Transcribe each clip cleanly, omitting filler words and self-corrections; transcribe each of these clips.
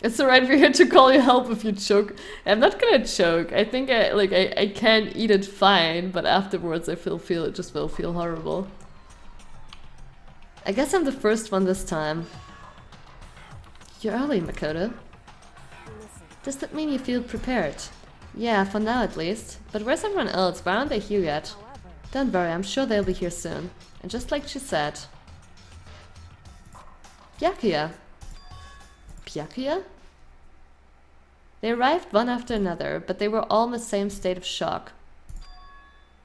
It's alright, we're here to call you help if you choke. I'm not gonna choke. I think I can eat it fine, but afterwards I it just will feel horrible. I guess I'm the first one this time. You're early, Makoto. Does that mean you feel prepared? Yeah, for now at least. But where's everyone else? Why aren't they here yet? Don't worry, I'm sure they'll be here soon. And just like she said... Byakuya. Byakuya? They arrived one after another, but they were all in the same state of shock.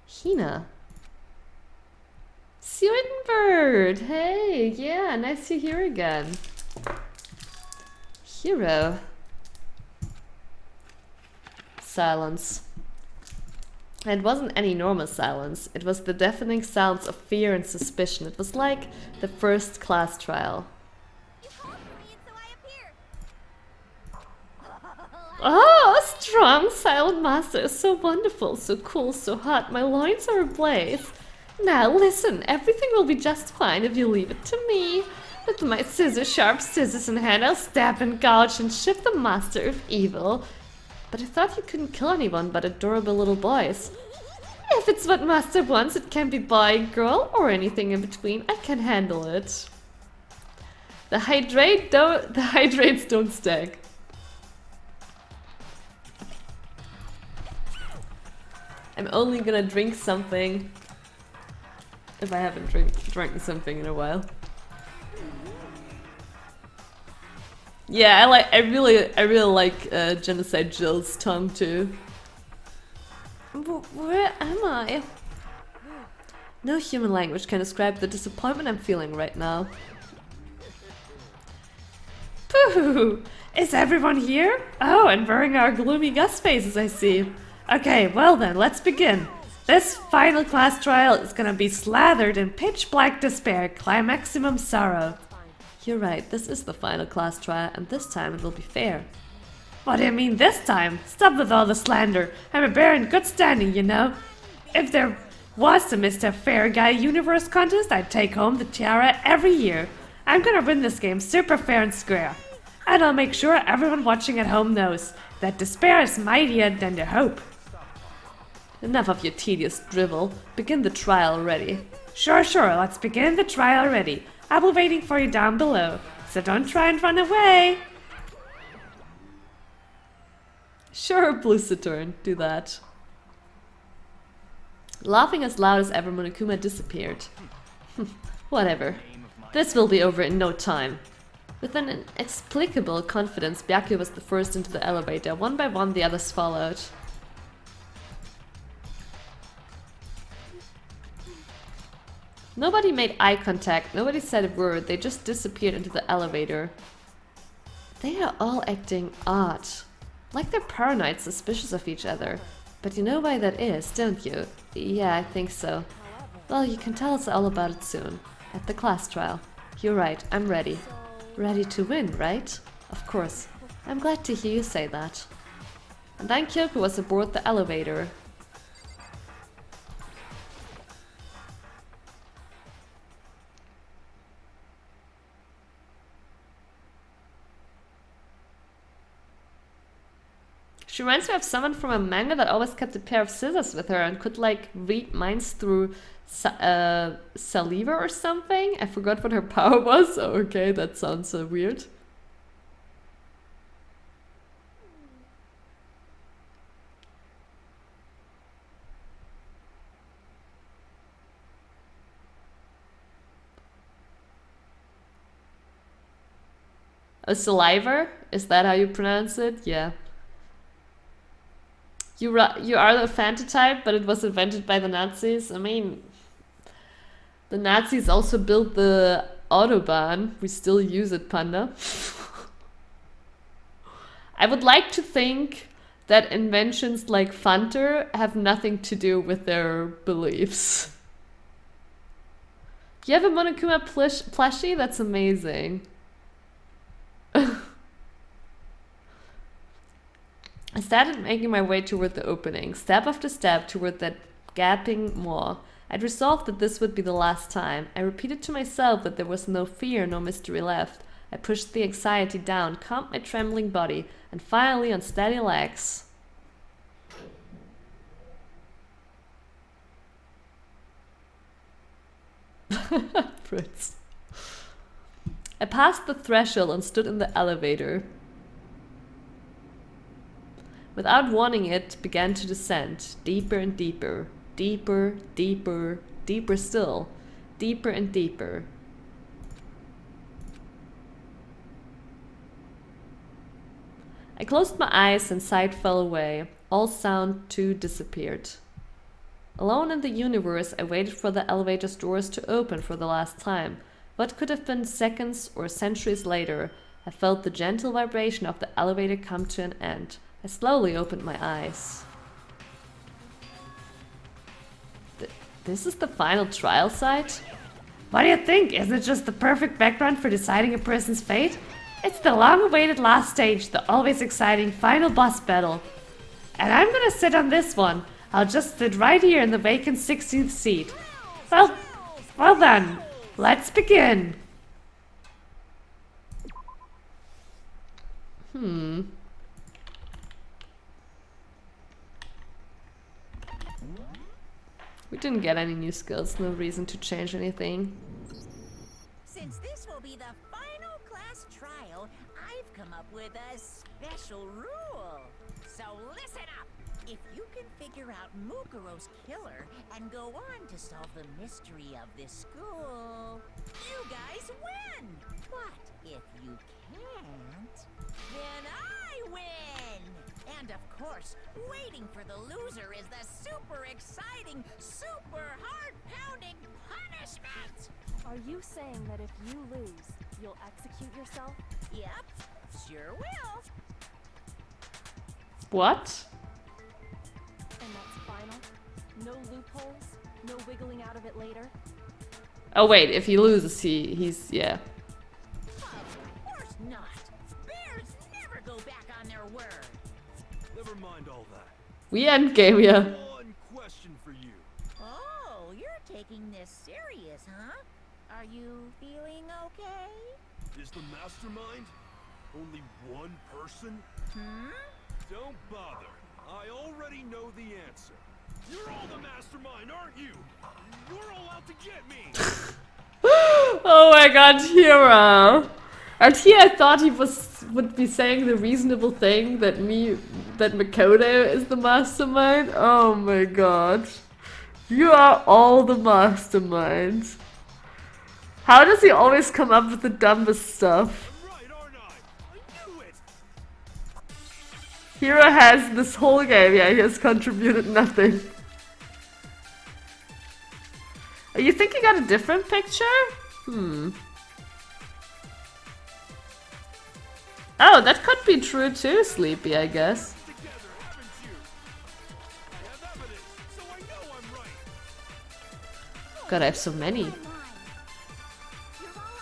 Hina. Swedenbird! Hey, yeah, nice to see you here again. Hero. Silence. It wasn't any normal silence. It was the deafening sounds of fear and suspicion. It was like the first class trial. Oh, a strong silent master is so wonderful, so cool, so hot. My loins are ablaze. Now listen, everything will be just fine if you leave it to me. With my sharp scissors in hand, I'll stab and gouge and shift the master of evil. But I thought you couldn't kill anyone but adorable little boys. If it's what master wants, it can be boy, girl, or anything in between. I can handle it. The hydrates don't stack. I'm only gonna drink something if I haven't drank something in a while. Yeah, I really like Genocide Jill's tongue too. Where am I? No human language can describe the disappointment I'm feeling right now. Pooh! Is everyone here? Oh, and wearing our gloomy gust faces, I see. Okay, well then, let's begin. This final class trial is gonna be slathered in pitch black despair, climaximum sorrow. You're right, this is the final class trial, and this time it will be fair. What do you mean this time? Stop with all the slander. I'm a bear in good standing, you know. If there was a Mr. Fair Guy Universe contest, I'd take home the tiara every year. I'm gonna win this game super fair and square. And I'll make sure everyone watching at home knows that despair is mightier than the hope. Enough of your tedious drivel. Begin the trial already. Sure, let's begin the trial already. I'll be waiting for you down below, so don't try and run away. Sure, Blue Saturn, do that. Laughing as loud as ever, Monokuma disappeared. Whatever. This will be over in no time. With an inexplicable confidence, Byakuya was the first into the elevator. One by one, the others followed. Nobody made eye contact, nobody said a word, they just disappeared into the elevator. They are all acting odd. Like they're paranoid, suspicious of each other. But you know why that is, don't you? Yeah, I think so. Well, you can tell us all about it soon. At the class trial. You're right, I'm ready. Ready to win, right? Of course. I'm glad to hear you say that. And then Kyoko was aboard the elevator. She reminds me of someone from a manga that always kept a pair of scissors with her and could like read minds through saliva or something. I forgot what her power was. Oh, okay, that sounds weird. A saliva? Is that how you pronounce it? Yeah. You are the Fanta type, but it was invented by the Nazis. I mean, the Nazis also built the Autobahn. We still use it, Panda. I would like to think that inventions like Fanta have nothing to do with their beliefs. You have a Monokuma plushie? That's amazing. I started making my way toward the opening, step after step toward that gaping maw. I'd resolved that this would be the last time. I repeated to myself that there was no fear, no mystery left. I pushed the anxiety down, calmed my trembling body, and finally on steady legs. Fritz. I passed the threshold and stood in the elevator. Without wanting it, began to descend, deeper and deeper, deeper, deeper, deeper still, deeper and deeper. I closed my eyes and sight fell away. All sound too disappeared. Alone in the universe, I waited for the elevator's doors to open for the last time. What could have been seconds or centuries later, I felt the gentle vibration of the elevator come to an end. I slowly opened my eyes. This is the final trial site? What do you think? Isn't it just the perfect background for deciding a person's fate? It's the long-awaited last stage, the always exciting final boss battle. And I'm gonna sit on this one. I'll just sit right here in the vacant 16th seat. Well then, let's begin. We didn't get any new skills, no reason to change anything. Since this will be the final class trial, I've come up with a special rule. So listen up. If you can figure out Mukuro's killer and go on to solve the mystery of this school, you guys win. But if you can't, then I win. And of course, waiting for the loser is the super exciting, super heart-pounding punishment. Are you saying that if you lose, you'll execute yourself? Yep, sure will. What? And that's final? No loopholes? No wiggling out of it later? Oh wait, if he loses, he's yeah. Of course not. Bears never go back on their word. Never mind all that. We endgame, yeah. One question for you. Oh, you're taking this serious, huh? Are you feeling okay? Is the mastermind only one person? Don't bother. I already know the answer. You're all the mastermind, aren't you? You're all out to get me. Oh my god, Hero. And here I thought he would be saying the reasonable thing that Makoto is the mastermind. Oh my god. You are all the masterminds. How does he always come up with the dumbest stuff? I'm right, aren't I? I knew it. Hero has this whole game, yeah, he has contributed nothing. Oh, you think you got a different picture? Oh, that could be true too, Sleepy, I guess. Together, haven't you? I have evidence, so I know I'm right. God, I have so many. You're all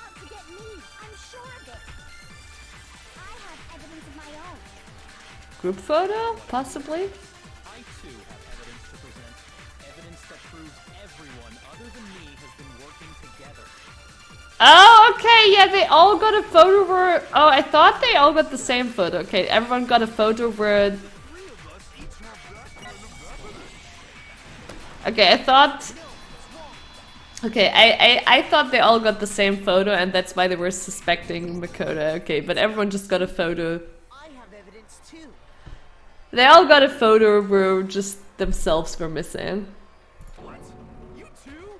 out to get me. I'm sure of it. I have evidence of my own. Group photo? Possibly? I too have evidence to present. Evidence that proves everyone other than me has been working together. Oh, okay, yeah, they all got a photo where... Oh, I thought they all got the same photo. Okay, everyone got a photo where... Three of us each have that kind of evidence. Okay, I thought... Okay, I thought they all got the same photo and that's why they were suspecting Makoto. Okay, but everyone just got a photo. I have evidence too. They all got a photo where just themselves were missing. What? You too?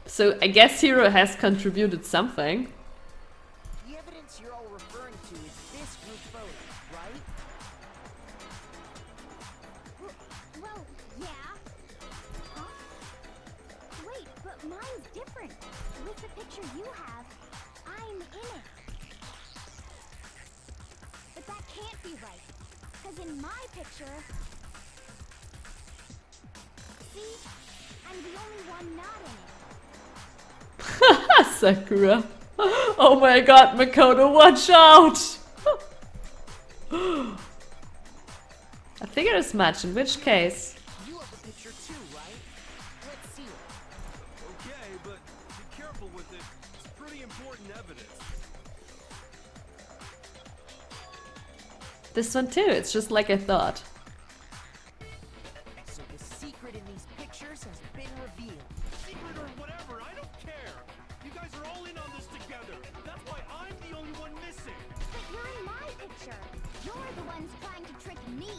So I guess Hero has contributed something. The evidence you're all referring to is this group photo, right? Well, yeah. Huh? Wait, but mine's different. With the picture you have, I'm in it. But that can't be right. Because in my picture... See? I'm the only one not in it. Sakura. Oh my god, Makoto, watch out! I figured as much, in which case... You have the picture too, right? Let's see it. Okay, but be careful with it. It's pretty important evidence. This one too, it's just like I thought. So the secret in these pictures has been revealed. Secret or whatever, I don't care. You guys are all in on this together. That's why I'm the only one missing. But you're in my picture. You're the ones trying to trick me.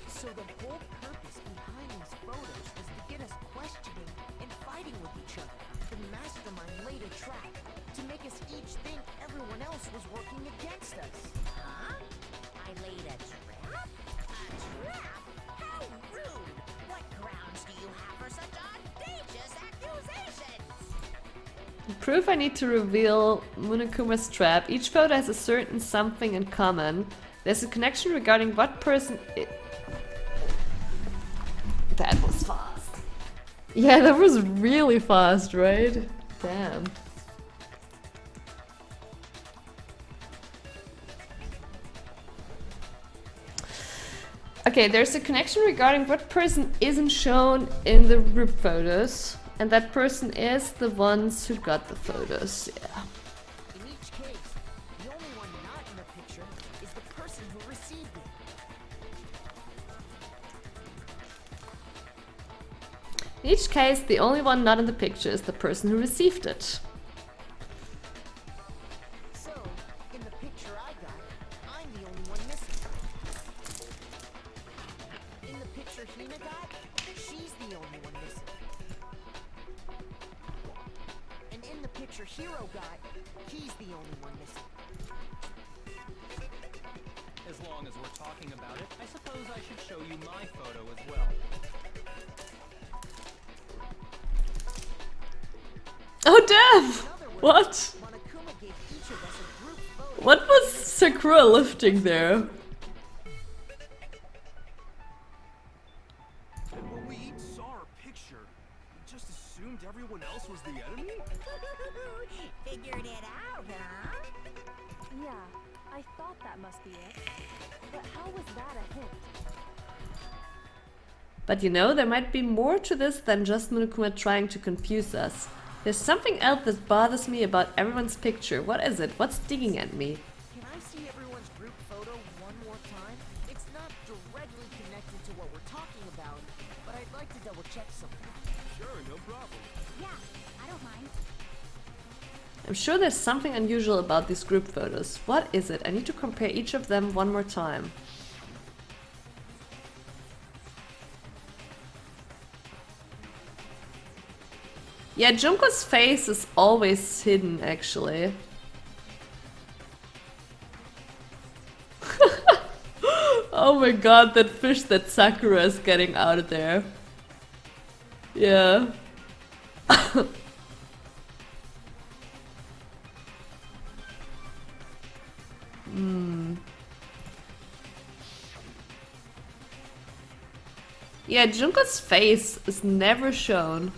So the whole purpose behind these photos was to get us questioning and fighting with each other. The mastermind laid a trap to make us each think everyone else was working against us. Huh? I laid a trap? A trap? How rude! What grounds do you have for such audacious accusations? Proof I need to reveal Monokuma's trap. Each photo has a certain something in common. There's a connection regarding what person That was fast. Yeah, that was really fast, right? Damn. Okay, there's a connection regarding what person isn't shown in the group photos. And that person is the ones who got the photos, yeah. In each case, the only one not in the picture is the person who received it. In each case, the only one not in the picture is the person who received it. So, in the picture I got, I'm the only one missing. In the picture Hina got, she's the only one missing. And in the picture Hiro got, he's the only one missing. As long as we're talking about it, I suppose I should show you my photo as well. Oh damn! In other words, What? Monokuma gave each of us a group photo. What was Sakura lifting there? And when we each saw our picture, we just assumed everyone else was the enemy? Figured it out, huh? Yeah, I thought that must be it. But how was that a hint? But you know, there might be more to this than just Monokuma trying to confuse us. There's something else that bothers me about everyone's picture. What is it? What's digging at me? Can I see everyone's group photo one more time? It's not directly connected to what we're talking about, but I'd like to double check something. Sure, no problem. Yeah, I don't mind. I'm sure there's something unusual about these group photos. What is it? I need to compare each of them one more time. Yeah, Junko's face is always hidden, actually. Oh my god, that fish that Sakura is getting out of there. Yeah. Yeah, Junko's face is never shown.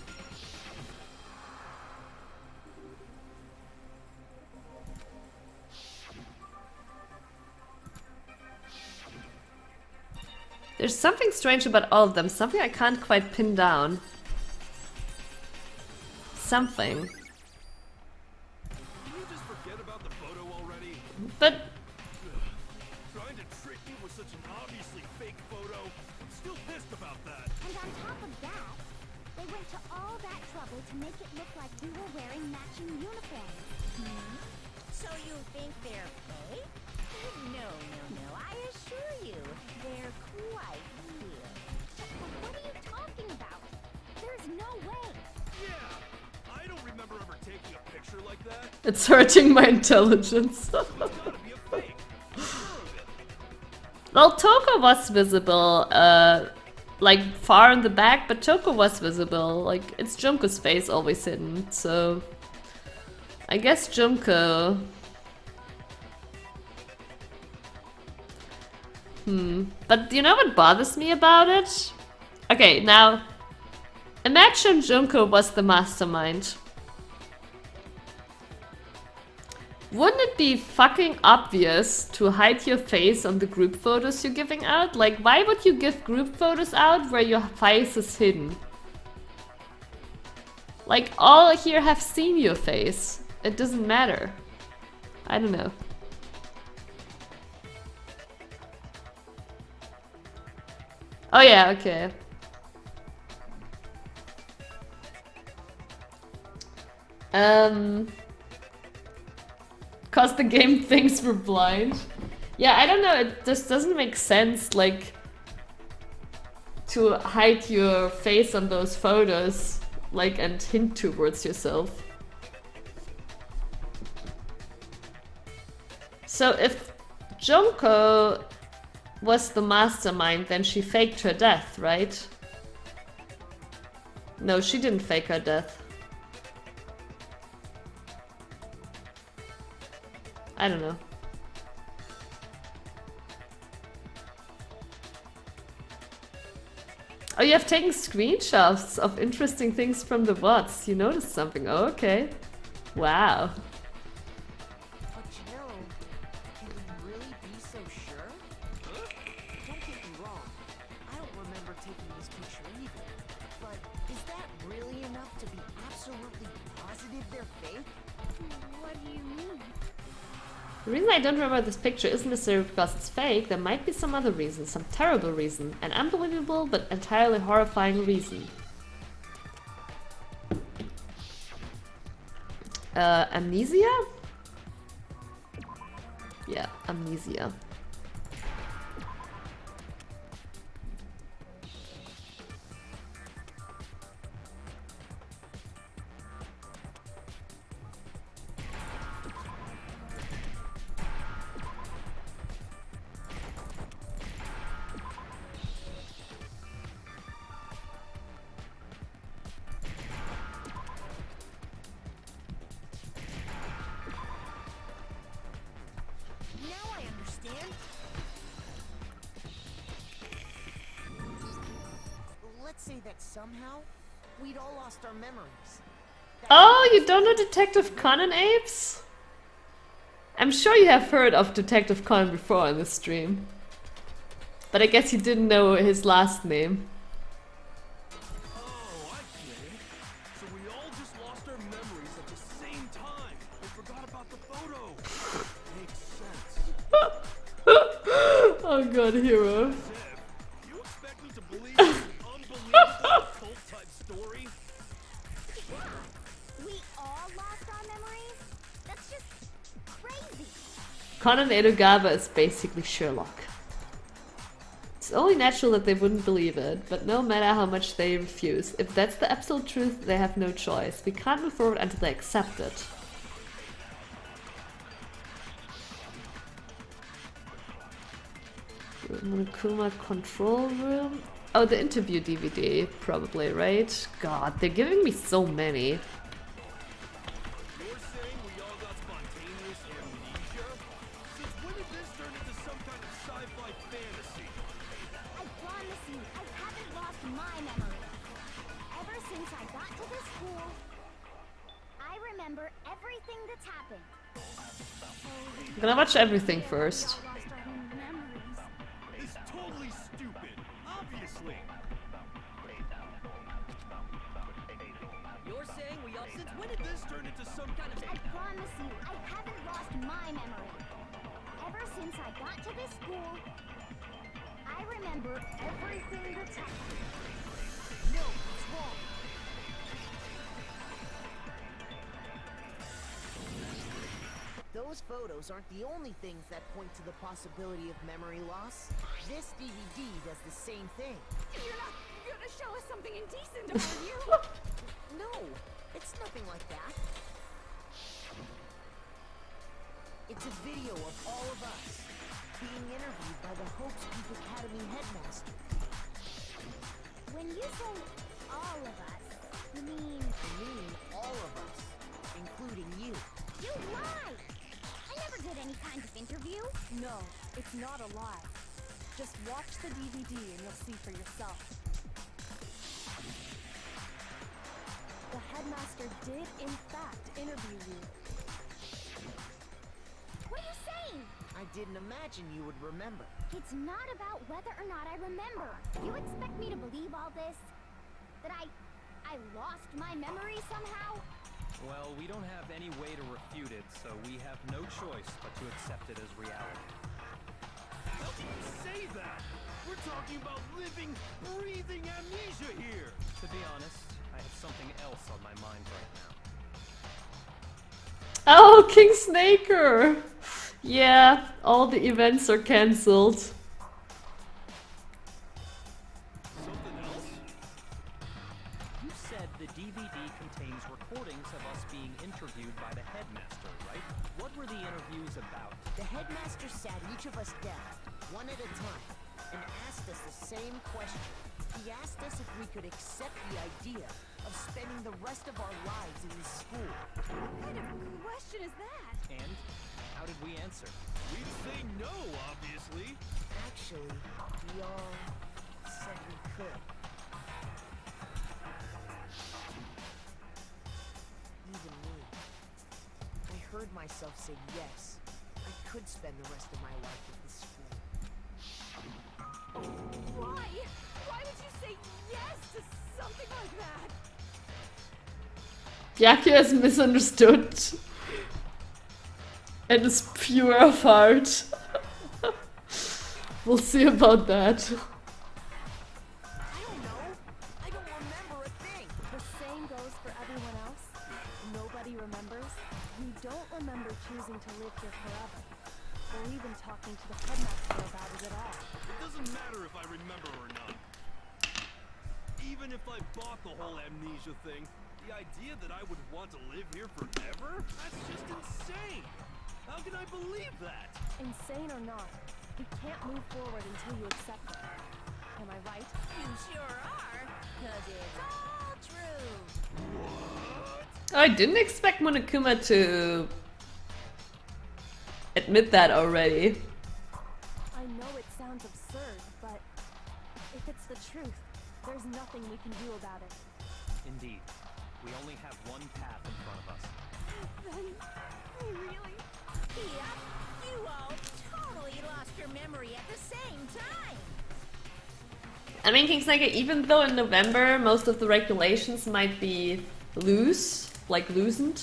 There's something strange about all of them, something I can't quite pin down. Something. Can you just forget about the photo already? But Trying to trick me with such an obviously fake photo? I'm still pissed about that. And on top of that, they went to all that trouble to make it look like we were wearing matching uniforms. So you think they're fake? No, I assure you, they're quite real. What are you talking about? There's no way. Yeah, I don't remember ever taking a picture like that. it's hurting my intelligence. So it's gotta be a fake. I'm sure of it. Well, Toko was visible, like far in the back, but Toko was visible. Like, it's Junko's face always hidden, so I guess Junko. But you know what bothers me about it? Okay, now imagine Junko was the mastermind. Wouldn't it be fucking obvious to hide your face on the group photos you're giving out? Like, why would you give group photos out where your face is hidden? Like, all here have seen your face. It doesn't matter. I don't know. Oh yeah, okay. Cause the game thinks we're blind. Yeah, I don't know, it just doesn't make sense, like, to hide your face on those photos, like, and hint towards yourself. So if Junko was the mastermind, then she faked her death, right? No, she didn't fake her death. I don't know. Oh, you have taken screenshots of interesting things from the VODs. You noticed something. Oh, okay. Wow. But you know, can we really be so sure? Huh? Don't get me wrong. I don't remember taking this picture either. But is that really enough to be absolutely positive they're fake? What do you mean? The reason I don't remember this picture isn't necessarily because it's fake. There might be some other reason, some terrible reason. An unbelievable but entirely horrifying reason. Amnesia? Yeah, amnesia. Now I understand. Let's say that somehow we'd all lost our memories. Oh, you don't know Detective Conan, Apes? I'm sure you have heard of Detective Conan before on this stream. But I guess you didn't know his last name. Oh, I get it. So we all just lost our memories at the same time and forgot about the photo. Makes sense. Oh god, hero. Zev, you expect me to believe this unbelievable cult-type story? We all lost our memories? That's just crazy. Conan Edogawa is basically Sherlock. It's only natural that they wouldn't believe it, but no matter how much they refuse, if that's the absolute truth, they have no choice. We can't move forward until they accept it. Monokuma control room? Oh, the interview DVD, probably, right? God, they're giving me so many. You're saying we all got spontaneous amnesia? Since when did this turn into some kind of sci-fi fantasy? I promise you, I haven't lost my memory. Ever since I got to this school, I remember everything that's happened. I'm gonna watch everything first. We all lost our memories. It's totally stupid, obviously. You're saying we all Since when did this turn into some kind of... I promise you, I haven't lost my memory. Ever since I got to this school, I remember everything that's happened. No, it's wrong. Those photos aren't the only things that point to the possibility of memory loss. This DVD does the same thing. You're not gonna show us something indecent, are you? No, it's nothing like that. It's a video of all of us being interviewed by the Hopes Peak Academy headmaster. When you say all of us, you mean I mean all of us, including you. you lie! I never did any kind of interview. No, it's not a lie. Just watch the DVD and you'll see for yourself. The headmaster did, in fact, interview you. What are you saying? I didn't imagine you would remember. It's not about whether or not I remember. You expect me to believe all this? That I lost my memory somehow? Well, we don't have any way to refute it, so we have no choice but to accept it as reality. How can you say that? We're talking about living, breathing amnesia here. To be honest, I have something else on my mind right now. Oh, King Snaker! Yeah, all the events are cancelled. Something else? You said the DVD contains recordings of us being interviewed by the headmaster, right? What were the interviews about? The headmaster sat each of us down, one at a time, and asked us the same question. He asked us if we could accept the idea of spending the rest of our lives in this school. What kind of question is that? And how did we answer? We'd say no, obviously. Actually, we all said we could. Even me. I heard myself say yes. I could spend the rest of my life at this school. Why? Why would you say yes to something like that? Byakuya is misunderstood. And is pure of heart. We'll see about that. I don't know. I don't remember a thing. The same goes for everyone else. Nobody remembers. You don't remember choosing to live here forever, or even talking to the headmaster about it at all. It doesn't matter if I remember or not. Even if I bought the whole amnesia thing, the idea that I would want to live here forever? That's just insane! How can I believe that? Insane or not, you can't move forward until you accept it. Am I right? You sure are, 'cause it's all true. I didn't expect Monokuma to admit that already. I know it sounds absurd, but if it's the truth, there's nothing we can do about it. Indeed. We only have one path in front of us. Then, we really... Yep, you all totally lost your memory at the same time. I mean, King Snaker, even though in November most of the regulations might be loose, like loosened,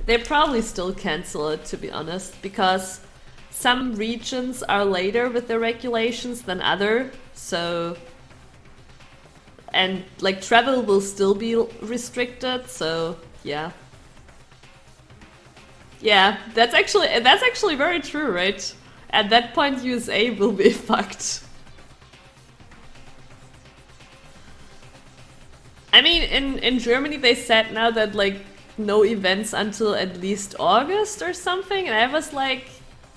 they probably still cancel it, to be honest, because some regions are later with their regulations than other, so... And, like, travel will still be restricted, so, yeah. Yeah, that's actually very true, right? At that point, USA will be fucked. I mean, in Germany they said now that, like, no events until at least August or something, and I was like,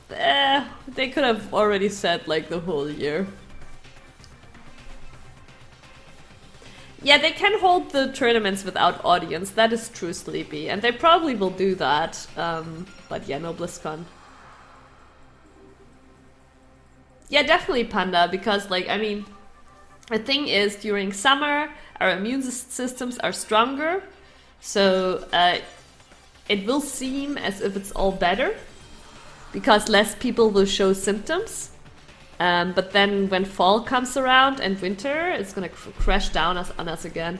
they could have already said, like, the whole year. Yeah, they can hold the tournaments without audience, that is true, Sleepy, and they probably will do that, but yeah, no BlizzCon. Yeah, definitely Panda, because, like, I mean, the thing is, during summer, our immune systems are stronger, so it will seem as if it's all better, because less people will show symptoms. But then when fall comes around and winter, it's gonna crash down on us again.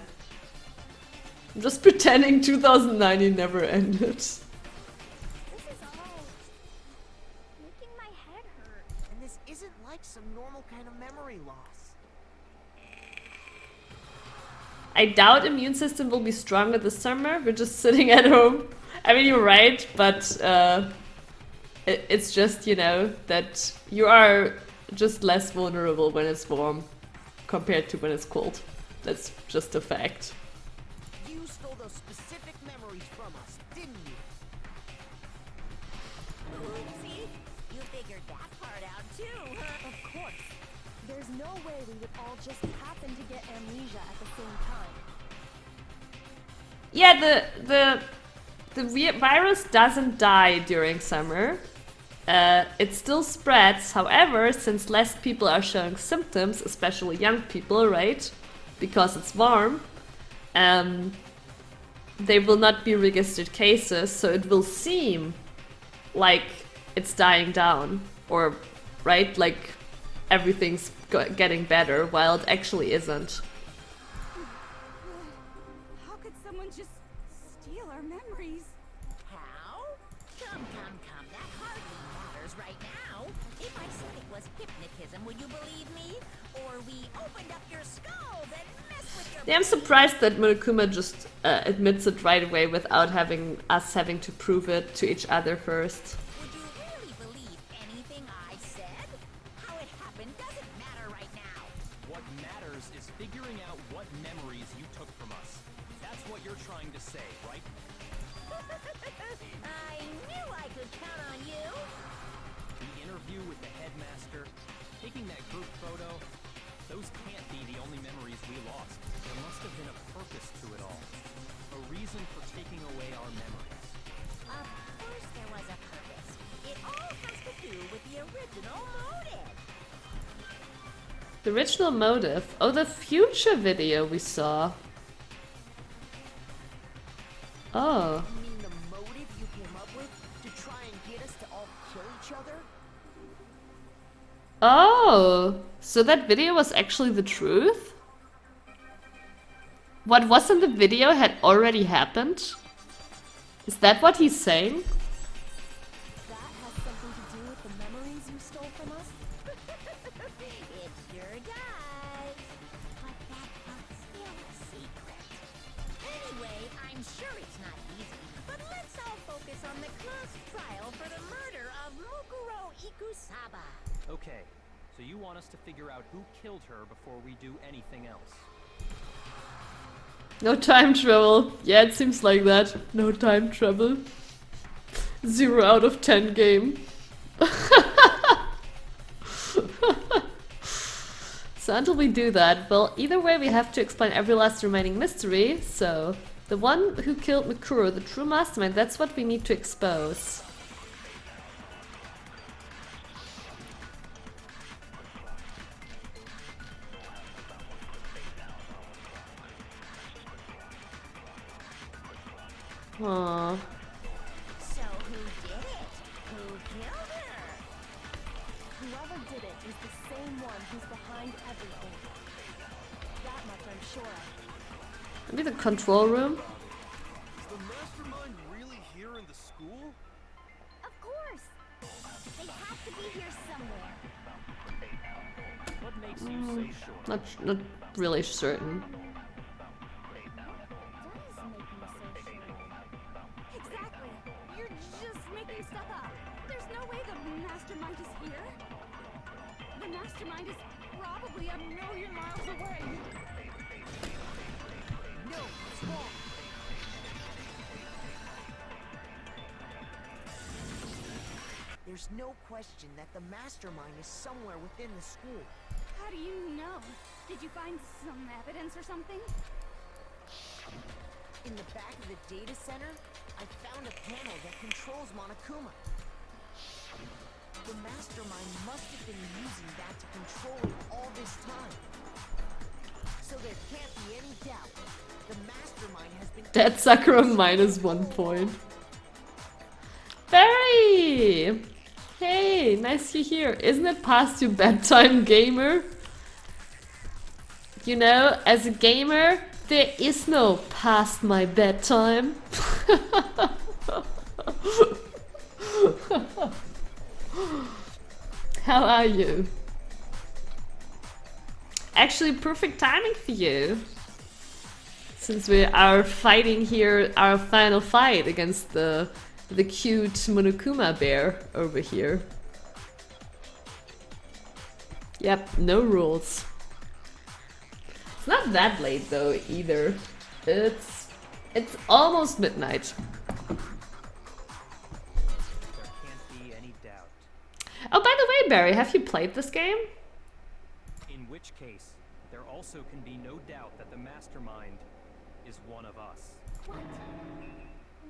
I'm just pretending 2019 never ended. This is all making my head hurt. And this isn't like some normal kind of memory loss. I doubt immune system will be stronger this summer. We're just sitting at home. I mean, you're right, but it's just, you know, that you are just less vulnerable when it's warm compared to when it's cold. That's just a fact. You stole those specific memories from us, didn't you? Oopsie. You figured that part out too, huh? Of course. There's no way we would all just happen to get amnesia at the same time. Yeah, the virus doesn't die during summer. It still spreads, however, since less people are showing symptoms, especially young people, right? Because it's warm, they will not be registered cases, so it will seem like it's dying down, or, right, like everything's getting better, while it actually isn't. How could someone just steal our memories? How? Come. That hardly matters right now. If I said it was was hypnotism, would you believe me? Or we opened up your skulls and messed with your Yeah, I'm surprised that Monokuma just admits it right away without us having to prove it to each other first. Would you really believe anything I said? How it happened doesn't matter right now. What matters is figuring out what memories you took from us. That's what you're trying to say, right? I knew I could count on you. The interview with the headmaster, taking that group photo, those can't be the only memories we lost. There must have been a purpose to it all. A reason for taking away our memories. Of course there was a purpose. It all has to do with the original motive. The original motive? Oh, the future video we saw. Oh. You mean the motive you came up with to try and get us to all kill each other? Oh, so that video was actually the truth? What was in the video had already happened? Is that what he's saying? That has something to do with the memories you stole from us? It sure does. But that part's still a secret. Anyway, I'm sure it's not easy, but let's all focus on the class trial for the murder of Mukuro Ikusaba. Okay, so you want us to figure out who killed her before we do anything else. No time travel. Yeah, it seems like that. No time travel. 0 out of 10 game. So until we do that, well, either way we have to explain every last remaining mystery, so the one who killed Mikuro, the true mastermind, that's what we need to expose. Aww. So who did it? Who killed her? Whoever did it is the same one who's behind everything. That much I'm sure of. Maybe the control room? Is the mastermind really here in the school? Of course! They have to be here somewhere. What makes you say sure? Not really certain. Does make me so sure. Exactly. You're just making stuff up. There's no way the mastermind is here. The mastermind is probably a million miles away. No, it's wrong. There's no question that the mastermind is somewhere within the school. How do you know? Did you find some evidence or something? In the back of the data center, I found a panel that controls Monokuma. The mastermind must have been using that to control it all this time. So there can't be any doubt. The mastermind has been... Dead Sakura minus 1 point. Barry! Hey, nice you're here. Isn't it past your bedtime, gamer? You know, as a gamer, there is no past my bedtime. How are you? Actually, perfect timing for you. Since we are fighting here our final fight against the cute Monokuma bear over here. Yep, no rules. It's not that late though either. It's almost midnight. There can't be any doubt. Oh, by the way, Barry, have you played this game? In which case, there also can be no doubt that the mastermind is one of us. What?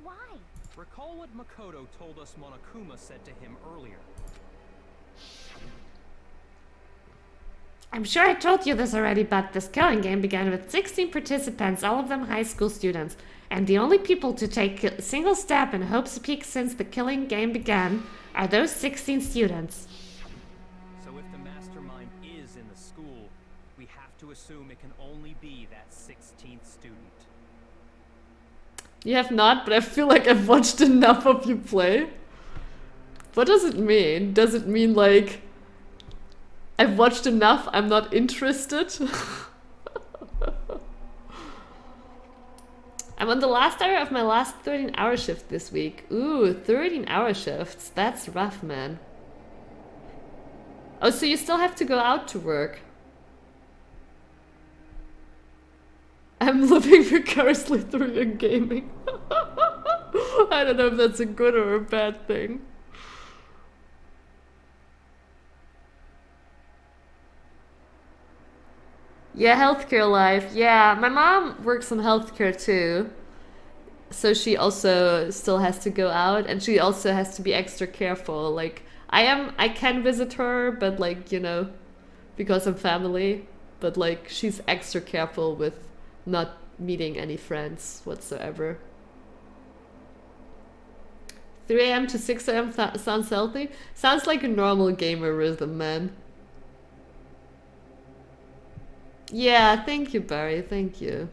Why? Recall what Makoto told us Monokuma said to him earlier. I'm sure I told you this already, but this killing game began with 16 participants, all of them high school students. And the only people to take a single step in Hope's Peak since the killing game began are those 16 students. So if the mastermind is in the school, we have to assume it can only be that 16th student. You have not, but I feel like I've watched enough of you play. What does it mean? Does it mean like I've watched enough, I'm not interested. I'm on the last hour of my last 13-hour shift this week. Ooh, 13-hour shifts. That's rough, man. Oh, so you still have to go out to work. I'm living vicariously through your gaming. I don't know if that's a good or a bad thing. Yeah, healthcare life. Yeah, my mom works in healthcare too. So she also still has to go out, and she also has to be extra careful. Like, I can visit her, but like, you know, because I'm family, but like, she's extra careful with not meeting any friends whatsoever. 3 a.m. to 6 a.m. Sounds healthy? Sounds like a normal gamer rhythm, man. Yeah, thank you, Barry, thank you.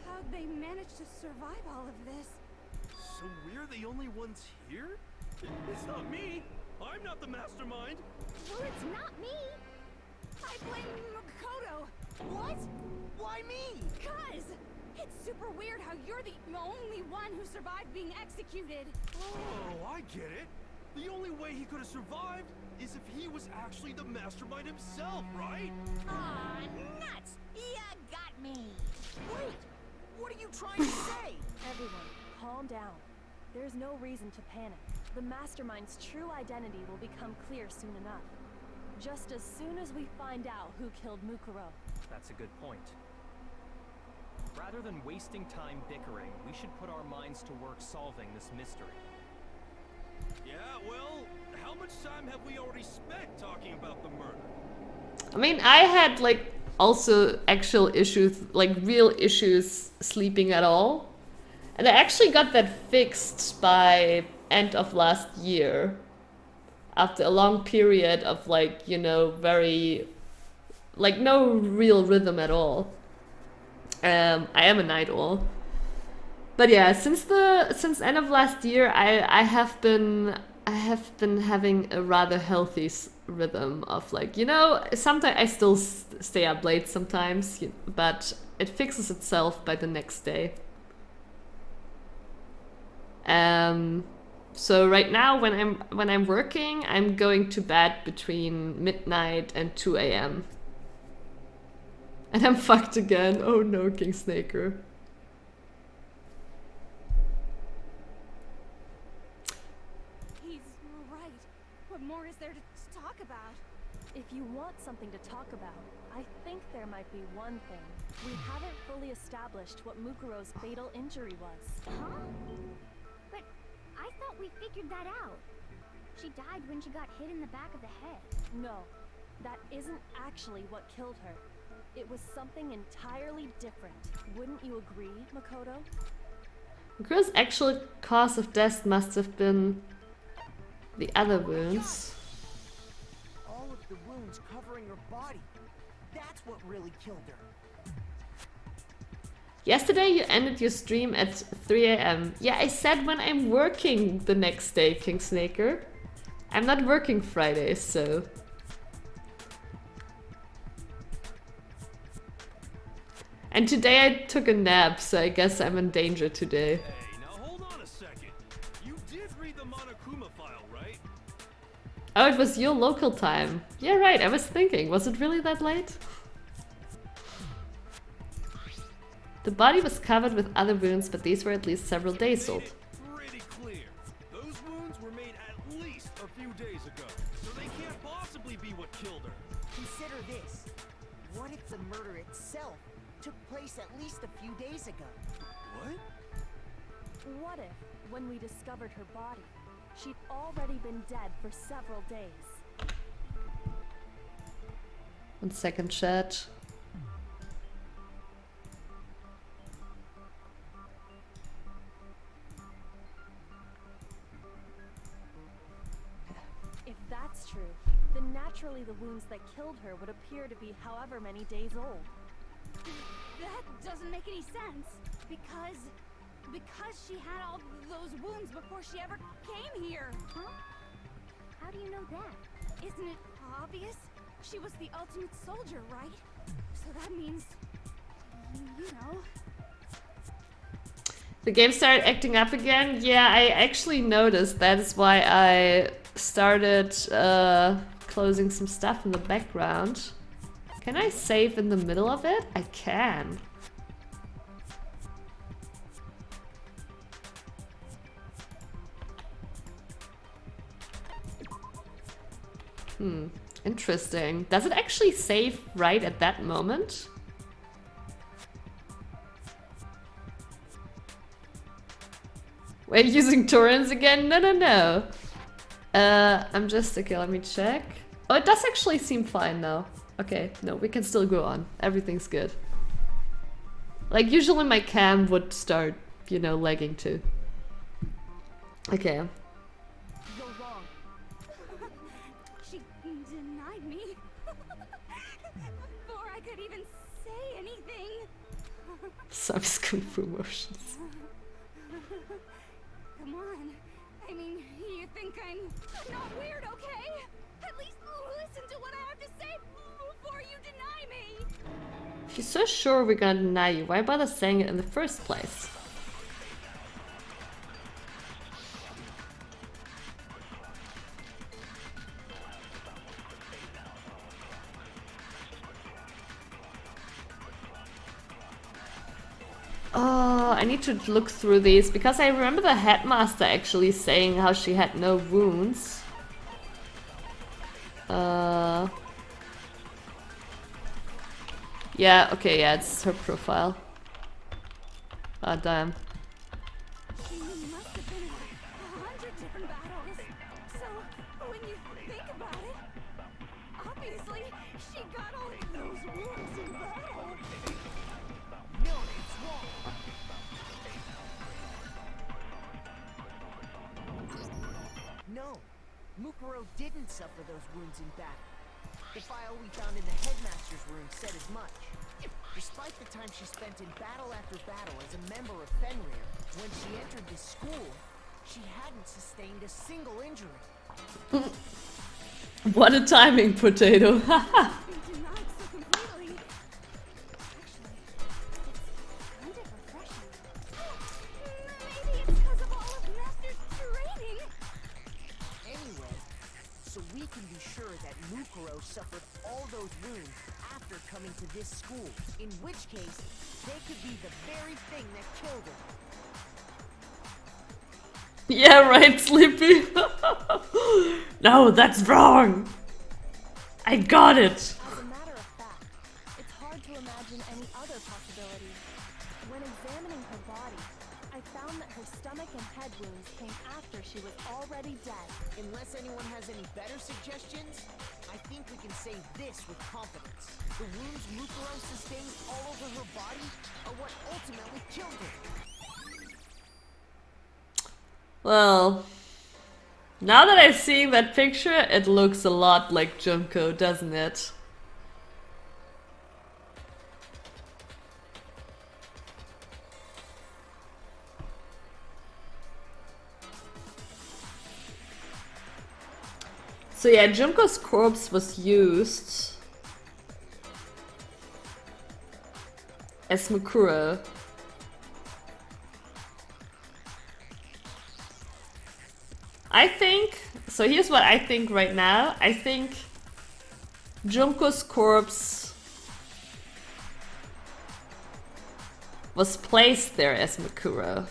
How'd they manage to survive all of this? So we're the only ones here? It's not me. I'm not the mastermind. Well, it's not me. I blame Makoto. What? Why me? Cuz it's super weird how you're the only one who survived being executed. Oh, I get it. The only way he could have survived is if he was actually the mastermind himself, right? Aw, nuts! Ya got me! Wait! What are you trying to say? Everyone, calm down. There's no reason to panic. The Mastermind's true identity will become clear soon enough. Just as soon as we find out who killed Mukuro. That's a good point. Rather than wasting time bickering, we should put our minds to work solving this mystery. Yeah, well, how much time have we already spent talking about the murder? I mean, I had like also actual issues, like real issues sleeping at all. And I actually got that fixed by end of last year. After a long period of like, you know, very, like no real rhythm at all. I am a night owl. But yeah, since end of last year, I have been having a rather healthy rhythm of like, you know, sometimes I still stay up late sometimes, but it fixes itself by the next day. So right now when I'm working, I'm going to bed between midnight and 2 a.m. And I'm fucked again. Oh no, King Snaker. He's right. What more is there to talk about? If you want something to talk about, I think there might be one thing. We haven't fully established what Mukuro's fatal injury was. Huh? But I thought we figured that out. She died when she got hit in the back of the head. No, that isn't actually what killed her. It was something entirely different. Wouldn't you agree, Makoto? Mukuro's actual cause of death must have been the other wounds. All of the wounds covering her body. That's what really killed her. Yesterday you ended your stream at 3 a.m. Yeah, I said when I'm working the next day, King Snaker. I'm not working Fridays, so... And today I took a nap, so I guess I'm in danger today. Hey, now hold on a second. You did read the Monokuma file, right? Oh, it was your local time. Yeah, right, I was thinking, was it really that late? The body was covered with other wounds, but these were at least several days old. Pretty clear. Those wounds were made at least a few days ago, so they can't possibly be what killed her. Consider this. What if the murder itself took place at least a few days ago? What? What if, when we discovered her body, she'd already been dead for several days? 1 second, chat. If that's true, then naturally the wounds that killed her would appear to be however many days old. That doesn't make any sense. Because she had all those wounds before she ever came here. Huh? How do you know that? Isn't it obvious? She was the ultimate soldier, right? So that means, you know. The game started acting up again? Yeah, I actually noticed. That is why I started closing some stuff in the background. Can I save in the middle of it? I can. Interesting. Does it actually save right at that moment? We're using torrents again? No, no, no. I'm just... okay, let me check. Oh, it does actually seem fine now. Okay, no, we can still go on. Everything's good. Like, usually my cam would start, you know, lagging too. Okay. You're wrong. She denied me. Before I could even say anything. Some kung fu motions. Come on. I mean, you think I'm not weird, okay? At least listen to what I have to say before you deny me. If you're so sure we're gonna deny you, why bother saying it in the first place? Oh, I need to look through these because I remember the headmaster actually saying how she had no wounds. Yeah, okay, yeah, it's her profile. Ah, damn. She must have been in 100 different battles. So, when you think about it, obviously, she got all those wounds in battle. No, it's wrong. No, Mukuro didn't suffer those wounds in battle. The file we found in the headmaster's room said as much. Despite the time she spent in battle after battle as a member of Fenrir, when she entered this school, she hadn't sustained a single injury. What a timing, potato. Been denied so completely. Actually, it's kind of refreshing. Maybe it's because of all of Master's training. Anyway, so we can be sure that Mukuro suffered all those wounds after coming to this school, in which case, they could be the very thing that killed her. Yeah, right, Sleepy. No, that's wrong. I got it. As a matter of fact, it's hard to imagine any other possibility. When examining her body, I found that her stomach and head wounds came after she was already dead. Unless anyone has any better suggestions, I think we can say this with confidence. The wounds Mukuro sustained all over her body are what ultimately killed her. Well, now that I'm seeing that picture, it looks a lot like Junko, doesn't it? So yeah, Junko's corpse was used as Mukuro. I think, so here's what I think right now. I think Junko's corpse was placed there as Mukuro.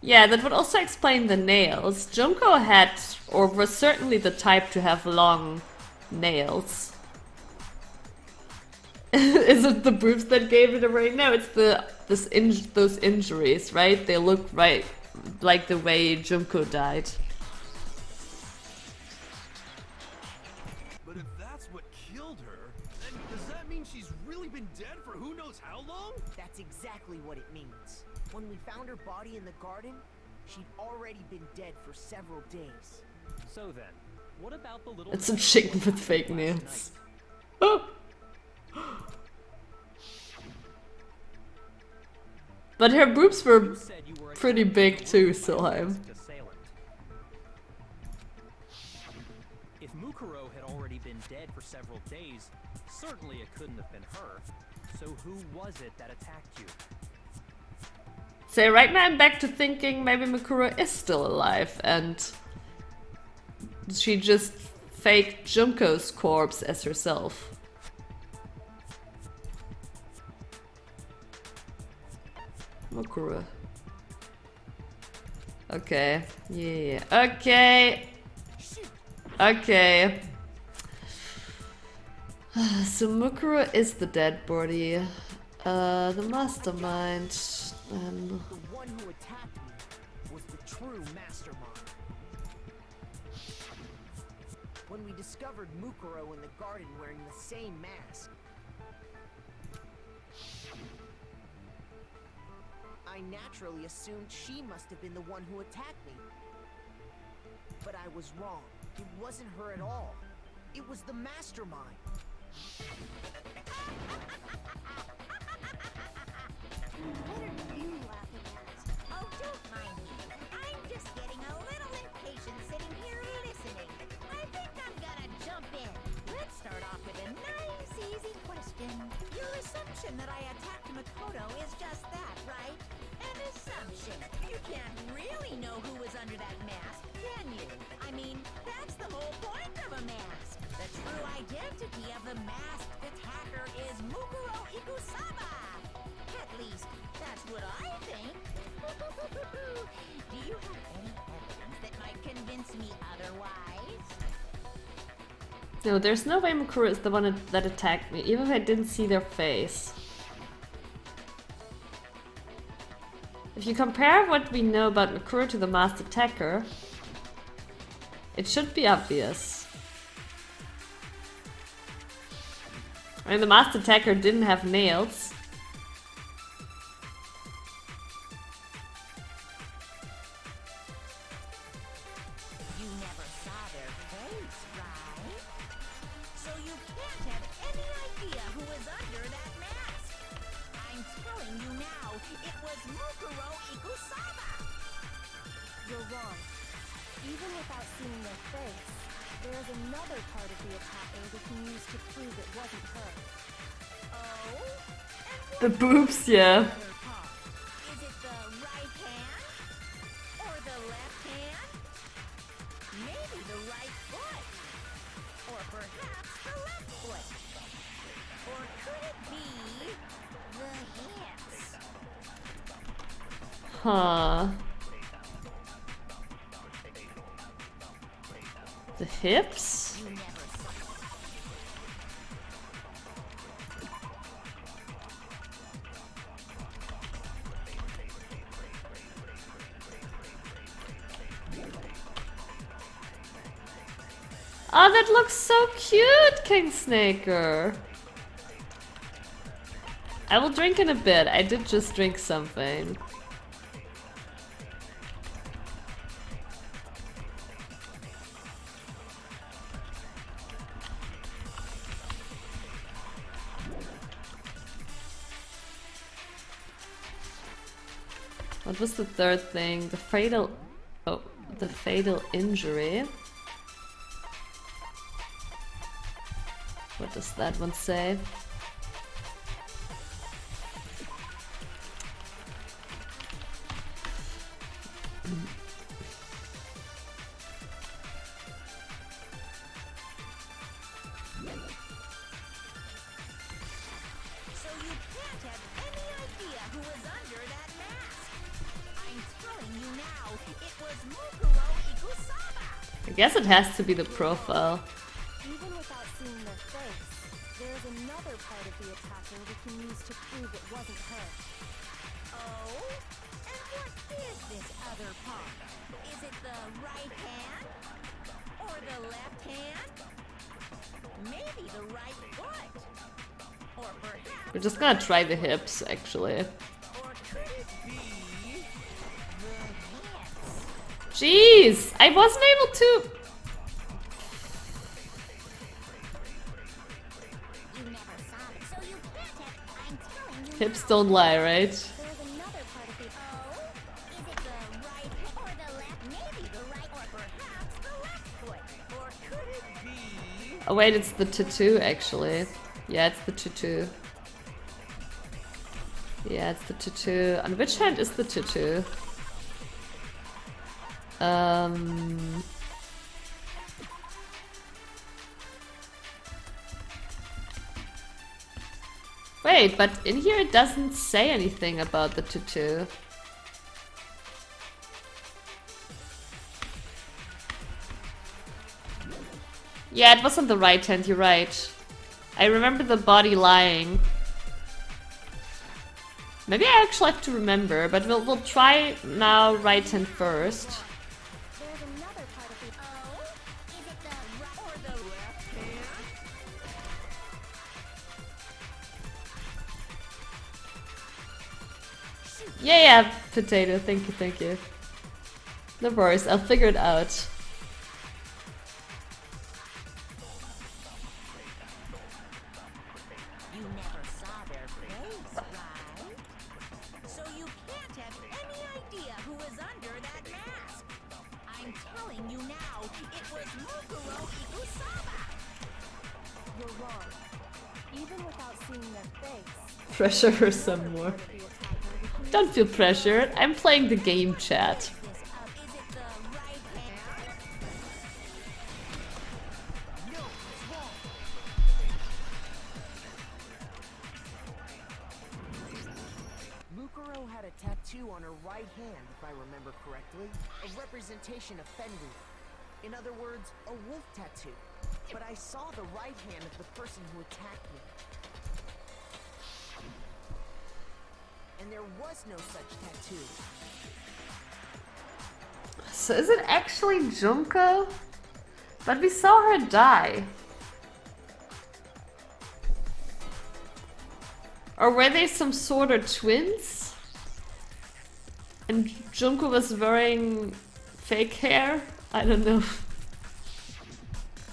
Yeah, that would also explain the nails. Junko had, or was certainly the type to have long nails. Is it the boobs that gave it away? No, it's those injuries, right? They look right like the way Junko died. But if that's what killed her, then does that mean she's really been dead for who knows how long? That's exactly what it means. When we found her body in the garden, she'd already been dead for several days. So then, what about the little... It's a chicken with fake nails. Oh. But her boobs were pretty big too, Slime. Assailant. If Mukuro had already been dead for several days, certainly it couldn't have been her. So who was it that attacked you? So right now I'm back to thinking maybe Mukuro is still alive and she just faked Junko's corpse as herself. Mukuro. Okay. Yeah. Okay. Okay. So Mukuro is the dead body. The mastermind. And The one who attacked me was the true mastermind. When we discovered Mukuro in the garden wearing the same mask, I naturally assumed she must have been the one who attacked me. But I was wrong. It wasn't her at all. It was the mastermind. What are you laughing at? Oh, don't mind me. I'm just getting a little impatient sitting here listening. I think I'm gonna jump in. Let's start off with a nice, easy question. Your assumption that I attacked Makoto is just that, right? An assumption. You can't really know who was under that mask, can you? I mean, that's the whole point of a mask. The true identity of the masked attacker is Mukuro Ikusaba. At least, that's what I think. Do you have any evidence that might convince me otherwise? no, there's no way Mukuro is the one that attacked me, even if I didn't see their face. If you compare what we know about Mukuro to the masked attacker, it should be obvious. I mean, the masked attacker didn't have nails. You never saw their face, right? So you can't have any idea who was under that mask. I'm telling you now, it was Mukuro Ikusaba. You're wrong. Even without seeing their face, there's another part of the attacker we can use to prove it wasn't her. Oh? And The boobs, yeah. other part? Is it the right hand? Or the left hand? Maybe the right foot? Or perhaps the left foot? Or could it be the hips? Huh. The hips? You never saw. Oh, that looks so cute, King Snaker. I will drink in a bit. I did just drink something. What was the third thing? The fatal... Oh, the fatal injury. What does that one say? So you can't have any idea who was under that mask. I'm telling you now, it was Mukuro Ikusaba. I guess it has to be the profile. Even without seeing their face, there's another part of the attacker we can use to prove it wasn't her. Oh? And what is this other part? Is it the right hand? Or the left hand? Maybe the right foot? Or perhaps We're just gonna try the hips, actually. Or could it be the hips? Jeez! I wasn't able to... You never saw it, so you can't have. I'm telling you. Hips don't lie, right? There's another part of the Oh? Is it Oh wait, it's the tattoo actually. Yeah, it's the tattoo. Yeah, it's the tattoo. On which hand is the tattoo? Wait, but in here it doesn't say anything about the tattoo. Yeah, it was on the right hand, you're right. I remember the body lying. Maybe I actually have to remember, but we'll try now right hand first. There's another part of the... Oh, is it the right or the left hand? Yeah, potato, thank you, thank you. No worries, I'll figure it out. You never saw their face, right? So you can't have any idea who was under that mask. I'm telling you now, it was Mukuro Ikusaba. You're wrong. Even without seeing their face... Pressure her some more. Don't feel pressured, I'm playing the game, chat. Is it the right hand? No, it's wrong. Mukuro had a tattoo on her right hand, if I remember correctly. A representation of Fenrir. In other words, a wolf tattoo. But I saw the right hand of the person who attacked me. And there was no such tattoo. So is it actually Junko? But we saw her die. Or were they some sort of twins? And Junko was wearing fake hair? I don't know.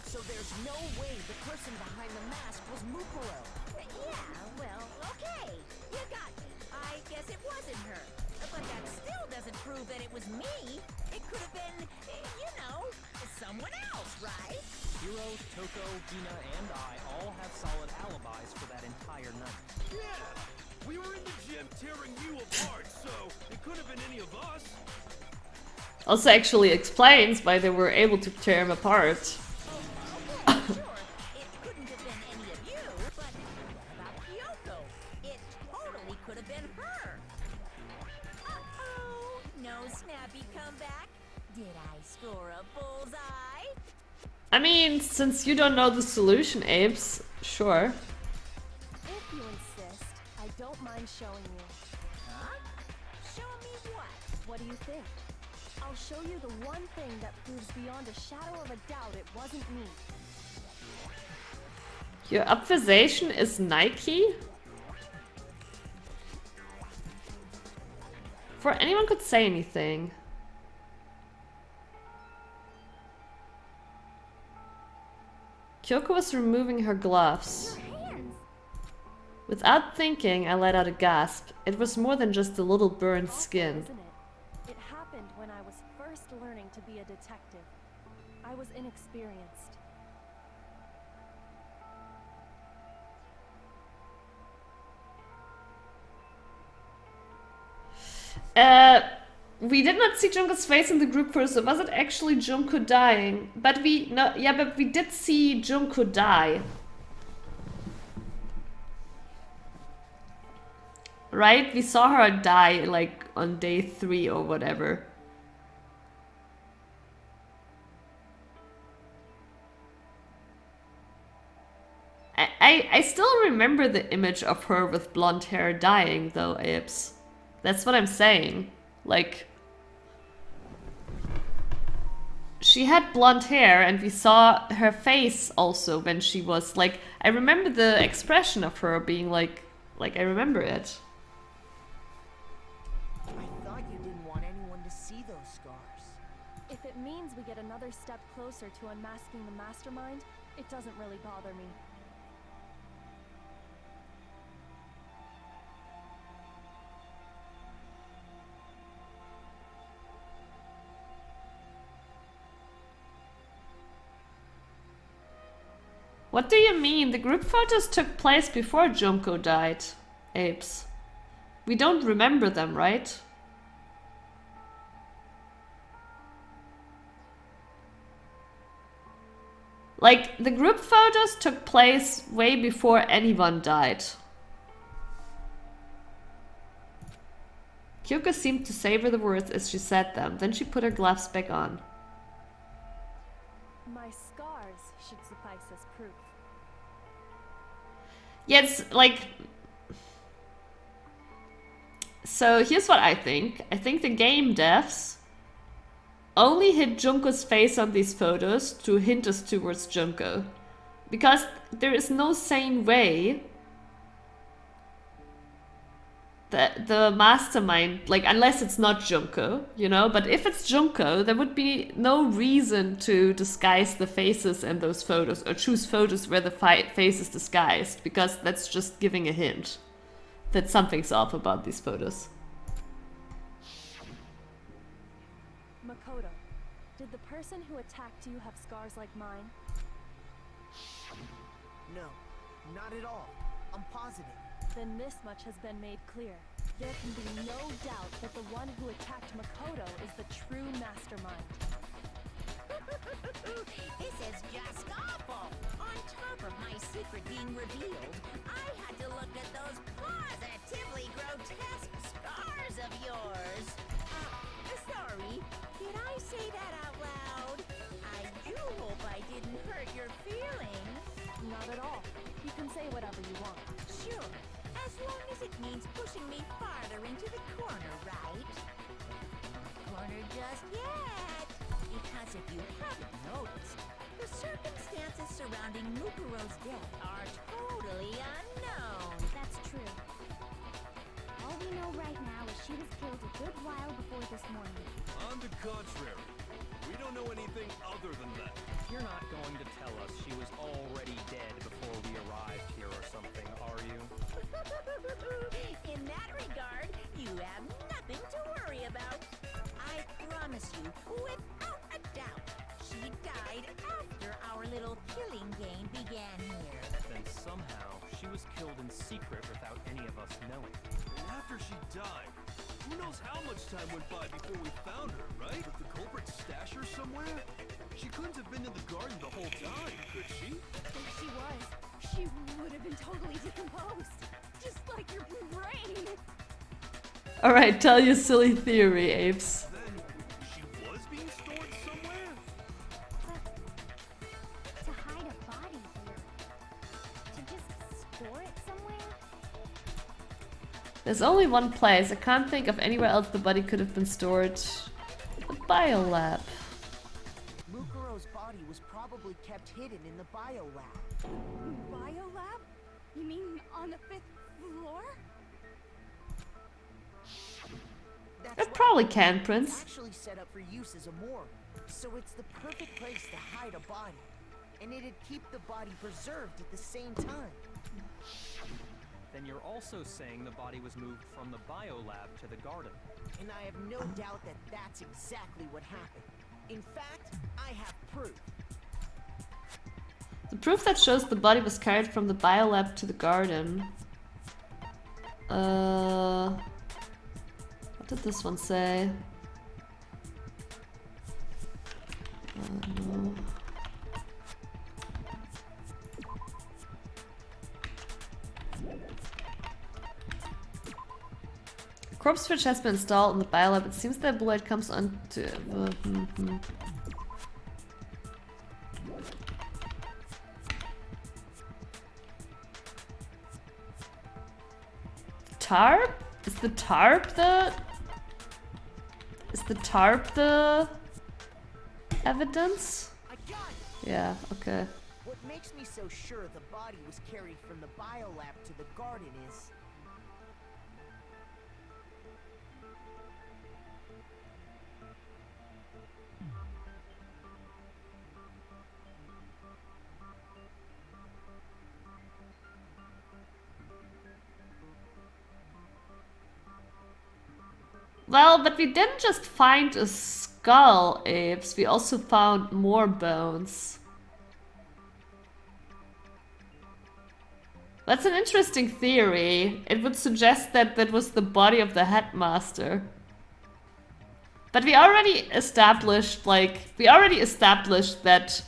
So there's no way the person behind the mask was Mukuro. Yeah, well, okay. You got me. I guess it wasn't her. But that still doesn't prove that it was me. It could have been, you know, someone else, right? Hiro, Toko, Hina, and I all have solid alibis for that entire night. Yeah! We were in the gym tearing you apart, so it could have been any of us. Also actually explains why they were able to tear him apart. Okay, sure. It couldn't have been any of you, but what about Kyoko? It totally could have been her. Uh-oh. No snappy comeback? Did I score a bullseye? I mean, since you don't know the solution, Apes, sure. If you insist, I don't mind showing you. Huh? Show me what? What do you think? I'll show you the one thing that proves beyond a shadow of a doubt it wasn't me. Your obfuscation is Nike? Before anyone could say anything. Kyoko was removing her gloves. Without thinking, I let out a gasp. It was more than just a little burned skin. Isn't it? It happened when I was first learning to be a detective. I was inexperienced. We did not see Junko's face in the group first, so was it actually Junko dying? But we did see Junko die. Right? We saw her die like on day 3 or whatever. I still remember the image of her with blonde hair dying though, Apes. That's what I'm saying. Like, she had blonde hair and we saw her face also when she was like, I remember the expression of her being like I remember it. I thought you didn't want anyone to see those scars. If it means we get another step closer to unmasking the mastermind, it doesn't really bother me. What do you mean? The group photos took place before Junko died, Apes. We don't remember them, right? Like, the group photos took place way before anyone died. Kyoko seemed to savor the words as she said them. Then she put her gloves back on. My scars should suffice as proof. Yeah, it's like... So here's what I think. I think the game devs only hid Junko's face on these photos to hint us towards Junko. Because there is no sane way that the mastermind, like, unless it's not Junko, you know? But if it's Junko, there would be no reason to disguise the faces in those photos or choose photos where the face is disguised, because that's just giving a hint that something's off about these photos. Makoto, did the person who attacked you have scars like mine? No, not at all. I'm positive. Then this much has been made clear. There can be no doubt that the one who attacked Makoto is the true mastermind. This is just awful. On top of my secret being revealed, I had to look at those positively grotesque scars of yours. Sorry, did I say that out loud? I do hope I didn't hurt your feelings. Not at all. You can say whatever you want. Sure, as long as it means pushing me farther into the corner, right? Corner just yet. Because if you haven't noticed, the circumstances surrounding Mukuro's death are totally unknown. That's true. All we know right now is she was killed a good while before this morning. On the contrary, we don't know anything other than that. You're not going to tell us she was already dead before we arrived here or something, are you? In that regard, you have nothing to worry about. I promise you, without a doubt, she died after our little killing game began here. Then somehow she was killed in secret without any of us knowing. And after she died, who knows how much time went by before we found her, right? Did the culprit stash her somewhere? She couldn't have been in the garden the whole time, could she? If she was, she would have been totally decomposed. Just like your brain. Alright, tell your silly theory, Apes. Then she was being stored somewhere? To hide a body here. To just store it somewhere? There's only one place. I can't think of anywhere else the body could have been stored. The biolab. Mukuro's body was probably kept hidden in the biolab. Biolab? You mean on the 5th floor? That's It probably can, It's Prince. actually set up for use as a morgue, so it's the perfect place to hide a body. And it'd keep the body preserved at the same time. Then you're also saying the body was moved from the biolab to the garden. And I have no doubt that that's exactly what happened. In fact, I have proof. The proof that shows the body was carried from the biolab to the garden. What did this one say? No. Corpse switch has been installed in the biolab. It seems that blue light comes on to... Tarp? Is the tarp the... Is the tarp the... evidence? I got it! Yeah, okay. What makes me so sure the body was carried from the biolab to the garden is... Well, but we didn't just find a skull, Apes. We also found more bones. That's an interesting theory. It would suggest that that was the body of the headmaster. But we already established that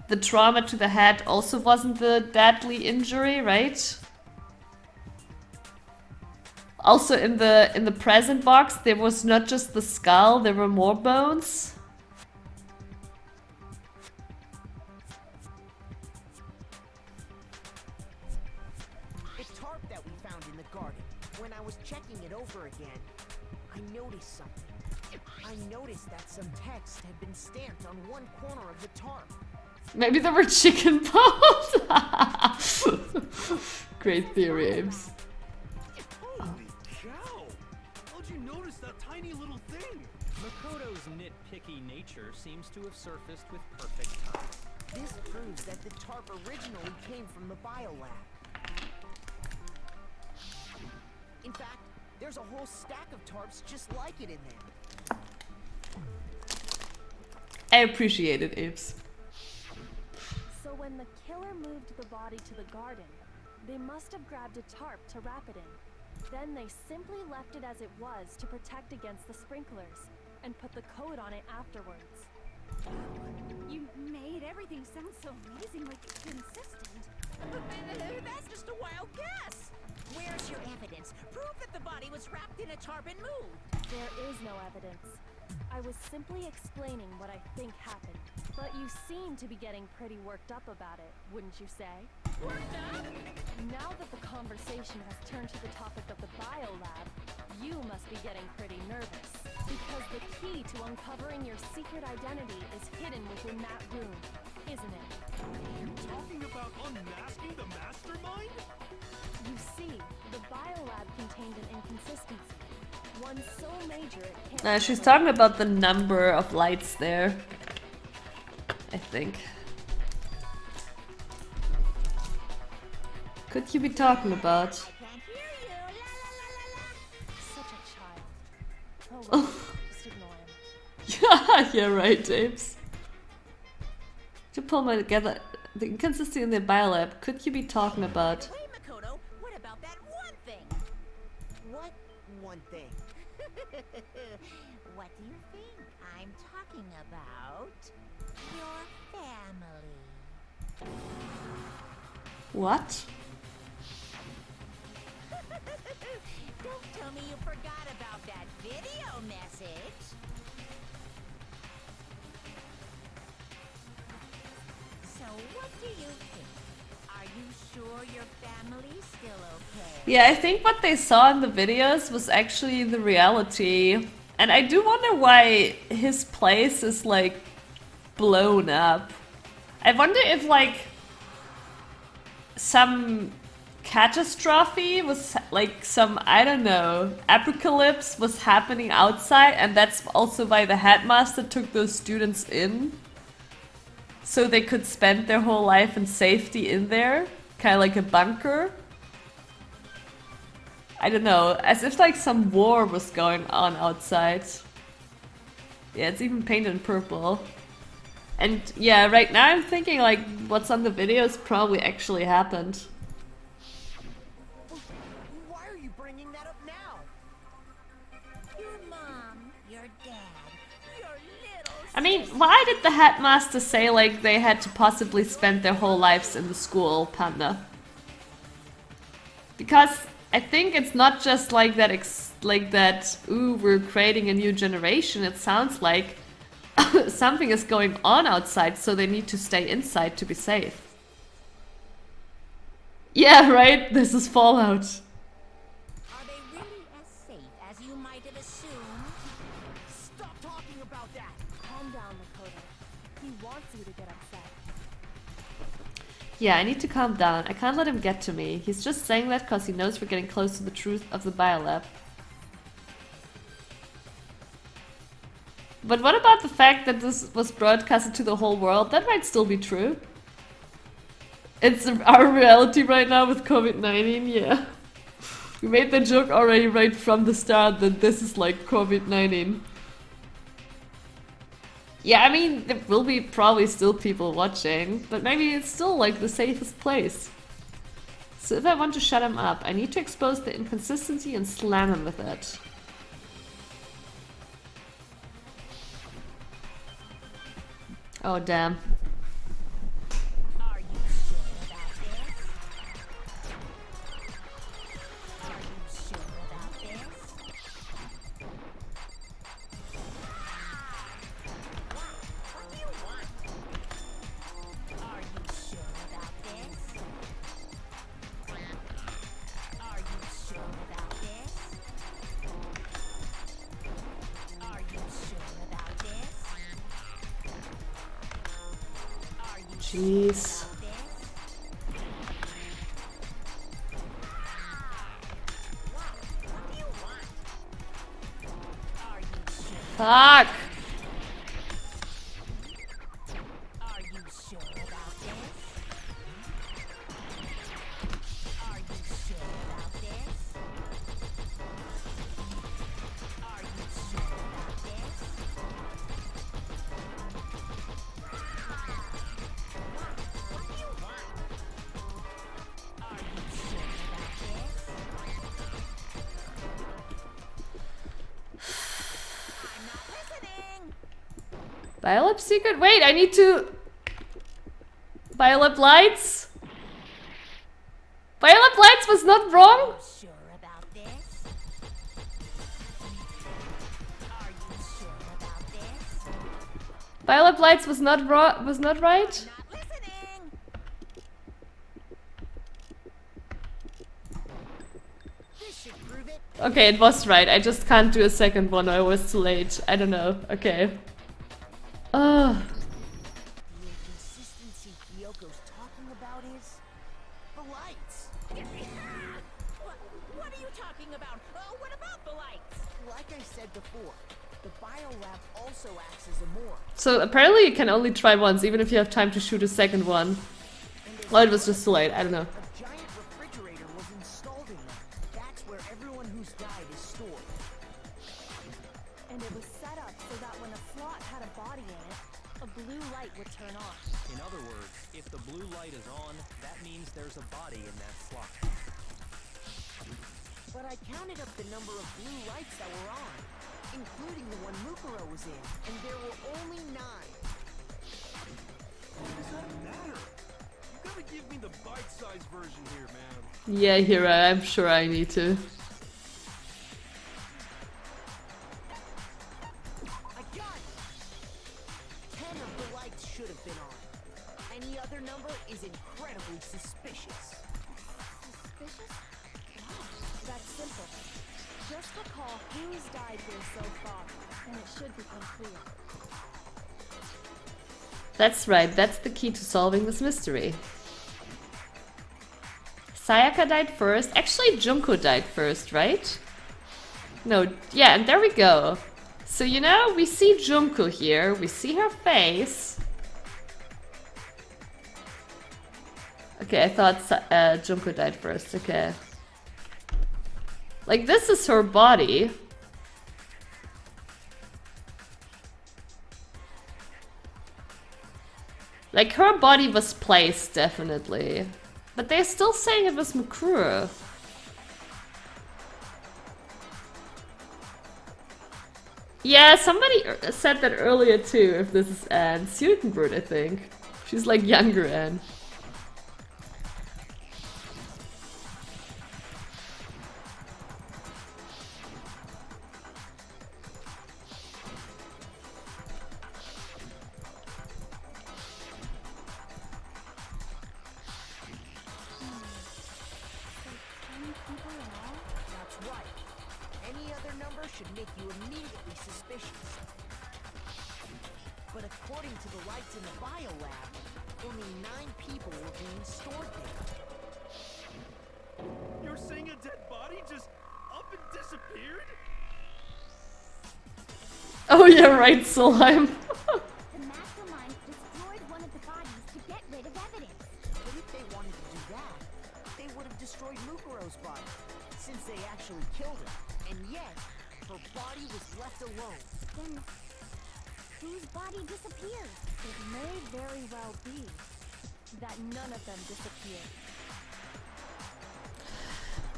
the trauma to the head also wasn't the deadly injury, right? Also in the present box, there was not just the skull, there were more bones. The tarp that we found in the garden. When I was checking it over again, I noticed something. I noticed that some text had been stamped on one corner of the tarp. Maybe there were chicken bones. Great theory, Apes. Holy cow! How'd you notice that tiny little thing? Makoto's nitpicky nature seems to have surfaced with perfect timing. This proves that the tarp originally came from the biolab. In fact, there's a whole stack of tarps just like it in there. I appreciate it, Apes. So when the killer moved the body to the garden, they must have grabbed a tarp to wrap it in. Then they simply left it as it was to protect against the sprinklers, and put the coat on it afterwards. You made everything sound so amazingly consistent. That's just a wild guess. Where's your evidence? Prove that the body was wrapped in a tarp and moved. There is no evidence. I was simply explaining what I think happened. But you seem to be getting pretty worked up about it, wouldn't you say? Worked up? Now that the conversation has turned to the topic of the biolab, you must be getting pretty nervous. Because the key to uncovering your secret identity is hidden within that room, isn't it? You talking about unmasking the mastermind? You see, the biolab contained an inconsistency. One so major it can't... She's talking about the number of lights there, I think. Could you be talking about? Can't hear you. La la la la la. Such a child. Oh well, just ignore him. Yeah, right, Apes. To pull my together, the inconsistency in the biolab. Could you be talking about? Hey, Makoto, what about that one thing? What one thing? What do you think I'm talking about? Your family. What? Don't tell me you forgot about that video message. So what do you think? Are you sure your family's still okay? Yeah, I think what they saw in the videos was actually the reality. And I do wonder why his place is like blown up. I wonder if like some catastrophe was like some, I don't know, apocalypse was happening outside, and that's also why the headmaster took those students in. So they could spend their whole life in safety in there, kind of like a bunker. I don't know, as if like some war was going on outside. Yeah, it's even painted in purple. And yeah, right now I'm thinking like what's on the videos probably actually happened. Why are you bringing that up now? Your mom, your dad, your little I mean, why did the headmaster say like they had to possibly spend their whole lives in the school, Panda? Because I think it's not just like that, ooh, we're creating a new generation. It sounds like something is going on outside, so they need to stay inside to be safe. Yeah, right? This is Fallout. Are they really as safe as you might have assumed? Stop talking about that! Calm down, Makoto. He wants you to get upset. Yeah, I need to calm down. I can't let him get to me. He's just saying that because he knows we're getting close to the truth of the biolab. But what about the fact that this was broadcasted to the whole world? That might still be true. It's our reality right now with COVID-19, yeah. We made the joke already right from the start that this is like COVID-19. Yeah, I mean, there will be probably still people watching, but maybe it's still like the safest place. So if I want to shut him up, I need to expose the inconsistency and slam him with it. Oh, damn. Are you sure about this? Are you sure about this? What do you want? Are you sure about this? Are you sure about this? Are you sure about this? Are you Jeez. about this? What do you want? Are you sure? Fuck! Are you sure about this? Are you sure about this? Are you sure about this? What do you want? Are you sure about this? I'm not listening. Biolab secret? Wait, I need to... Biolab lights? Biolab lights was not wrong? Sure about this? Are you sure about this? Biolab lights was not wrong, was not right? Not listening. This should prove it. Okay, it was right. I just can't do a second one or I was too late. I don't know. Okay. Ugh. The inconsistency Kyoko's talking about is the lights. What are you talking about? What about the lights? Like I said before, the biolab also acts as a morgue. So apparently you can only try once, even if you have time to shoot a second one. Well, it was just too late. I don't know. A giant refrigerator was installed in them. That's where everyone who's died is stored. And it was set up so that when a slot had a body in it, a blue light would turn on. In other words, if the blue light is on, that means there's a body in that slot. But I counted up the number of blue lights that were on, including the one Mukuro was in, and there were only 9. What does that matter? You gotta give me the bite-sized version here, man. Yeah, Hira, I'm sure I need to. I got it! 10 of the lights should have been on. Any other number is incredibly suspicious. Suspicious? That's simple. Just recall who's died here so far, and it should become clear. That's right, that's the key to solving this mystery. Sayaka died first. Actually, Junko died first, right? No, yeah, and there we go. So, you know, we see Junko here. We see her face. Okay, I thought Junko died first. Okay. Like, this is her body. Like, her body was placed, definitely. But they're still saying it was Mukuro. Yeah, somebody said that earlier too, if this is Anne. Suitenbrut, I think. She's like younger Anne. That's right. Any other number should make you immediately suspicious. But according to the lights in the biolab, only 9 people were being stored there. You're saying a dead body just up and disappeared? Oh yeah, right, Solheim. The mastermind destroyed one of the bodies to get rid of evidence. But if they wanted to do that, they would have destroyed Mukuro's body, since they actually killed her. And yet, her body was left alone. Then, whose body disappeared? It may very well be that none of them disappeared.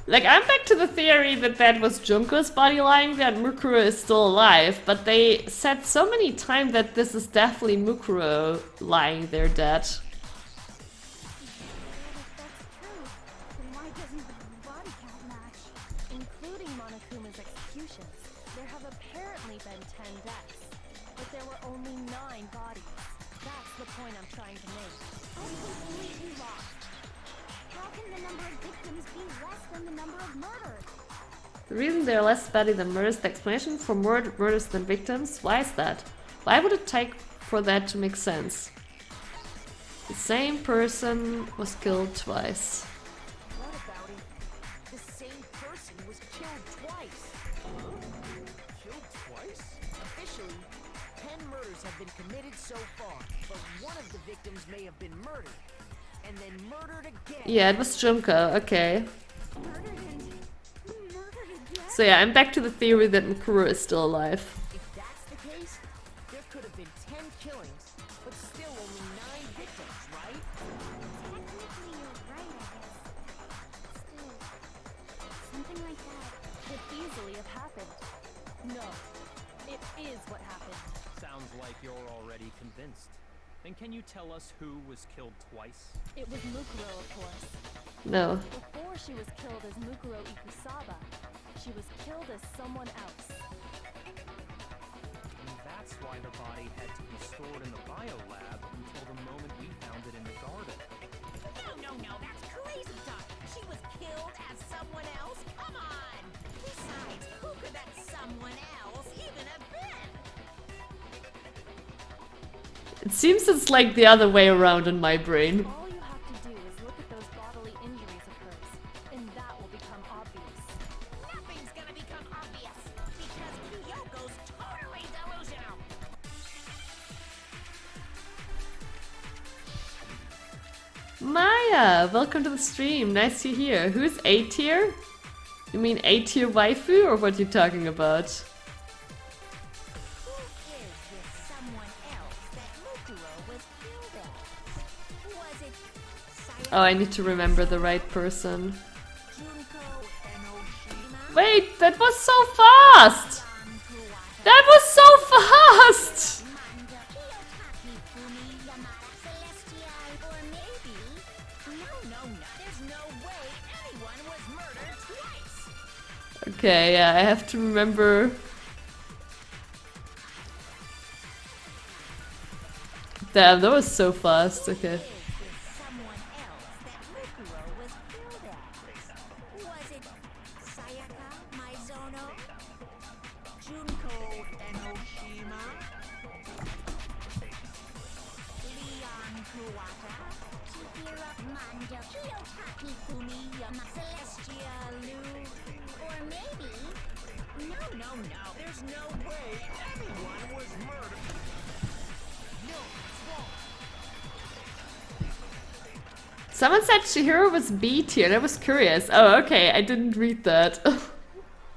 Like, I'm back to the theory that that was Junko's body lying there and Mukuro is still alive, but they said so many times that this is definitely Mukuro lying there dead. If that's true, then why doesn't the body count match? Including Monokuma's executions, there have apparently been 10 deaths, but there were only 9 bodies. That's the point I'm trying to make. I'm completely lost. How can the number of victims be less than the number of murders? The reason there are less bodies than murders, the explanation for more murders than victims, why is that? Why would it take for that to make sense? The same person was killed twice. What about it? The same person was killed twice. Killed twice? Officially, 10 murders have been committed so far, but one of the victims may have been murdered. And then murdered again. Yeah, it was Junko, okay. Murdered and murdered again? So yeah, I'm back to the theory that Mukuro is still alive. If that's the case, there could have been 10 killings, but still only 9 victims, right? Technically, you're right, I guess. Still, something like that. Could easily have happened. No, it is what happened. Sounds like you're already convinced. Then can you tell us who was killed twice? It was Mukuro, of course. No. Before she was killed as Mukuro Ikusaba, she was killed as someone else. And that's why the body had to be stored in the biolab until the moment we found it in the garden. No, that's crazy talk. She was killed as someone else? Come on! Besides, who could that someone else even have been? It seems it's like the other way around in my brain. All you have to do is look at those bodily injuries of hers, and that will become obvious. Nothing's gonna become obvious because Kyoko's totally delusional. Maya, welcome to the stream. Nice to hear. Who's A tier? You mean A tier waifu or what you talking about? Who is this someone else that Mukuro was killed as? Was it Sayaka, Oh, I need to remember the right person. Junko, Enoshima? Wait, that was so fast! Kuwata, That was so fast! Manda, Kiyotaki, Fumi, Yamada, Celestial, or maybe... No. There's no way anyone was murdered twice! Okay, yeah, I have to remember. Damn, that was so fast. Okay. Is this someone else that Mukuro was killed as? Was it Sayaka Maizono? Junko Enoshima? Leon Kuwata? Chihiro Manda? Kiyotaki Fumiyama? Celestia Lu? Or maybe... No. There's no way anyone was murdered. No, it's wrong. Someone said Chihiro was B tier. That was curious. Oh, okay. I didn't read that.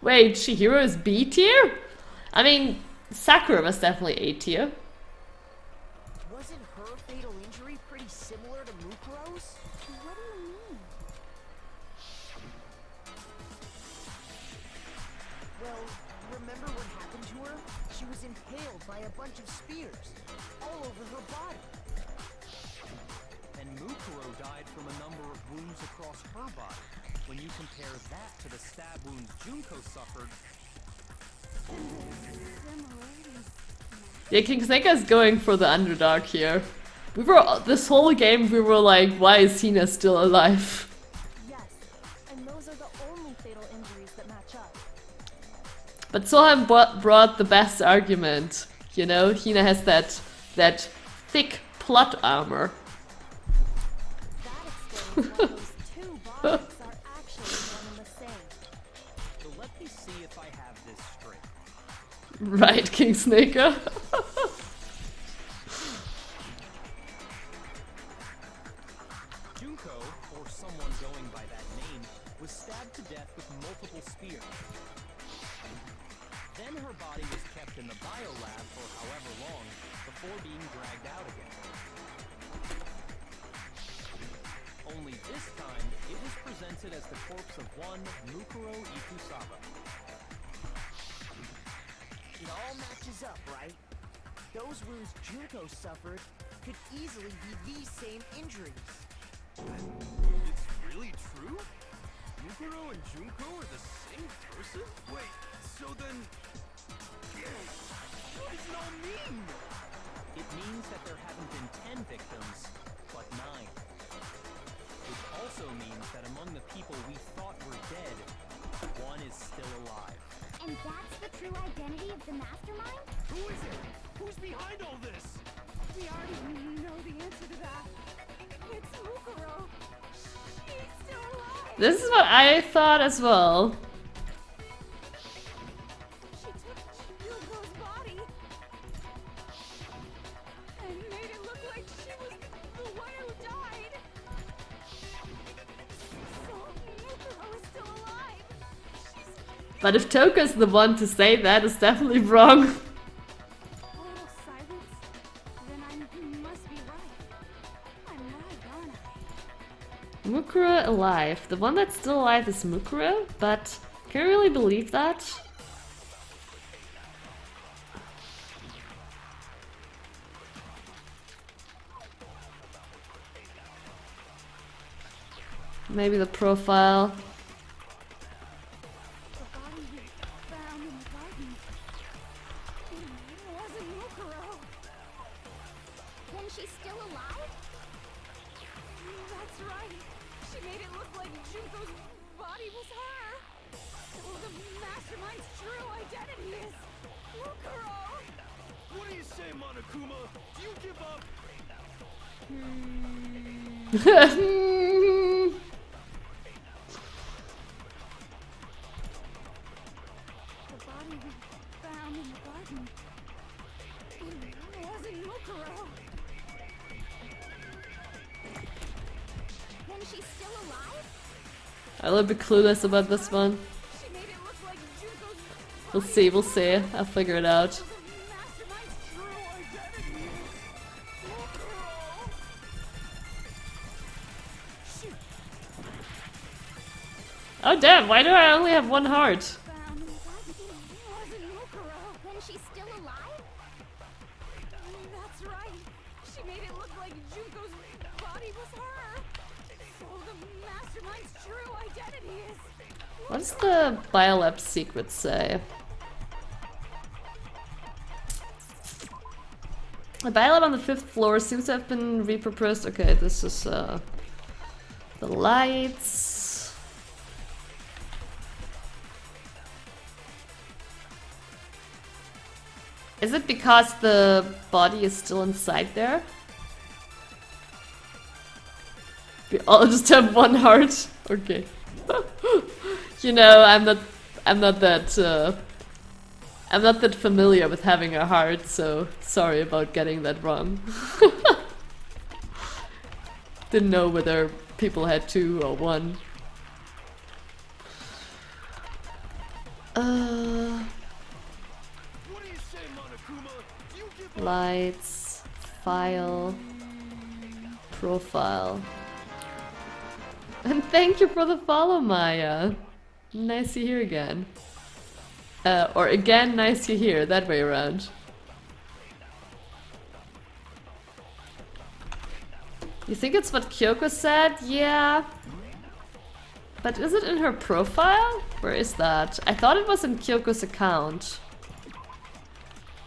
Wait, Chihiro is B tier? I mean, Sakura was definitely A tier. Wasn't her fatal injury pretty similar to Mukuro's? What do you mean? Well, remember what happened to her? She was impaled by a bunch of spears, all over her body. And Mukuro died from a number of wounds across her body. When you compare that to the stab wounds Junko suffered, Similarities. Yeah, King Snake is going for the underdog here. This whole game we were like, why is Hina still alive? Yes, and those are the only fatal injuries that match up. But Sohan brought the best argument. You know, Hina has that thick plot armor. That explains why those two bodies are actually one and the same. so let me see if I have this straight. Right, King Snaker. Junko, or someone going by that name, was stabbed to death with multiple spears. Then her body was kept in the biolab for however long before being dragged out again. Only this time, it was presented as the corpse of one Mukuro Ikusaba. It all matches up, right? Those wounds Junko suffered could easily be these same injuries. It's really true? Mukuro and Junko are the same person? Wait, so then... What does it all mean? It means that there haven't been 10 victims, but 9. Which also means that among the people we thought were dead, one is still alive. And that's the true identity of the mastermind? Who is it? Who's behind all this? We already know the answer to that. It's Mukuro. She's still alive. This is what I thought as well. She took Junko's body and made it look like she was the one who died. So Mukuro is still alive. But if Toka's the one to say that, it's definitely wrong. A little silence, then I must be right. I'm right, aren't I? Mukuro alive. The one that's still alive is Mukuro, but can you really believe that? Maybe the profile. The body we found in the garden. It wasn't Mukuro. Then she's still alive? That's right. She made it look like Junko's body was her. So the mastermind's true identity is Mukuro. What do you say, Monokuma? Do you give up? The body we found in the garden. It wasn't Mukuro. Then she's still alive? I'm a little bit clueless about this one. She made it look like Junko's We'll see, we'll see. I'll figure it out. the mastermind's true identity is Mukuro. Shoot. Oh damn, why do I only have one heart? Found in the garden. It wasn't Mukuro. Then she's still alive? That's right. She made it look like Junko's body was her. So the mastermind's true identity is What does the biolab secret say? The biolab on the 5th floor seems to have been repurposed. Okay, this is the lights. Is it because the body is still inside there? We all just have one heart? Okay. You know, I'm not that familiar with having a heart, so sorry about getting that wrong. Didn't know whether people had 2 or 1. What do you say, Monokuma? Do you give up? Lights, file, profile. And thank you for the follow, Maya. Nice to hear again. Or again, nice to hear, that way around. You think it's what Kyoko said? Yeah. But is it in her profile? Where is that? I thought it was in Kyoko's account.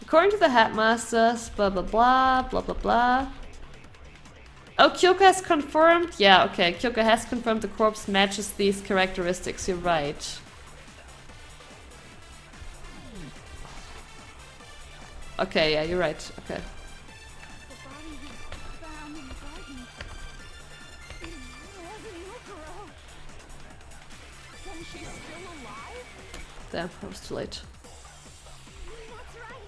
According to the headmasters, blah blah blah, blah blah blah. Oh, Kyoko has confirmed? Yeah, okay, Kyoko has confirmed the corpse matches these characteristics, you're right. Okay, yeah, you're right, okay. the body we found in the garden. It wasn't Mukuro. Then she's still alive? Damn, I was too late. That's right.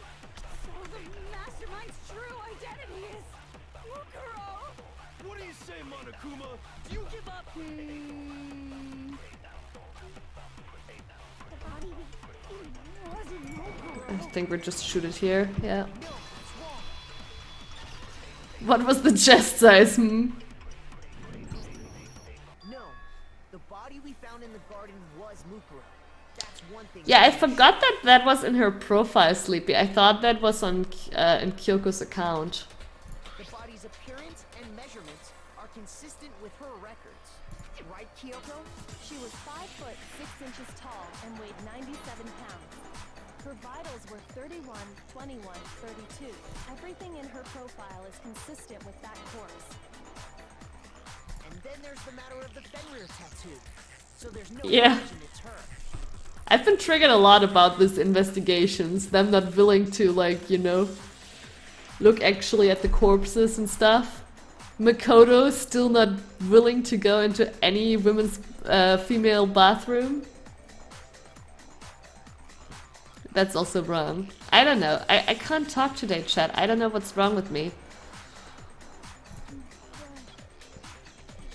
So the mastermind's true identity is Mukuro. What do you say, Monokuma? Do you give up? The body wasn't Mukuro. I think we're just shoot it here, yeah. What was the chest size? down in the garden was Mukuro. That's one thing. Yeah, I forgot that that was in her profile, Sleepy. I thought that was on in Kyoko's account. The body's appearance and measurements are consistent with her records. Right, Kyoko? She was 5 foot 6 inches tall and weighed 97 pounds. Her vitals were 31, 21, 32. Everything in her profile is consistent with that corpse. And then there's the matter of the Fenrir tattoo. So there's no Yeah. question it's her. I've been triggered a lot about these investigations. Them not willing to, like, you know, look actually at the corpses and stuff. Makoto still not willing to go into any women's female bathroom. That's also wrong. I don't know. I can't talk today, chat. I don't know what's wrong with me.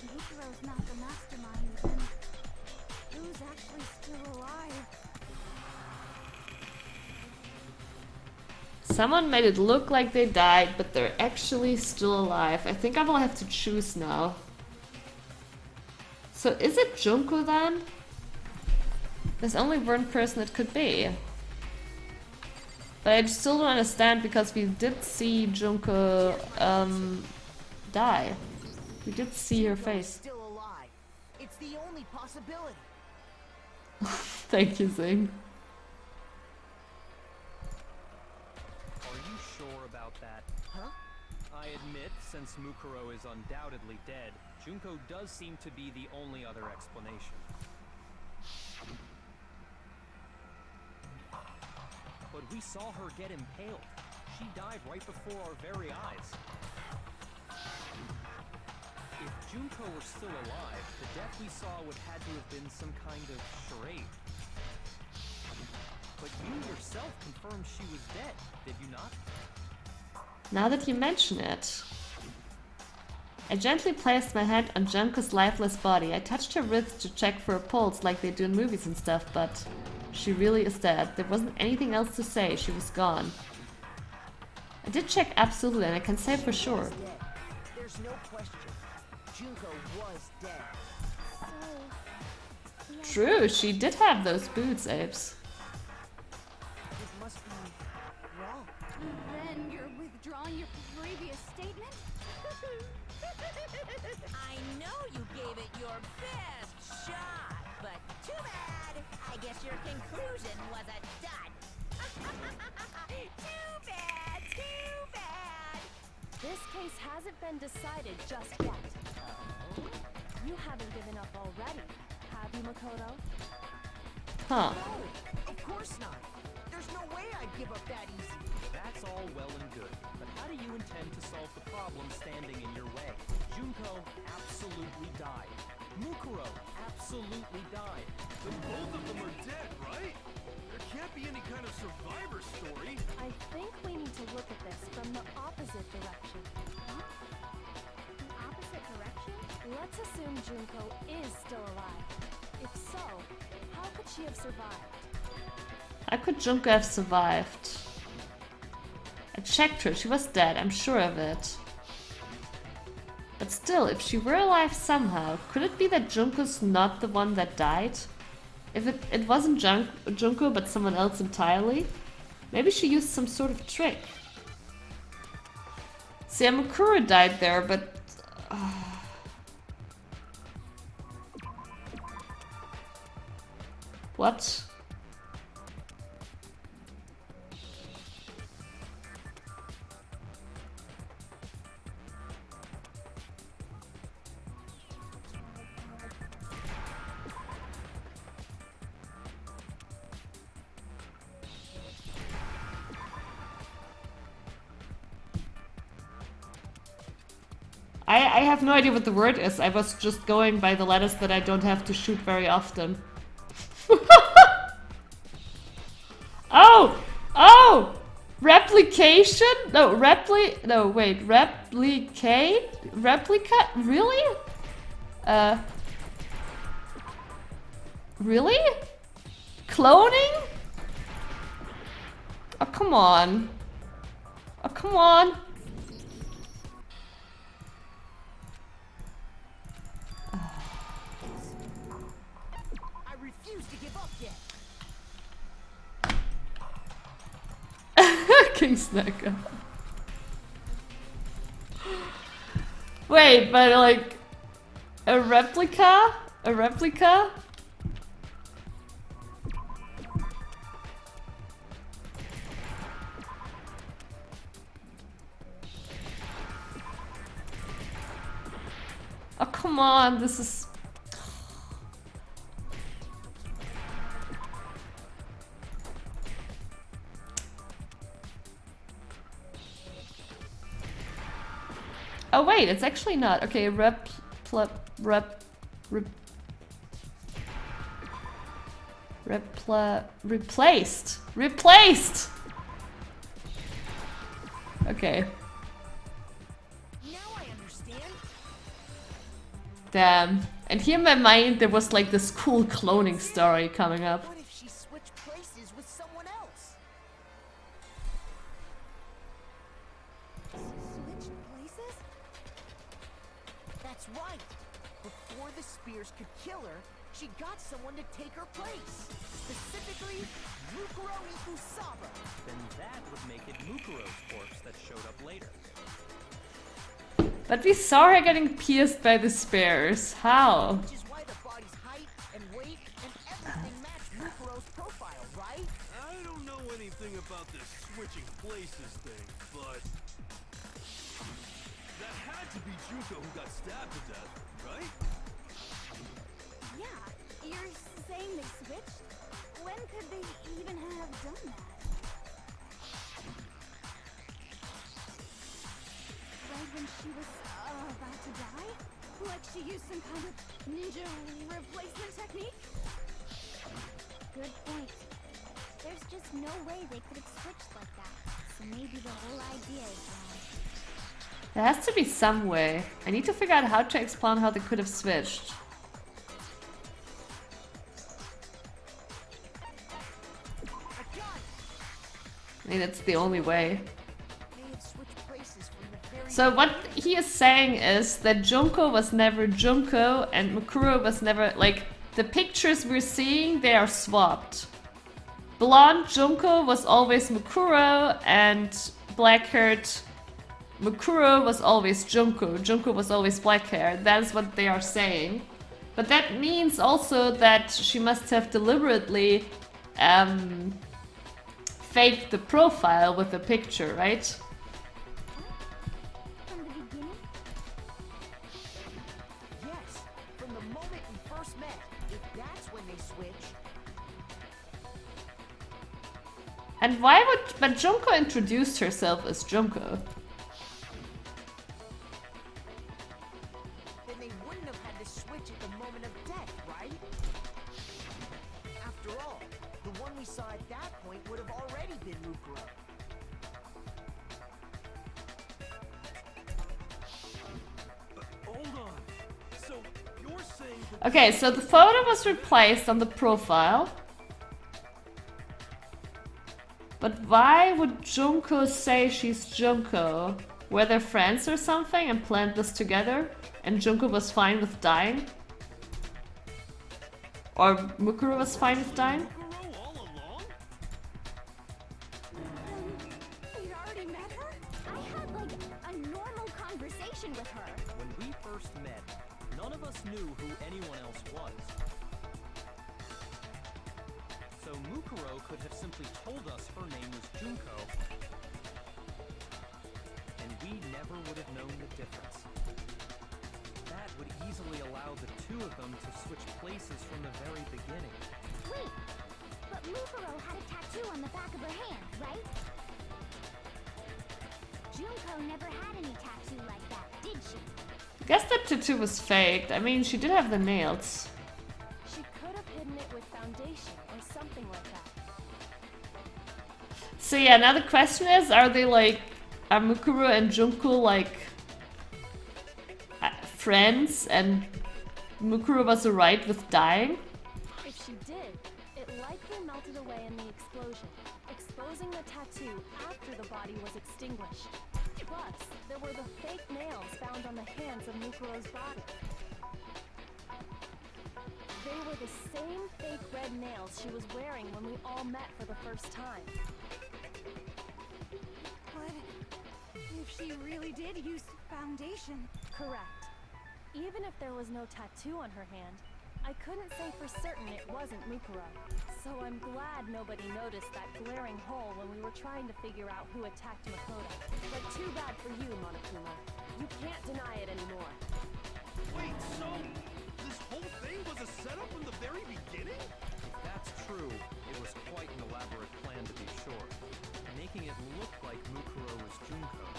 Mukuro's not the mastermind, then who's actually still alive? Someone made it look like they died, but they're actually still alive. I think I will have to choose now. So is it Junko then? There's only one person it could be. But I still don't understand because we did see Junko die. We did see her face. Still alive. It's the only possibility. Thank you, Zing. Are you sure about that? Huh? I admit, since Mukuro is undoubtedly dead, Junko does seem to be the only other explanation. But we saw her get impaled. She died right before our very eyes. If Junko were still alive, the death we saw would had to have been some kind of charade. But you yourself confirmed she was dead, did you not? Now that you mention it. I gently placed my hand on Junko's lifeless body. I touched her wrist to check for a pulse like they do in movies and stuff, but she really is dead. There wasn't anything else to say. She was gone. I did check absolutely, and I can say for sure. Dead. There's no question. Junko was dead. True, she did have those boots, Apes. It must be wrong. Then you're withdrawing your previous statement? I know you gave it your best shot, but too bad. I guess your conclusion was a dud. Too bad, too bad. This case hasn't been decided just yet. You haven't given up already, have you, Makoto? Huh. No, of course not. There's no way I'd give up that easy. That's all well and good, but how do you intend to solve the problem standing in your way? Junko absolutely died. Mukuro absolutely died. Then both of them are dead, right? There can't be any kind of survivor story. I think we need to look at this from the opposite direction. The opposite direction? Let's assume Junko is still alive. If so, how could she have survived? How could Junko have survived? I checked her. She was dead. I'm sure of it. But still, if she were alive somehow, could it be that Junko's not the one that died? If it wasn't Junko, but someone else entirely? Maybe she used some sort of trick. See, Mukuro died there, but... What? I have no idea what the word is. I was just going by the letters that I don't have to shoot very often. Oh! Oh! Replication? No, no, wait. Replicate? Replica? Really? Really? Cloning? Oh, come on. Oh, come on. King Snacker. Wait, but like a replica? A replica? Oh, come on, this is... Oh wait, it's actually not. Okay, replaced! Replaced! Okay. Now I understand. Damn. And here in my mind there was like this cool cloning story coming up. What if she switched places with someone else? Switch places? That's right. Before the spears could kill her, she got someone to take her place. Specifically, Mukuro Ikusaba. Then that would make it Mukuro's corpse that showed up later. But we saw her getting pierced by the spears. How? Which is why the body's height and weight and everything matched Mukuro's profile, right? I don't know anything about this switching places thing, but that had to be Junko who got stabbed to death, right? Yeah, you're saying they switched? When could they even have done that? Right when she was about to die? Like she used some kind of ninja replacement technique? Good point. There's just no way they could have switched like that. So maybe the whole idea is wrong. There has to be some way. I need to figure out how to explain how they could have switched. I mean, it's the only way. They had switched places from the very So what he is saying is that Junko was never Junko and Mukuro was never, like, the pictures we're seeing, they are swapped. Blonde Junko was always Mukuro and black-haired Mukuro was always Junko. Junko was always black-haired. That is what they are saying. But that means also that she must have deliberately faked the profile with the picture, right? From the beginning? Yes, from the moment we first met. If that's when they switched. And why would... But Junko introduced herself as Junko. Then they wouldn't have had to switch at the moment of death, right? After all, the one we saw at that point would have already been Mukuro. Hold on. So you're saying that Okay, so the photo was replaced on the profile. But why would Junko say she's Junko? Were they friends or something and planned this together? And Junko was fine with dying? Or Mukuro was fine with dying? Mukuro all along? We'd already met her? I had like a normal conversation with her. When we first met, none of us knew who anyone else was. So Mukuro could have simply told us her name was Junko, and we never would have known the difference. That would easily allow the two of them to switch places from the very beginning. Wait, but Mukuro had a tattoo on the back of her hand, right? Junko never had any tattoo like that, did she? I guess that tattoo was faked. I mean, she did have the nails. She could have hidden it with foundation or something like that. So yeah, now the question is, are they like... Are Mukuro and Junko like... friends and Mukuro was alright with dying? If she did, it likely melted away in the explosion, exposing the tattoo after the body was extinguished. Plus, there were the fake nails found on the hands of Mukuro's body. They were the same fake red nails she was wearing when we all met for the first time. But if she really did use foundation... Correct. Even if there was no tattoo on her hand, I couldn't say for certain it wasn't Mukuro. So I'm glad nobody noticed that glaring hole when we were trying to figure out who attacked Makoto. But too bad for you, Monokuma. You can't deny it anymore. Wait, so this whole thing was a setup from the very beginning? If that's true, it was quite an elaborate plan to be sure, making it look like Mukuro was Junko.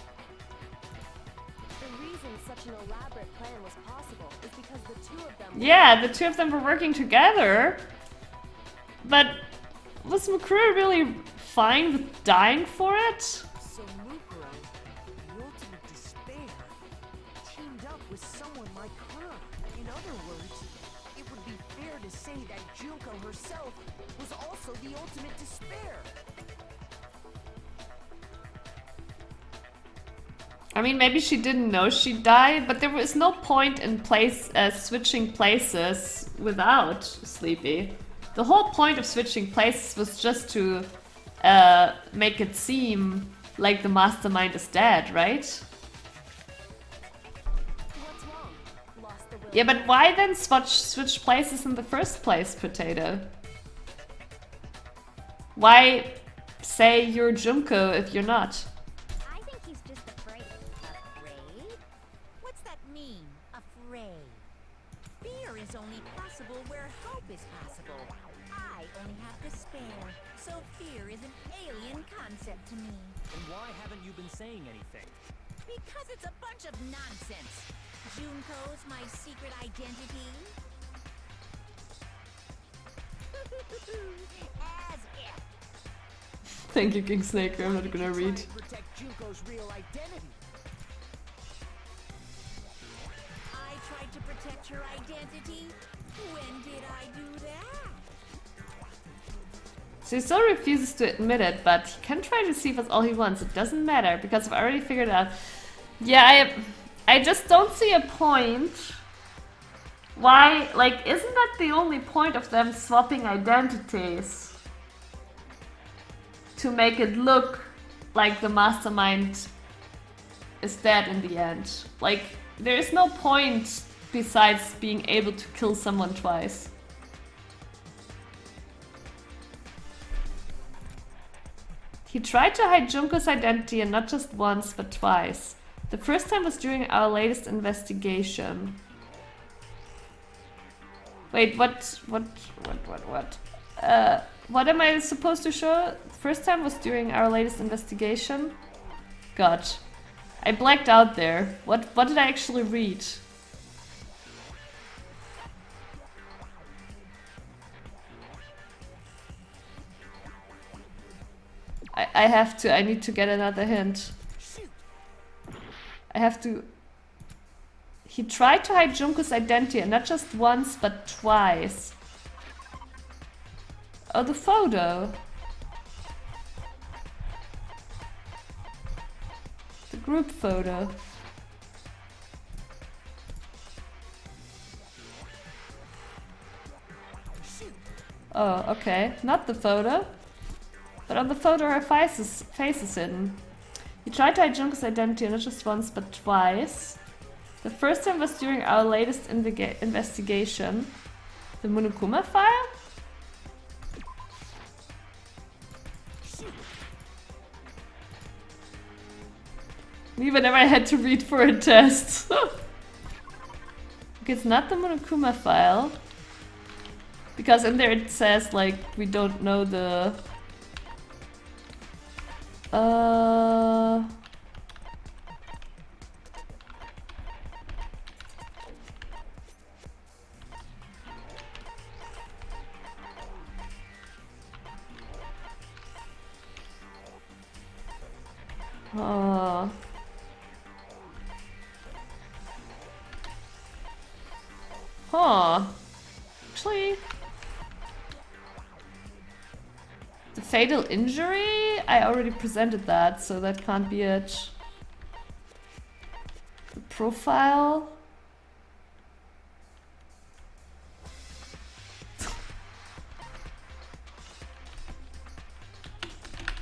The reason such an elaborate plan was possible is because the two of them... Yeah, the two of them were working together. But was Mukuro really fine with dying for it? So Mukuro, the ultimate despair, teamed up with someone like her. In other words, it would be fair to say that Junko herself was also the ultimate despair. I mean, maybe she didn't know she died, but there was no point in switching places without Sleepy. The whole point of switching places was just to make it seem like the mastermind is dead, right? What's wrong? Lost the will. Yeah, but why then switch places in the first place, Potato? Why say you're Junko if you're not? I think he's just afraid. Afraid? What's that mean, afraid? Fear is only possible where hope is possible. I only have despair, so fear is an alien concept to me. And why haven't you been saying anything? Because it's a bunch of nonsense. Junko's my secret identity. As if. Thank you, King Snake. I'm not gonna read. Try and protect Junko's real identity. I tried to protect her identity. When did I do that? So he still refuses to admit it, but he can try to deceive us all he wants. It doesn't matter, because I've already figured it out. Yeah, I just don't see a point. Why, like, isn't that the only point of them swapping identities? To make it look like the mastermind is dead in the end. Like, there is no point besides being able to kill someone twice. He tried to hide Junko's identity, and not just once, but twice. The first time was during our latest investigation. Wait, what am I supposed to show? The first time was during our latest investigation? God. I blacked out there. What did I actually read? I need to get another hint. I have to... He tried to hide Junko's identity, and not just once, but twice. Oh, the photo. The group photo. Oh, okay. Not the photo. But on the photo, her faces hidden. He tried to hide Junko's identity not just once, but twice. The first time was during our latest investigation. The Monokuma file? Me whenever I had to read for a test. Okay, it's not the Monokuma file. Because in there it says, like, we don't know the... Huh. Actually... The fatal injury? I already presented that, so that can't be it. The profile?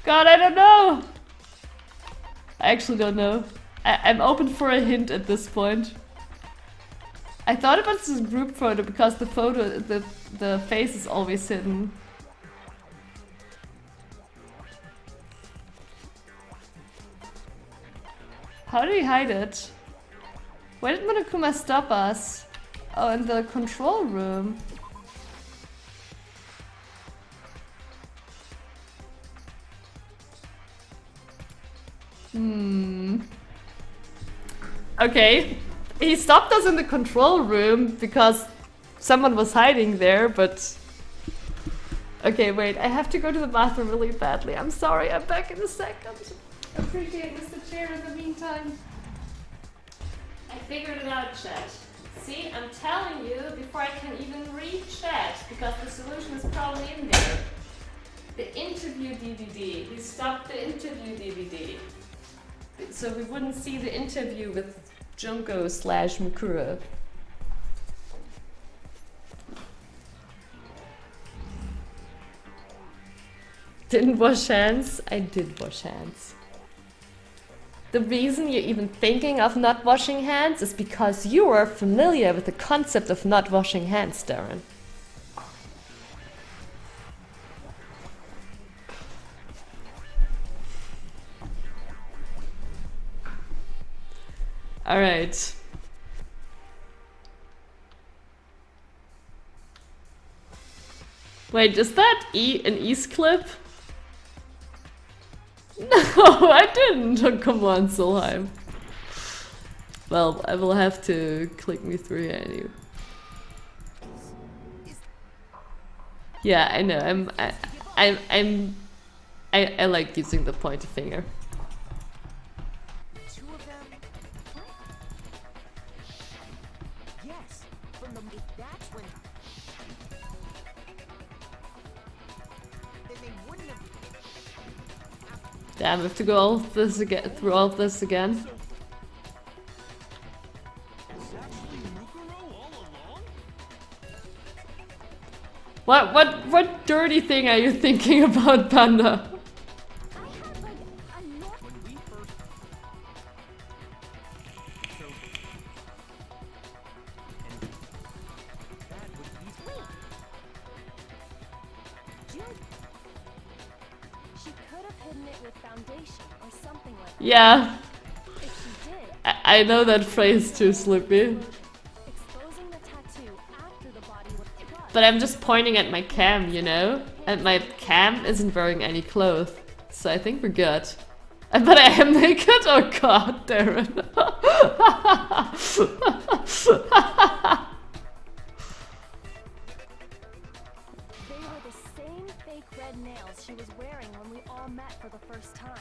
God, I don't know! I actually don't know. I'm open for a hint at this point. I thought it was this group photo because the face is always hidden. How do we hide it? Where did Monokuma stop us? Oh, in the control room. Okay. He stopped us in the control room because someone was hiding there, but... Okay, wait, I have to go to the bathroom really badly. I'm sorry, I'm back in a second. Appreciate Mr. Chair in the meantime. I figured it out, chat. See, I'm telling you before I can even read chat, because the solution is probably in there. The interview DVD. He stopped the interview DVD. So we wouldn't see the interview with Junko / Mukuro. Didn't wash hands? I did wash hands. The reason you're even thinking of not washing hands is because you are familiar with the concept of not washing hands, Darren. Alright. Wait, is that an East clip? No, I didn't! Oh, come on, Solheim. Well, I will have to click me through here anyway. Yeah, I know. I like using the pointer finger. Two of them? Yes, from the... That's when... Then they wouldn't have... Damn, we have to go all of this again, through all of this again. Is actually Mukuro all along? What dirty thing are you thinking about, Panda? I had like a normal. When we first... So... And... That would easily... June. She could have hidden it with foundation or something like that. Yeah, If she did, I know that phrase too, Slippy. exposing the tattoo after the body was cut. But I'm just pointing at my cam, you know? And my cam isn't wearing any clothes. So I think we're good. But I am naked? Oh god, Darren. They were the same fake red nails she was wearing when we all met for the first time.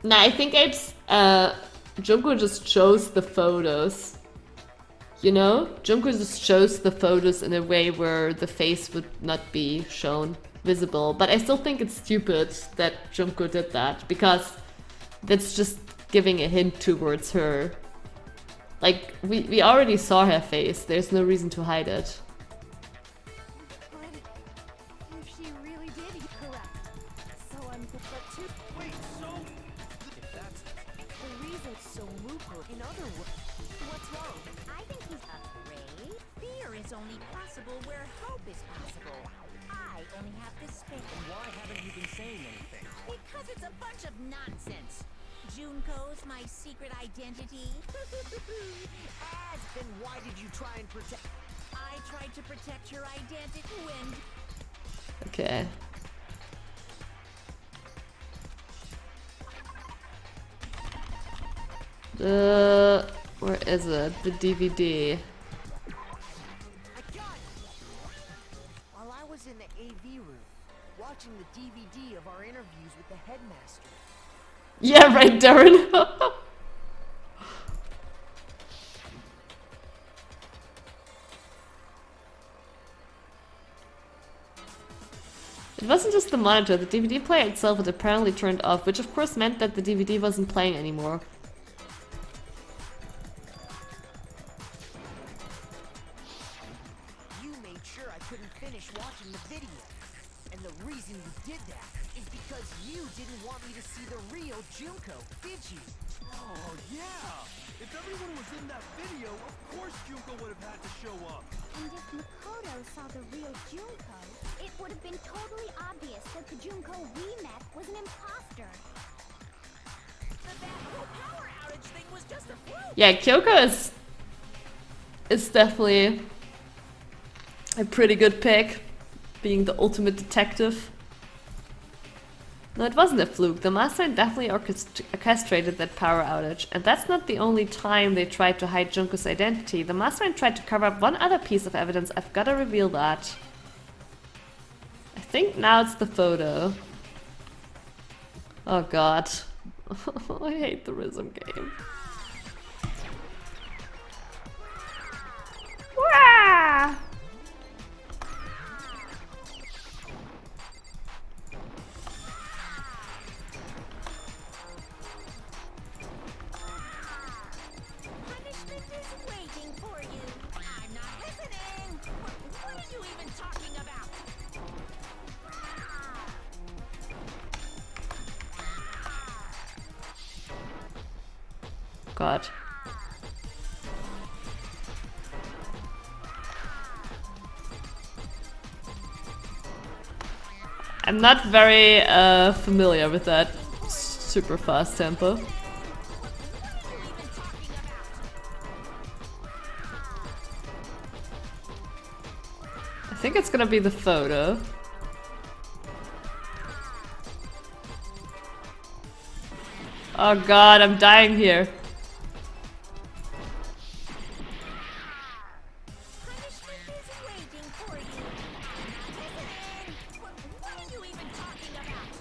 Nah, I think Apes, Junko just shows the photos. You know? Junko just shows the photos in a way where the face would not be shown visible. But I still think it's stupid that Junko did that, because that's just giving a hint towards her. Like, we already saw her face, there's no reason to hide it. But if she really did, correct. So but two, Wait, so... If that's... The reason so Mukuro, in other words... What's wrong? I think he's afraid. Fear is only possible where hope is possible. I only have this space. Why haven't you been saying anything? Because it's a bunch of nonsense. Junko's my secret identity. As then why did you try and protect... I tried to protect her identity when... Okay. Where is it? The DVD. I got it! While I was in the AV room, watching the DVD of our interviews with the headmaster, Yeah, right, Darren. It wasn't just the monitor, the DVD player itself had apparently turned off, which of course meant that the DVD wasn't playing anymore. you made sure I couldn't finish watching the video. And the reason you did that is because because you didn't want me to see the real Junko, did you? Oh, yeah! If everyone was in that video, of course Junko would have had to show up. And if Makoto saw the real Junko, it would have been totally obvious that the Junko we met was an imposter. That whole power outage thing was just a fluke. Yeah, Kyoko is definitely a pretty good pick, being the ultimate detective. No, it wasn't a fluke. The mastermind definitely orchestrated that power outage. And that's not the only time they tried to hide Junko's identity. The mastermind tried to cover up one other piece of evidence. I've gotta reveal that. I think now it's the photo. Oh god. I hate the rhythm game. Wah! Punishment is waiting for you. I'm not listening. What are you even talking about? God. I'm not very familiar with that super fast tempo. I think it's gonna be the photo. Oh god, I'm dying here. Punishment is waiting for you. I'm not listening. What are you even talking about?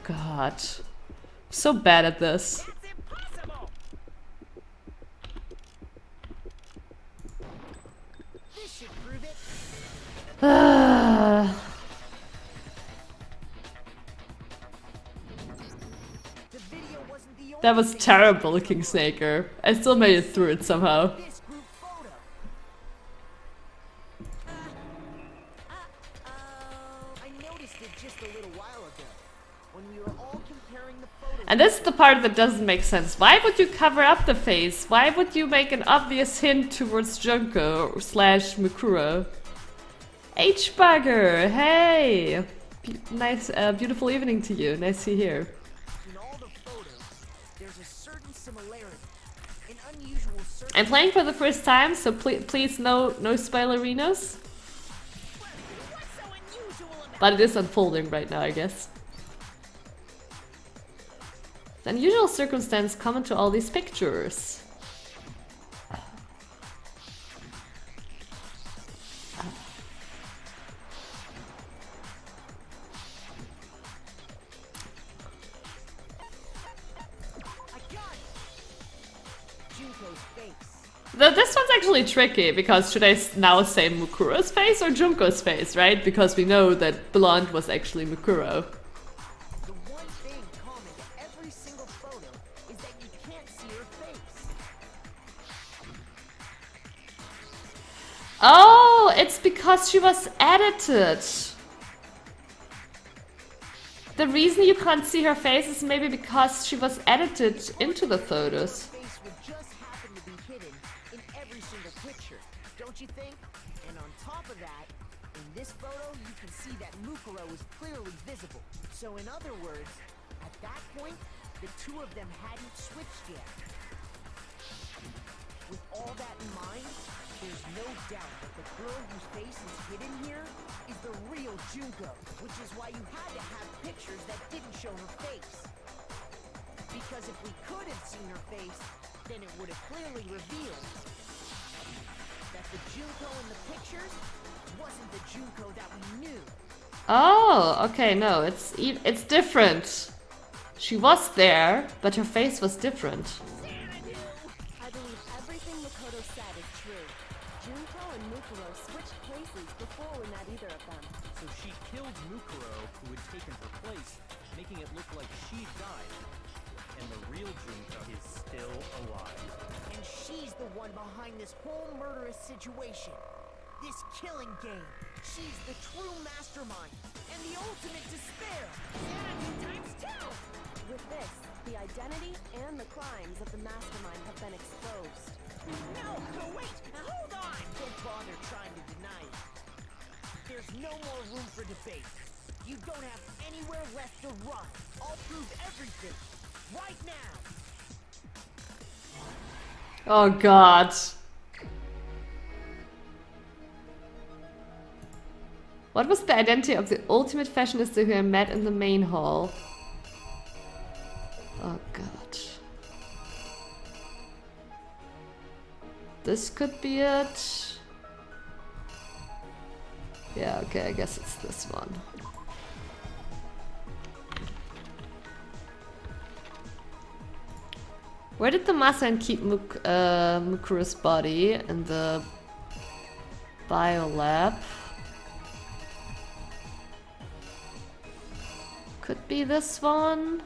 God. I'm so bad at this. That's impossible. This should prove it. The video wasn't the only That was thing terrible, King Snaker. I still made it through it somehow. this group photo. I noticed it just a little while ago when we were all comparing the photos. And this is the part that doesn't make sense. Why would you cover up the face? Why would you make an obvious hint towards Junko / Mikuro? H-Bugger, hey! Nice, beautiful evening to you. Nice to hear. In all the photos, there's a certain similarity, an unusual certain. I'm playing for the first time, so please no spoilerinos. What's so unusual about But it is unfolding right now, I guess. The unusual circumstance common to all these pictures. I got it. Junko's face. This one's actually tricky, because should I now say Mukuro's face or Junko's face, right? Because we know that blonde was actually Mukuro. The one thing common to every single photo is that you can't see her face. Oh, it's because she was edited. The reason you can't see her face is maybe because she was edited into the photos. Her face would just happen to be hidden in every single picture, don't you think? And on top of that, in this photo, you can see that Mukuro is clearly visible. So in other words, at that point, the two of them hadn't switched yet. With all that in mind, there's no doubt that the girl whose face is hidden here is the real Junko, which is why you had to have pictures that didn't show her face. Because if we could have seen her face, then it would have clearly revealed that the Junko in the pictures wasn't the Junko that we knew. Oh, okay, no, it's different. She was there, but her face was different. I believe everything Makoto said is true. Junko and Mukuro switched places before we met either of them. So she killed Mukuro, who had taken her place, making it look like she died. and the real Junko is still alive. And she's the one behind this whole murderous situation. This killing game. She's the true mastermind and the ultimate despair. Sanity times 2! With this, the identity and the crimes of the mastermind have been exposed. No, wait, hold on! Don't bother trying to deny it. There's no more room for debate. You don't have anywhere left to run. I'll prove everything. Right now! Oh god. What was the identity of the ultimate fashionista who I met in the main hall? Oh god. This could be it. Yeah, okay, I guess it's this one. Where did the Masan keep Mukuru's body? In the biolab? Could be this one.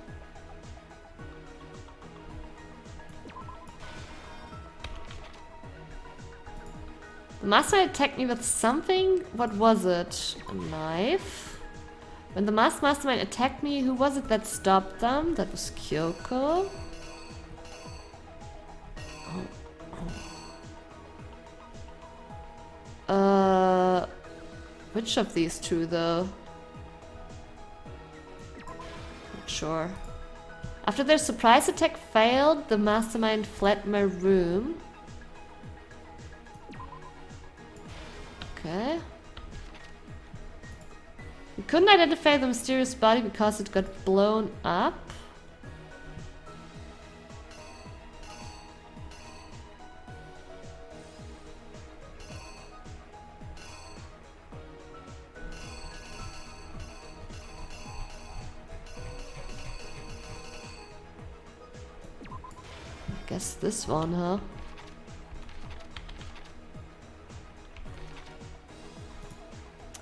The master attacked me with something? What was it? A knife? When the masked mastermind attacked me, who was it that stopped them? That was Kyoko. Which of these two though? Not sure. After their surprise attack failed, the mastermind fled my room. Okay. We couldn't identify the mysterious body because it got blown up. Guess this one, huh?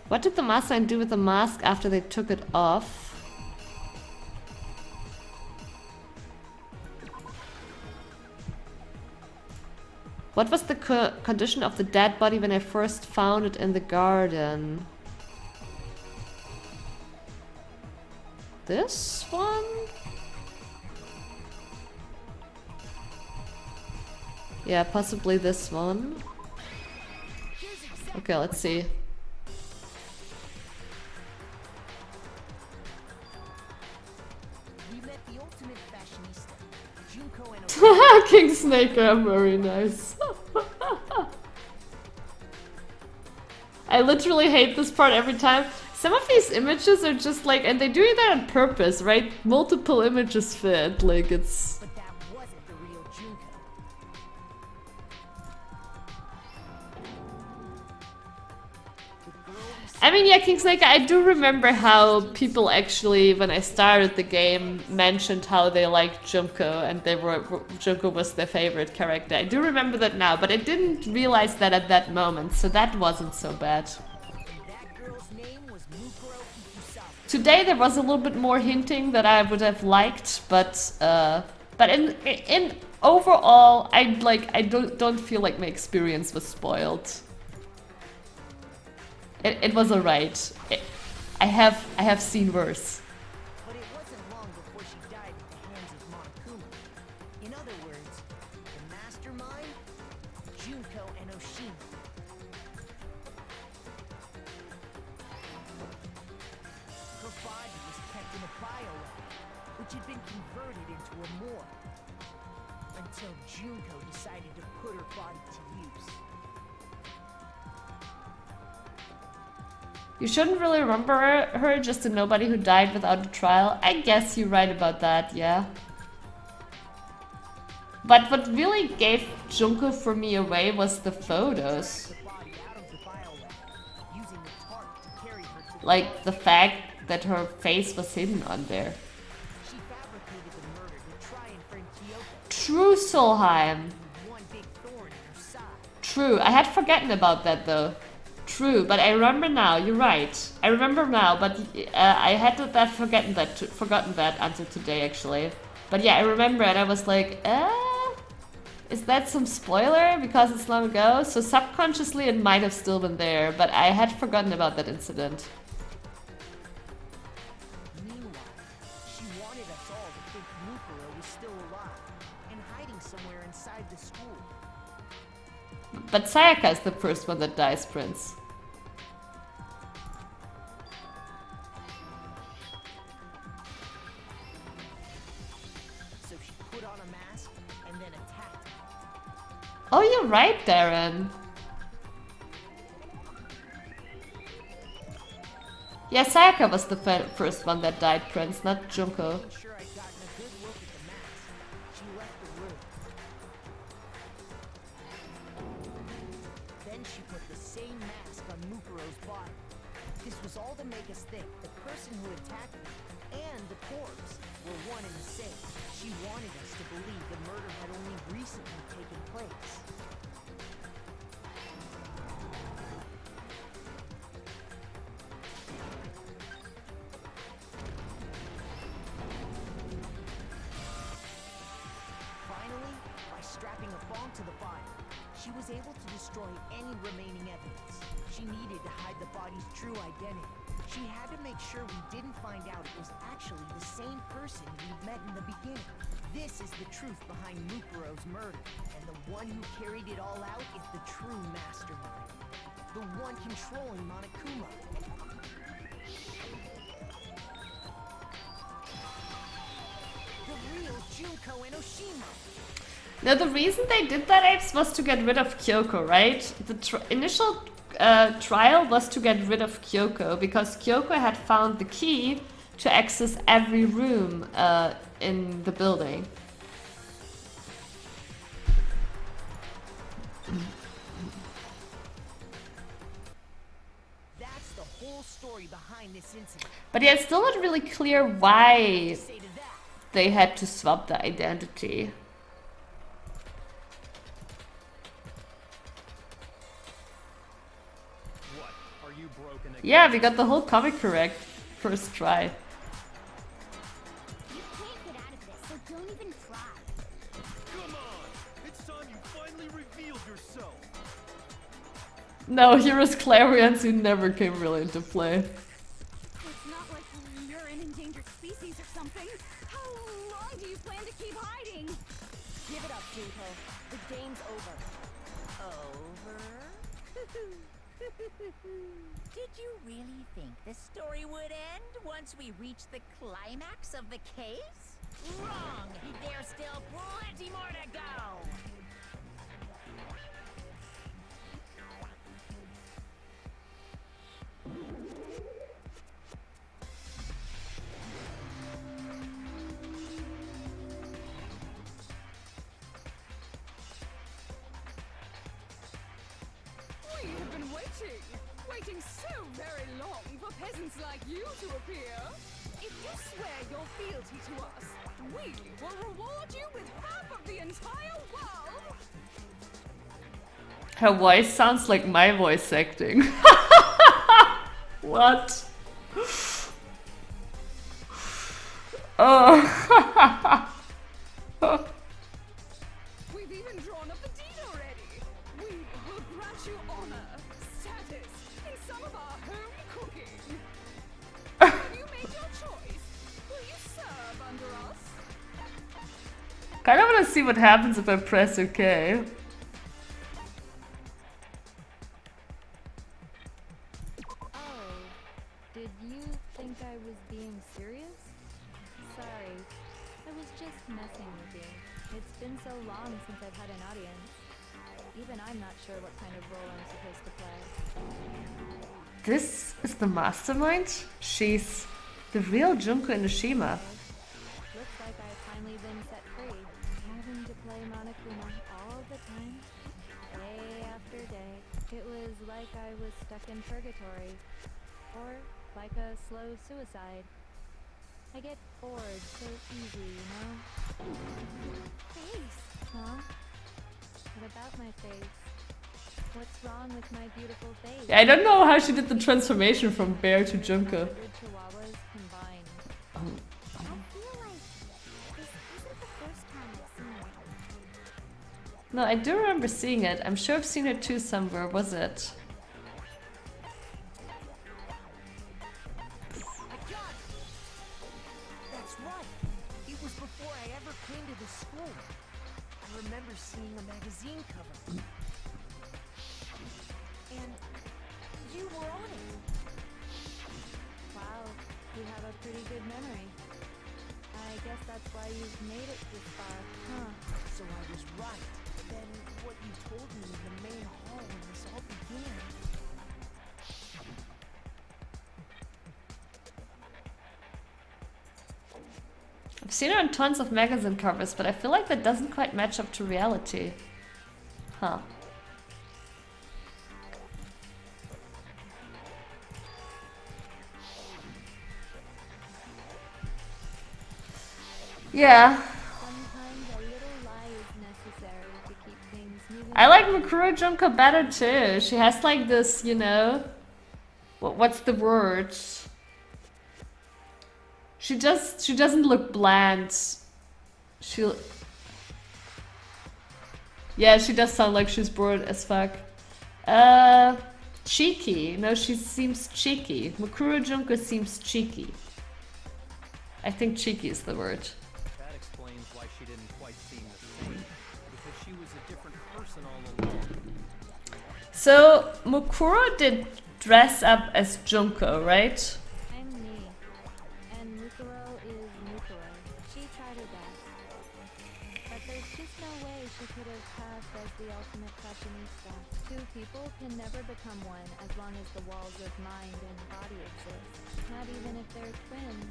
What did the mastermind do with the mask after they took it off? What was the condition of the dead body when I first found it in the garden? This one? Yeah, possibly this one. Okay, let's see. We met the ultimate fashionista, Junko and King Snake, very nice. I literally hate this part every time. Some of these images are just like, and they do that on purpose, right? Multiple images fit, like it's... But that wasn't the real Junko. I mean, yeah, King Snake, I do remember how people actually, when I started the game, mentioned how they liked Junko and Junko was their favorite character. I do remember that now, but I didn't realize that at that moment, so that wasn't so bad. That girl's name was Mukuro Ikusawa. Today there was a little bit more hinting that I would have liked, but in overall, I don't feel like my experience was spoiled. It was alright. I have seen worse. But it wasn't long before she died at the hands of Monokuma. In other words, the mastermind, Junko and Oshima. Her body was kept in a biolab, which had been converted into a morgue. Until Junko decided to put her body to use. You shouldn't really remember her, just a nobody who died without a trial. I guess you're right about that, yeah. But what really gave Junko for me away was the photos. The body out of the biolab, using the tarp to carry her to the Like the fact that her face was hidden on there. She fabricated the murder to try and frame Kyoko. True, Solheim. One big thorn in her side. True, I had forgotten about that though. True, but I remember now. You're right. I remember now, but I had forgotten that until today, actually. But yeah, I remember and I was like, is that some spoiler because it's long ago? So subconsciously it might have still been there, but I had forgotten about that incident. Meanwhile, she wanted us all to think Mukuro was still alive and hiding somewhere inside the school. But Sayaka is the first one that dies, Prince. So she put on a mask and then attacked him. Oh, you're right, Darren. Yeah, Sayaka was the first one that died, Prince, not Junko. Making sure I'd gotten a good look at the mask, she left the room. Then she put the same mask on Mukuro's body. This was all to make us think the person who attacked me and the corpse were one and the same. She wanted us to believe the murder had only recently taken place. Finally, by strapping a bomb to the body, she was able to destroy any remaining evidence. She needed to hide the body's true identity. She had to make sure we didn't find out it was actually the same person we'd met in the beginning. This is the truth behind Mukuro's murder, and the one who carried it all out is the true mastermind. The one controlling Monokuma. The real Junko Enoshima. Now, the reason they did that, Apes, was to get rid of Kyoko, right? The initial trial was to get rid of Kyoko, because Kyoko had found the key to access every room in the building. That's the whole story behind this incident. But yeah, it's still not really clear why Say to that. they had to swap the identity. What? Are you broken again? Yeah, we got the whole comic correct first try. You can't get out of this, so don't even try. Come on! It's time you finally revealed yourself! No, heroes clairvoyance who never came really into play. It's not like you're an endangered species or something. How long do you plan to keep hiding? Give it up, Junko. The game's over. Over? Did you really think the story would end once we reached the climax of the case? Wrong! There's still plenty more to go! We have been waiting so very long for peasants like you to appear. If you swear your fealty to us, we will reward you with half of the entire world. Her voice sounds like my voice acting. What? Oh. We've even drawn up the deed already. We will grant you honor, status, and some of our home cooking. Have you made your choice? Will you serve under us? Kind of want to see what happens if I press OK. Oh, did you think I was being serious? Sorry, I was just messing with you. It's been so long since I've had an audience. Even I'm not sure what kind of role I'm supposed to play. This is the mastermind? She's the real Junko Enoshima. Looks like I've finally been set free. Having to play Monokuma all the time, day after day. It was like I was stuck in purgatory. Or like a slow suicide. I get bored so easy, you know? Face. Huh? What about my face? What's wrong with my beautiful face? Yeah, I don't know how she did the transformation from bear to Junko. 100 chihuahuas combined. I feel like this No, I do remember seeing it. I'm sure I've seen it too somewhere. Was it? I got it! That's right. It was before I ever came to the school. I remember seeing a magazine cover. And you were on it. Wow, you have a pretty good memory. I guess that's why you've made it this far, huh? So I was right. Then what you told me in the main hall when this all began. I've seen her on tons of magazine covers, but I feel like that doesn't quite match up to reality. Huh. Yeah. Sometimes a little lie is necessary to keep things moving. I like Mikuro Junko better too. She has like this, you know... What's the word? She doesn't look bland. Yeah, she does sound like she's bored as fuck. Cheeky. No, she seems cheeky. Mikuro Junko seems cheeky. I think cheeky is the word. That explains why she didn't quite seem the same. Because she was a different person all along. So, Mukuro did dress up as Junko, right? I'm me. And Mukuro is Mukuro. She tried her best. But there's just no way she could have passed as the ultimate fashionista. Two people can never become one as long as the walls of mind and body exist. Not even if they're twins.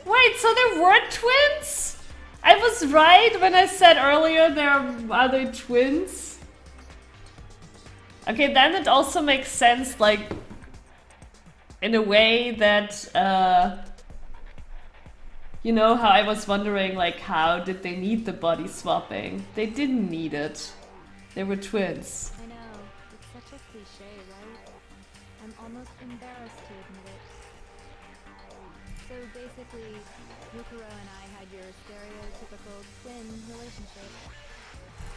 Wait, so there were twins? I was right when I said earlier there are they twins? Okay, then it also makes sense, like, in a way that, you know how I was wondering, like, how did they need the body swapping? They didn't need it. They were twins. I know, it's such a cliche, right? I'm almost embarrassed to admit it. So basically, Mukuro and I had your stereotypical twin relationship.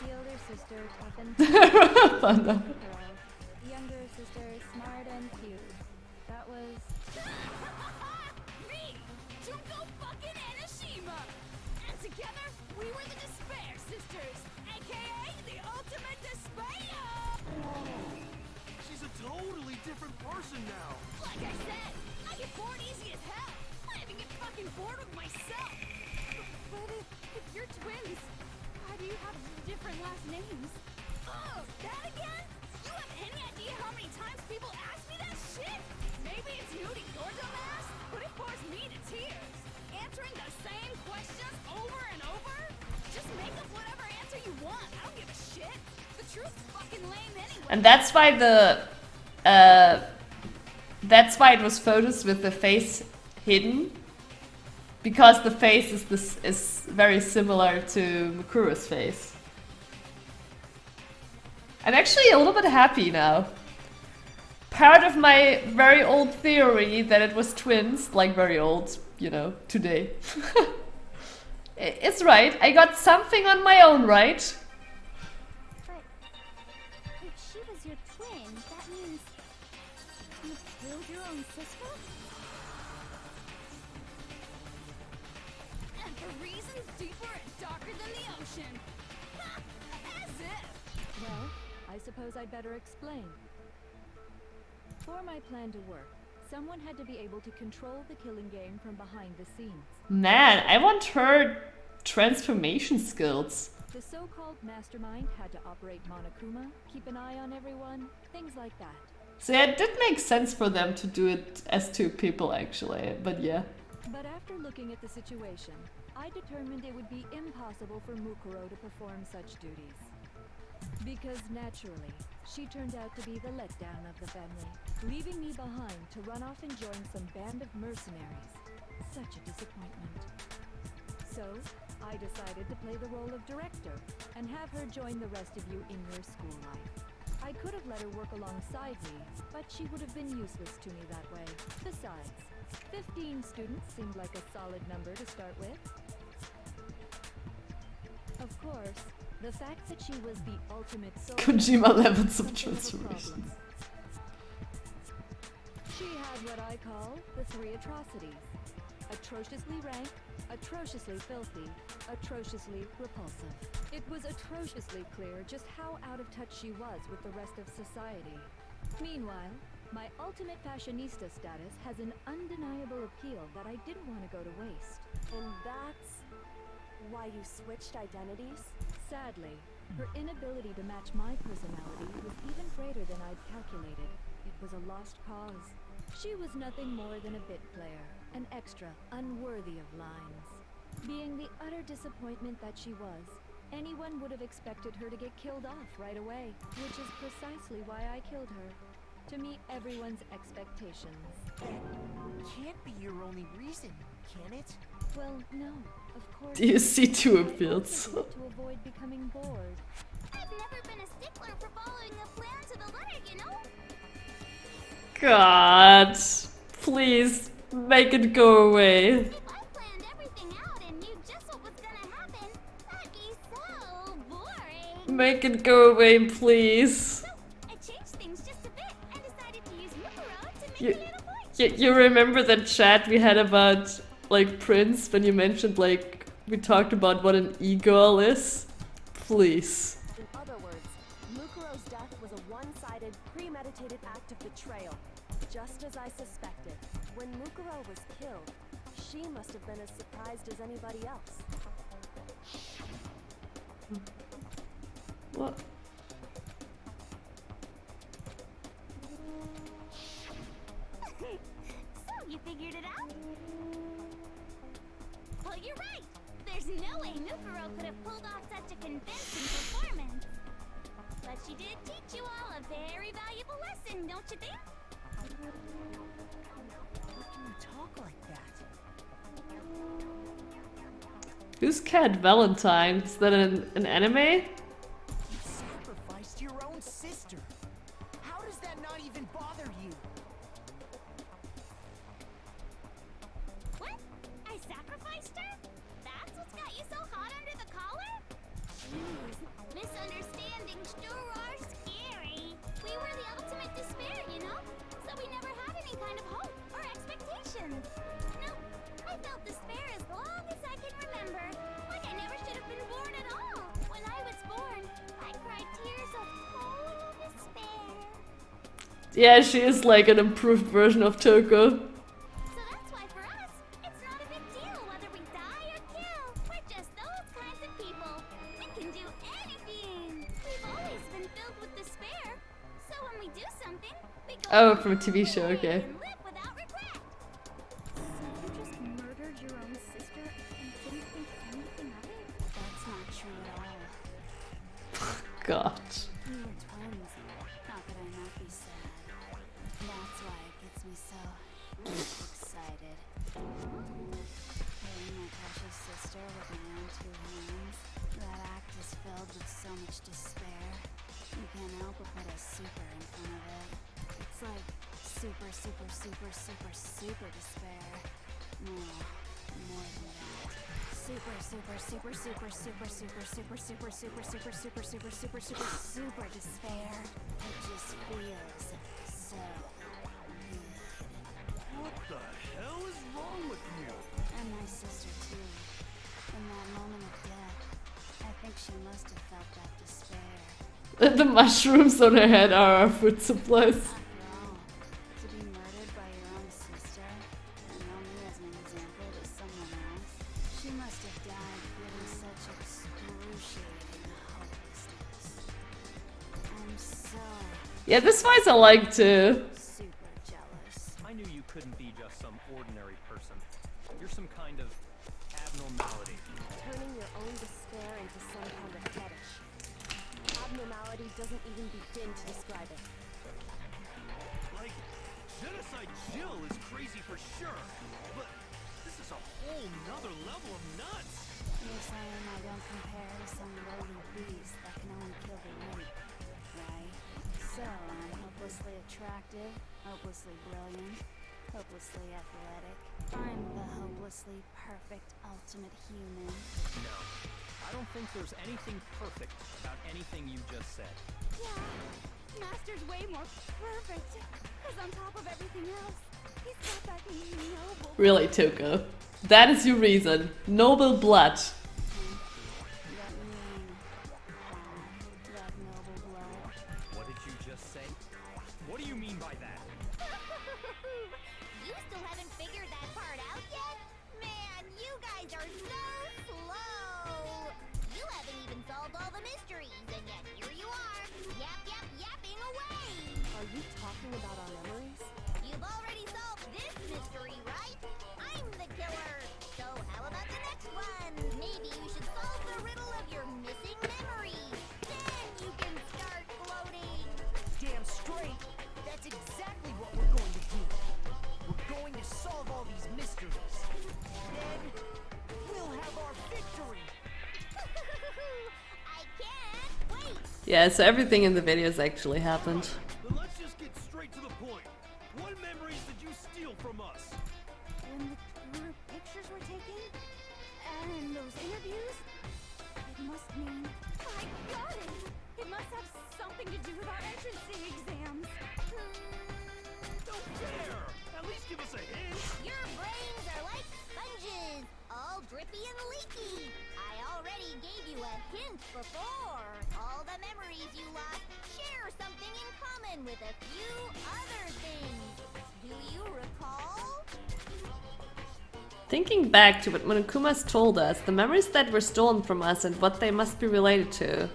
The older sister, tough and Mukuro. The younger sister, smart and cute. That was... Me! Junko fucking Enoshima! And together, we were the Despair Sisters, aka the ultimate despair! She's a totally different person now. Like I said, I get bored easy as hell. I even get fucking bored with myself. But if you're twins, why do you have different last names? Oh, that again? You have any idea how many times people ask me that shit? Maybe it's new to your dumb ass, but it bores me to tears. Answering the same questions over and over? Just make up whatever answer you want. I don't give a shit. The truth's fucking lame anyway. And that's why that's why it was photos with the face hidden. Because the face is very similar to Mukuro's face. I'm actually a little bit happy now. Part of my very old theory that it was twins, like very old, you know, today. It's right. I got something on my own, right? But if she was your twin, that means you killed your own sister? And for reasons deeper and darker than the ocean. Ha! As if. Well, I suppose I'd better explain. For my plan to work, someone had to be able to control the killing game from behind the scenes. Man, I want her transformation skills. The so-called mastermind had to operate Monokuma, keep an eye on everyone, things like that. So yeah, it did make sense for them to do it as two people actually, but yeah. But after looking at the situation, I determined it would be impossible for Mukuro to perform such duties. Because naturally, she turned out to be the letdown of the family, leaving me behind to run off and join some band of mercenaries. Such a disappointment. So, I decided to play the role of director and have her join the rest of you in your school life. I could have let her work alongside me, but she would have been useless to me that way. Besides, 15 students seemed like a solid number to start with. Of course, the fact that she was the ultimate soul Kojima levels of something a transformations. problem. She had what I call the three atrocities. Atrociously rank, atrociously filthy, atrociously repulsive. It was atrociously clear just how out of touch she was with the rest of society. Meanwhile, my ultimate fashionista status has an undeniable appeal that I didn't want to go to waste. And that's why you switched identities? Sadly, her inability to match my personality was even greater than I'd calculated. It was a lost cause. She was nothing more than a bit player, an extra unworthy of lines. Being the utter disappointment that she was, anyone would have expected her to get killed off right away, which is precisely why I killed her. To meet everyone's expectations. Can't be your only reason, can it? Well, no, of course. Do you see two I appeals? also did it to avoid becoming bored. I've never been a stickler for following a plan to the letter, you know? God, please make it go away. If I planned everything out and knew just what was gonna happen, that'd be so boring. Make it go away, please. So, I changed things just a bit and decided to use Mukuro to make it a point. You remember that chat we had about like Prince when you mentioned like we talked about what an e-girl is? Please. In other words, Mukuro's death was a one-sided, premeditated act of betrayal. Just as I suspected. When Mukuro was killed, she must have been as surprised as anybody else. What? So, you figured it out? Well, you're right. There's no way Mukuro could have pulled off such a convincing performance. But she did teach you all a very valuable lesson, don't you think? How can you talk like that? Who's Cat Valentine? Is that an anime? You sacrificed your own sister. How does that not even bother you? What? I sacrificed her? That's what's got you so hot under the collar? Jeez, misunderstandings sure are scary. We were the ultimate despair, you know? So we never had any kind of hope or expectations. No, I felt despair as long as I can remember. Like I never should have been born at all. When I was born, I cried tears of total despair. Yeah, she is like an improved version of Toko. So that's why for us, it's not a big deal whether we die or kill. We're just those kinds of people. We can do anything. We've always been filled with despair. So when we do something, we go Oh, from a TV show, okay. and live without regret. So you just murdered your own sister and didn't think anything of it? That's not true at all. God. We were twins. Not that I'm not be sad. That's why it gets me so excited. Killing my precious sister with my own two hands. That act is filled with so much despair. You can't help but put a super in front of it. It's like super, super, super, super, super despair. No, more than that. Super, super, super, super, super, super, super, super, super, super, super, super, super, super, super despair. It just feels so good. What the hell is wrong with you? And my sister too. In that moment of death, I think she must have felt that despair. The mushrooms on her head are our food supplies. After all, to be murdered by your own sister, and only as an example to someone else, she must have died feeling such excruciating hopelessness. I'm so Yeah, this voice I like too. super jealous. I knew you couldn't be just some ordinary person. You're some kind of abnormality. Turning your own despair into some kind of fetish. Abnormality doesn't even begin to describe it. Like, Genocide Jill is crazy for sure, but this is a whole nother level of nuts. You're saying I don't compare to some lowly beast that can only kill the weak, right? So I'm hopelessly attractive, hopelessly brilliant, hopelessly athletic. I'm the hopelessly perfect ultimate human. No. I don't think there's anything perfect about anything you just said. Yeah, Master's way more perfect. Cause on top of everything else, he's got that noble. Really, Tuco? That is your reason. Noble blood. That noble blood. What did you just say? What do you mean by that? You still haven't figured that part out yet? Man, you guys are so slow. You haven't even solved all the mysteries, and yet here you are, yapping away. Are you talking about our memories? You've already solved this mystery, right? I'm the killer. So how about the next one? Maybe you should solve the riddle of your missing memories. Then you can start floating. Damn straight. That's exactly what we're going to do. We're going to solve all these mysteries. Then we'll have our victory. I can't wait. Yeah, so everything in the videos actually happened. Then let's just get straight to the point. What memories did you steal from us? When the group pictures were taken, and those interviews, it must mean I got it. It must have something to do with our entrance exams. Don't dare! At least give us a hint. Your brains are like sponges, all drippy and leaky. I already gave you a hint before. All the memories you lost share something in common with a few other things. Do you recall? Thinking back to what Monokuma's told us, the memories that were stolen from us and what they must be related to.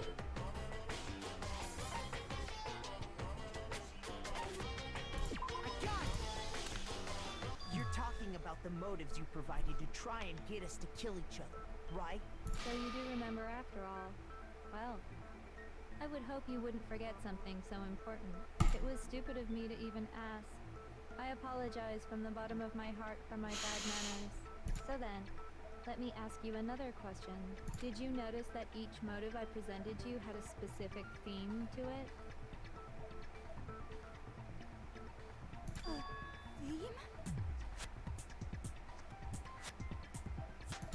You're talking about the motives you provided to try and get us to kill each other, right? So you do remember after all. Well, I would hope you wouldn't forget something so important. It was stupid of me to even ask. I apologize from the bottom of my heart for my bad manners. So then, let me ask you another question. Did you notice that each motive I presented you had a specific theme to it? Theme?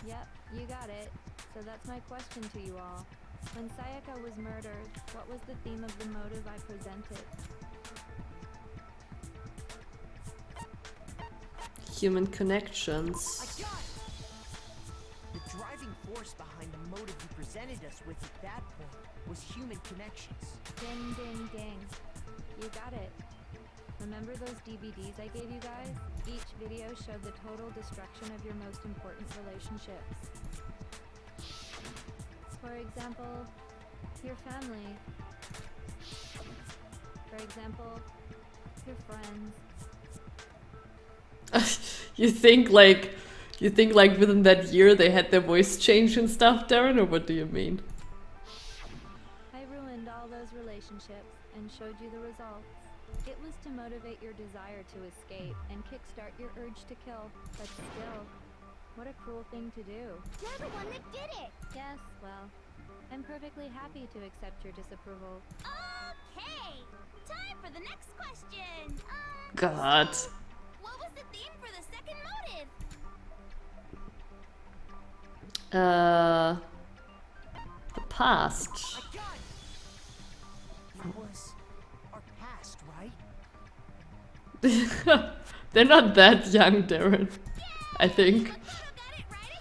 Yep, you got it. So that's my question to you all. When Sayaka was murdered, what was the theme of the motive I presented? Human connections. I got it! The driving force behind the motive you presented us with at that point was human connections. Ding, ding, ding. You got it. Remember those DVDs I gave you guys? Each video showed the total destruction of your most important relationships. For example, your family. For example, your friends. You think like within that year they had their voice changed and stuff, Darren, or what do you mean? I ruined all those relationships and showed you the results. It was to motivate your desire to escape and kickstart your urge to kill, but still, what a cruel thing to do. You're the one that did it. Yes, well, I'm perfectly happy to accept your disapproval. Okay, time for the next question. God. So, what was the theme for the second motive? The past. I got it! It was our past, right? They're not that young, Darren. I think. Makoto got it right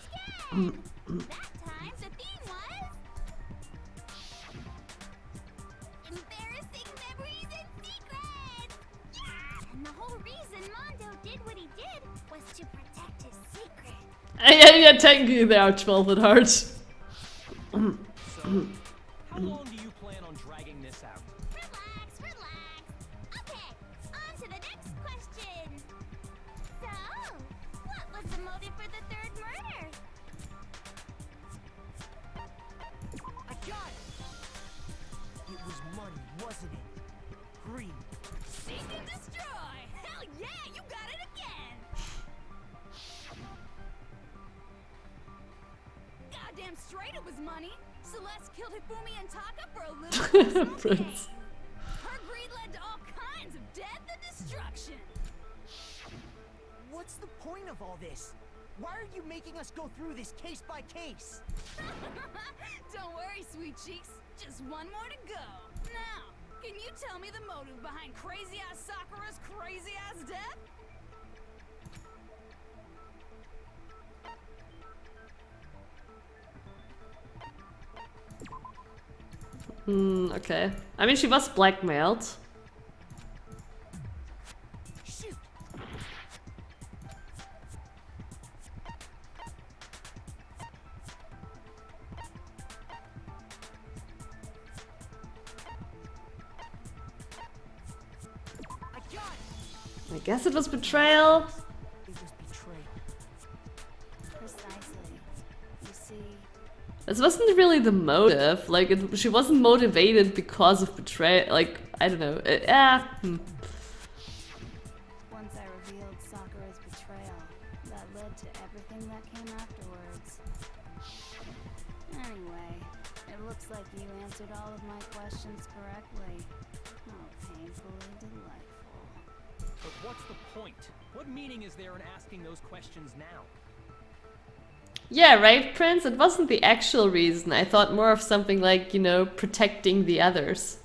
again. That time the theme was embarrassing memories and secrets. Yeah! And the whole reason Mondo did what he did was to protect his secret. Yeah, technically they are 12 at heart. So, how long do you plan on dragging this out? Relax, relax. Okay, on to the next question. So, what was the motive for the third murder? I got it! It was money, wasn't it? Greed. Seek and destroy! Hell yeah, you got it again! Goddamn straight it was money! Celeste killed Hifumi and Taka for a little personal Prince. gain. Her greed led to all kinds of death and destruction! What's the point of all this? Why are you making us go through this case by case? Don't worry, sweet cheeks. Just one more to go. Now, can you tell me the motive behind crazy-ass Sakura's crazy-ass death? Okay. I mean, she was blackmailed. Shoot! I got it! I guess it was betrayal. It was betrayal. Precisely. You see, This wasn't really the motive. Like, she wasn't motivated because of betrayal. Like, I don't know. Once I revealed Sakura's betrayal, that led to everything that came afterwards. Anyway, it looks like you answered all of my questions correctly. Oh, painfully delightful. But what's the point? What meaning is there in asking those questions now? Yeah, right, Prince? It wasn't the actual reason. I thought more of something like, you know, protecting the others.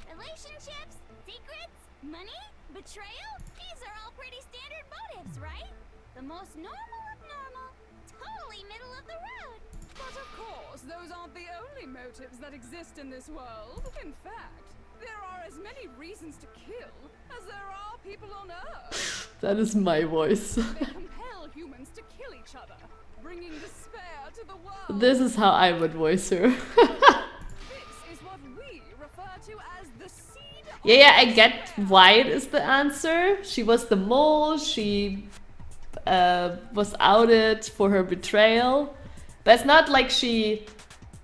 Relationships, secrets, money, betrayal? These are all pretty standard motives, right? The most normal of normal. Totally middle of the road. But of course, those aren't the only motives that exist in this world. In fact, there are as many reasons to kill as there are people on Earth. That is my voice. They compel humans to kill each other, bringing despair to the world. This is how I would voice her. This is what we refer to as the seed of Yeah, I get why it is the answer. She was the mole. She was outed for her betrayal. But it's not like she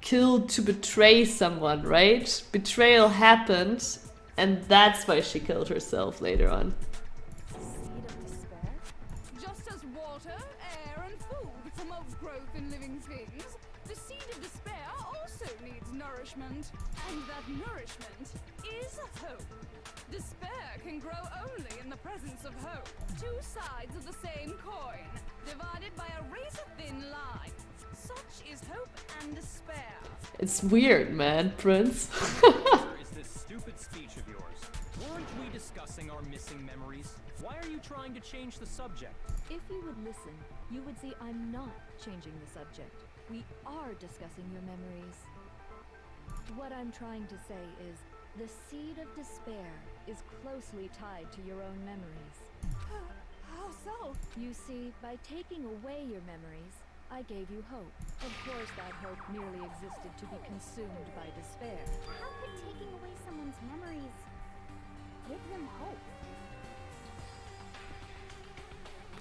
killed to betray someone, right? Betrayal happened, and that's why she killed herself later on. seed of despair. Just as water, air, and food promote growth in living things, the seed of despair also needs nourishment. And that nourishment is hope. Despair can grow only in the presence of hope. Two sides of the same coin, divided by a razor-thin line. Such is hope and despair. It's weird, man, Prince. Where is this stupid speech of yours? Weren't we discussing our missing memories? Why are you trying to change the subject? If you would listen, you would see I'm not changing the subject. We are discussing your memories. What I'm trying to say is, the seed of despair is closely tied to your own memories. How so? You see, by taking away your memories, I gave you hope. Of course, that hope merely existed to be consumed by despair. How could taking away someone's memories give them hope?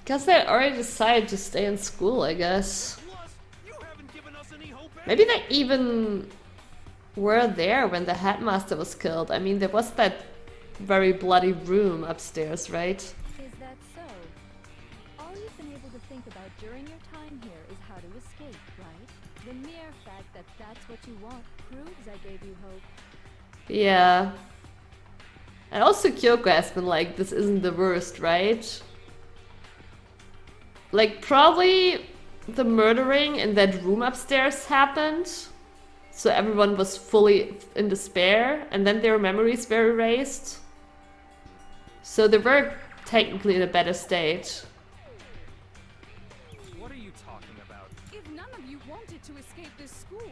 Because they already decided to stay in school, I guess. Plus, you haven't given us any hope. Maybe they even were there when the headmaster was killed. I mean, there was that very bloody room upstairs, right? Is that so? All you've been able to think about during your time here is how to escape, right? The mere fact that that's what you want proves I gave you hope. Yeah. And also Kyoko has been like, this isn't the worst, right? Like, probably the murdering in that room upstairs happened. So everyone was fully in despair, and then their memories were erased. So they were technically in a better state. What are you talking about? If none of you wanted to escape this school,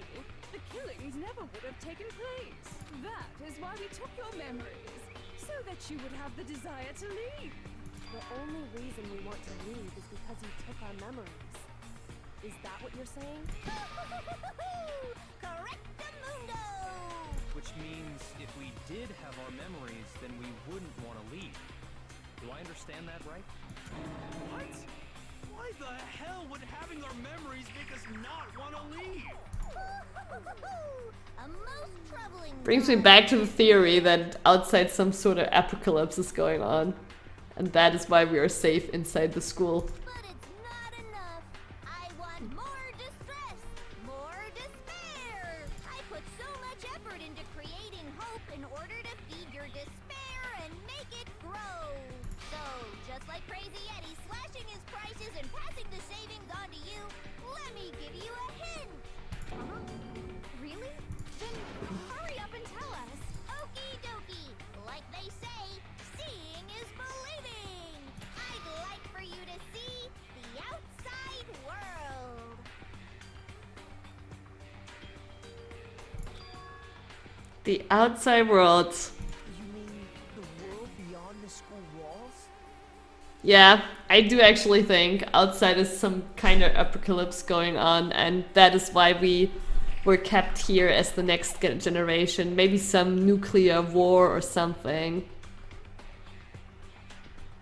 the killings never would have taken place. That is why we took your memories, so that you would have the desire to leave. the only reason we want to leave is because you took our memories. Is that what you're saying? Correctamundo! Which means if we did have our memories, then we wouldn't want to leave. Do I understand that right? What? Why the hell would having our memories make us not want to leave? A most troubling Brings me back to the theory that outside some sort of apocalypse is going on. And that is why we are safe inside the school. But it's not enough. I want more distress, more despair. I put so much effort into creating hope in order to feed your despair and make it grow. So, just like Crazy Eddie slashing slashing his prices and passing the savings on to you, let me give you a hint. Really? Then hurry up and tell us. Okie dokie. Like they say, seeing is believing. I'd like for you to see the outside world. The outside world. You mean the world beyond the school walls? Yeah, I do actually think outside is some kind of apocalypse going on, and that is why we were kept here as the next generation. Maybe some nuclear war or something.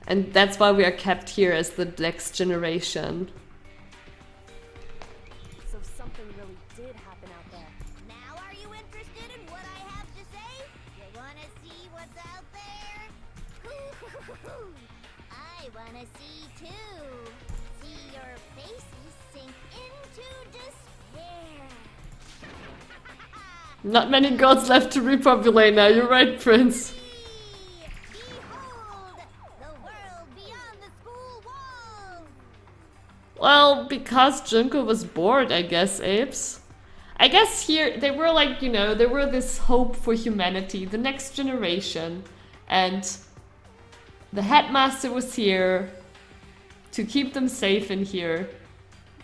And that's why we are kept here as the next generation. So something really did happen out there. Now are you interested in what I have to say? You wanna see what's out there? I wanna see too. See your faces sink into despair. Not many gods left to repopulate now, you're right, Prince. Behold, the world beyond the school walls. Well, because Junko was bored, I guess, Apes. I guess here, they were like, you know, they were this hope for humanity, the next generation. And the headmaster was here to keep them safe in here.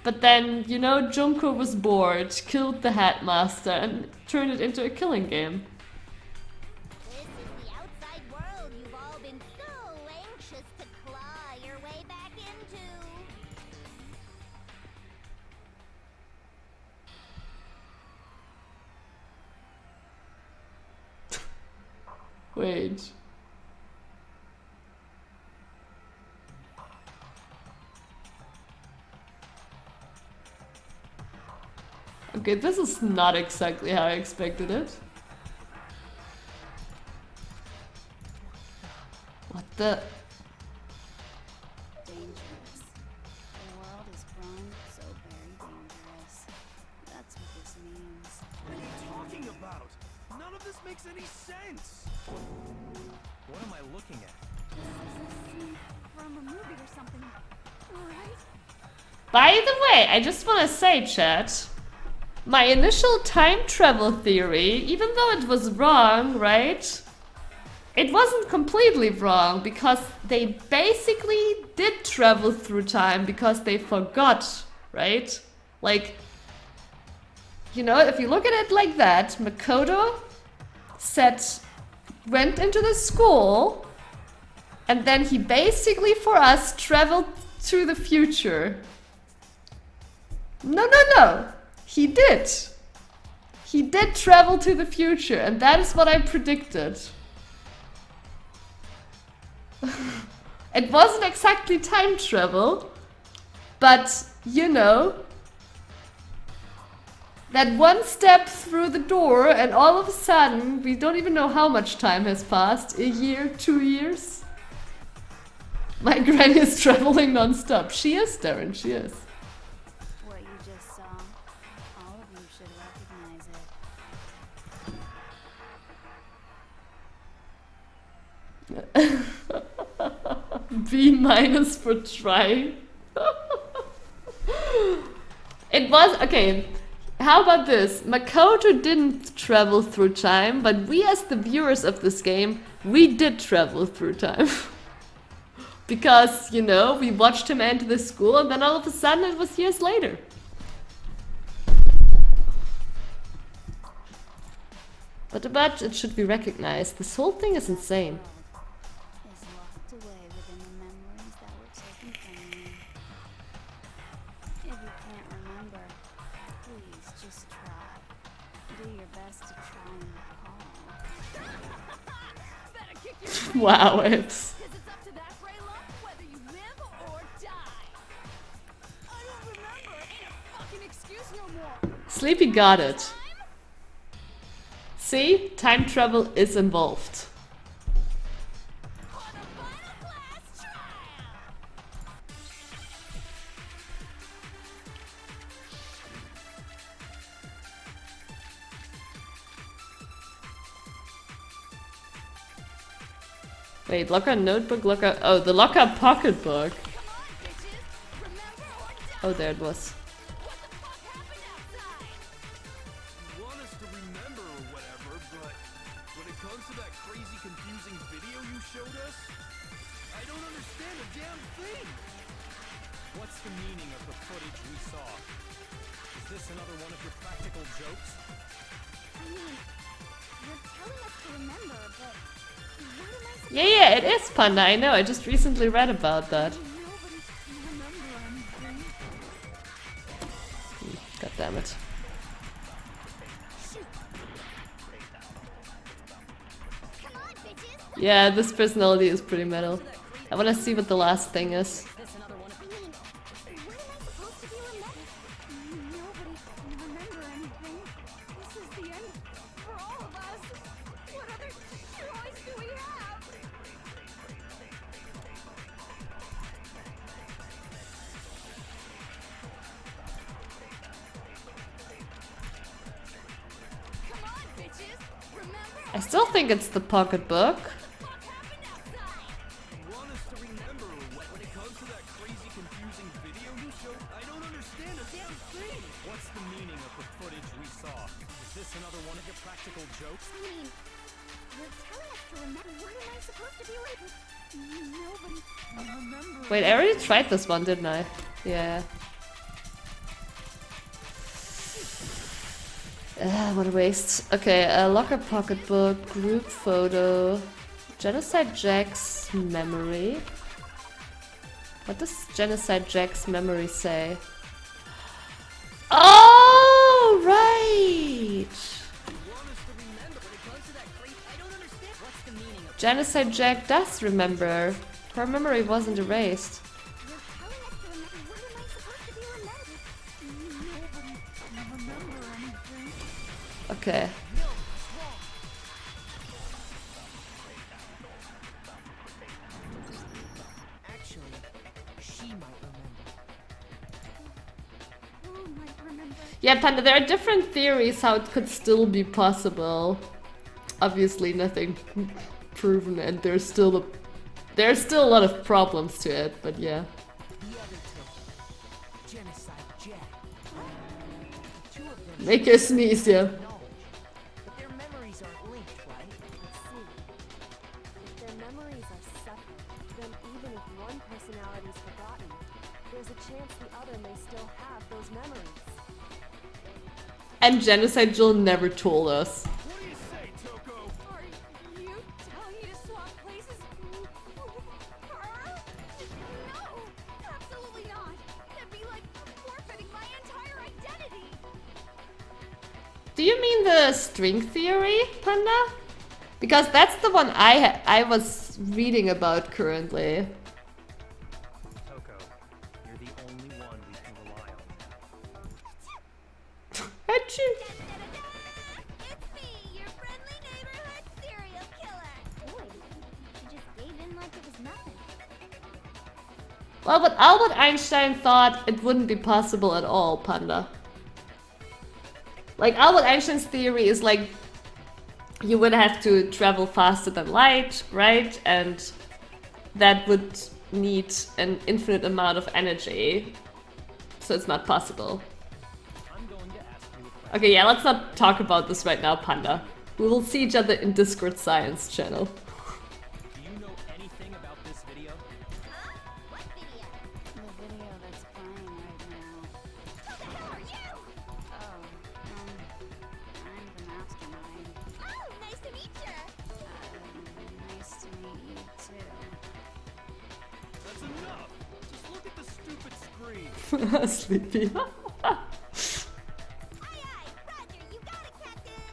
But then, you know, Junko was bored, killed the headmaster, and turned it into a killing game. This is the outside world you've all been so anxious to claw your way back into. Wait. Okay, this is not exactly how I expected it. What the? Dangerous. The world is grown so very dangerous. That's what this means. What are you talking about? None of this makes any sense. What am I looking at? This is a scene from a movie or something, right? By the way, I just want to say, chat, my initial time travel theory, even though it was wrong, right? It wasn't completely wrong, because they basically did travel through time because they forgot, right? Like, you know, if you look at it like that, Makoto went into the school, and then he basically, for us, traveled to the future. No. He did. He did travel to the future, and that is what I predicted. It wasn't exactly time travel, but, you know, that one step through the door and all of a sudden, we don't even know how much time has passed. A year, 2 years? My granny is traveling non-stop. She is, Darren, she is. What you just saw, all of you should recognize it. B minus for trying. It was, okay, how about this? Makoto didn't travel through time, but we as the viewers of this game, we did travel through time. Because, you know, we watched him enter the school and then all of a sudden it was years later. But it should be recognized. This whole thing is insane. Is locked away within the memories that were taken from you. If you can't remember, please just try. Do your best to try and recall. Better kick your Wow, it's... Cause it's up to that Rayla whether you live or die. I don't remember. Ain't a fucking excuse no more. Sleepy got it. See? Time travel is involved. For the final class trial. Wait, locker notebook, locker... Oh, the locker pocketbook. Come on, bitches. Oh, there it was. You want us to remember or whatever, but when it comes to that crazy, confusing video you showed us, I don't understand a damn thing. What's the meaning of the footage we saw? Is this another one of your practical jokes? I mean, you're telling us to remember, but what am I supposed Yeah, it is, Panda. I know. I just recently read about that. Nobody can remember anything. God damn it. Come on, bitches! Yeah, this personality is pretty metal. I wanna see what the last thing is. I mean, what am I supposed to be remembering? Nobody can remember anything. This is the end for all of us. What other choice do we have? Come on, bitches! Remember I still think it's the pocketbook. what happened outside? You want us to remember or what? When it comes to that crazy, confusing video you showed, I don't understand a damn thing. What's the meaning of the footage we saw? Is this another one of your practical jokes? I mean, you're telling us to remember. What am I supposed to be Nobody can remember. Wait, I already tried this one, didn't I? Yeah. What a waste. Okay, locker pocketbook, group photo, Genocide Jack's memory. What does Genocide Jack's memory say? Oh, right! Genocide Jack does remember. Her memory wasn't erased. You're telling us to remember. What am I supposed to be remembering? Nobody can remember anything. Okay. Actually, she might remember. Who might remember? Yeah, Panda, there are different theories how it could still be possible. Obviously nothing proven, and there's still a lot of problems to it, but yeah. The other two. Genocide Jack. Two of them Make her sneeze, yeah. knowledge. But their memories aren't linked, right? Let's see. If their memories are separate, then even if one personality is forgotten, there's a chance the other may still have those memories. And Genocide Jill never told us. What do you say, Toko? Are you telling me to swap places with her? No, absolutely not. That'd be like forfeiting my entire identity. Do you mean the string theory, Panda? Because that's the one I was reading about currently. Toko, you're the only one we can rely on. Achoo. It's me, your friendly neighborhood serial killer. Boy, she just gave in like it was nothing. Well, but Albert Einstein thought it wouldn't be possible at all, Panda. Like, Albert Einstein's theory is like, you would have to travel faster than light, right? And that would need an infinite amount of energy. So it's not possible. I'm going to ask you a question. Okay, yeah, let's not talk about this right now, Panda. We will see each other in Discord Science channel. Do you know anything about this video? Huh? What video? The video that's playing right now. Who the hell are you? Oh, I'm the mastermind. Oh, nice to meet you. Nice to meet you too. That's enough. Just look at the stupid screen. Sleepy. Aye, aye, Roger, you got it, Captain.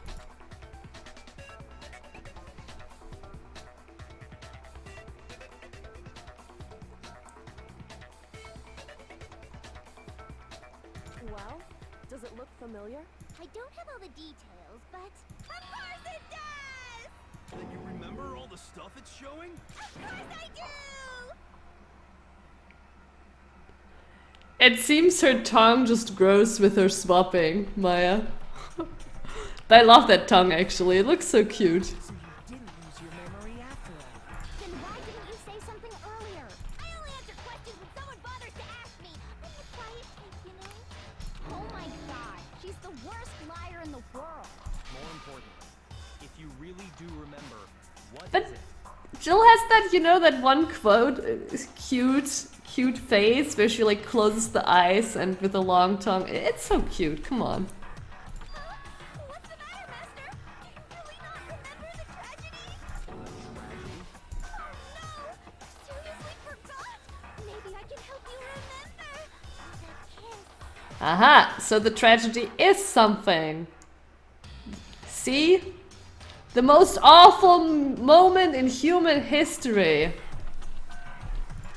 Well, does it look familiar? I don't have all the details, but of course it does. Then you remember all the stuff it's showing? Of course I do. It seems her tongue just grows with her swapping, Maya. I love that tongue, actually. It looks so cute. So you didn't lose your memory after all. Then why did didn't you say something earlier? I only answer questions when someone bothers to ask me. I'm a quiet type, you know? Oh my god, she's the worst liar in the world. More importantly, if you really do remember, what But is it? Jill has that, you know, that one quote, cute face where she like closes the eyes and with a long tongue. It's so cute, come on. Huh? What's the matter, Master? Do you really not remember the tragedy? Oh no! Seriously forgot? Maybe I can help you remember. The kiss. Aha, so the tragedy is something. See? The most awful moment in human history.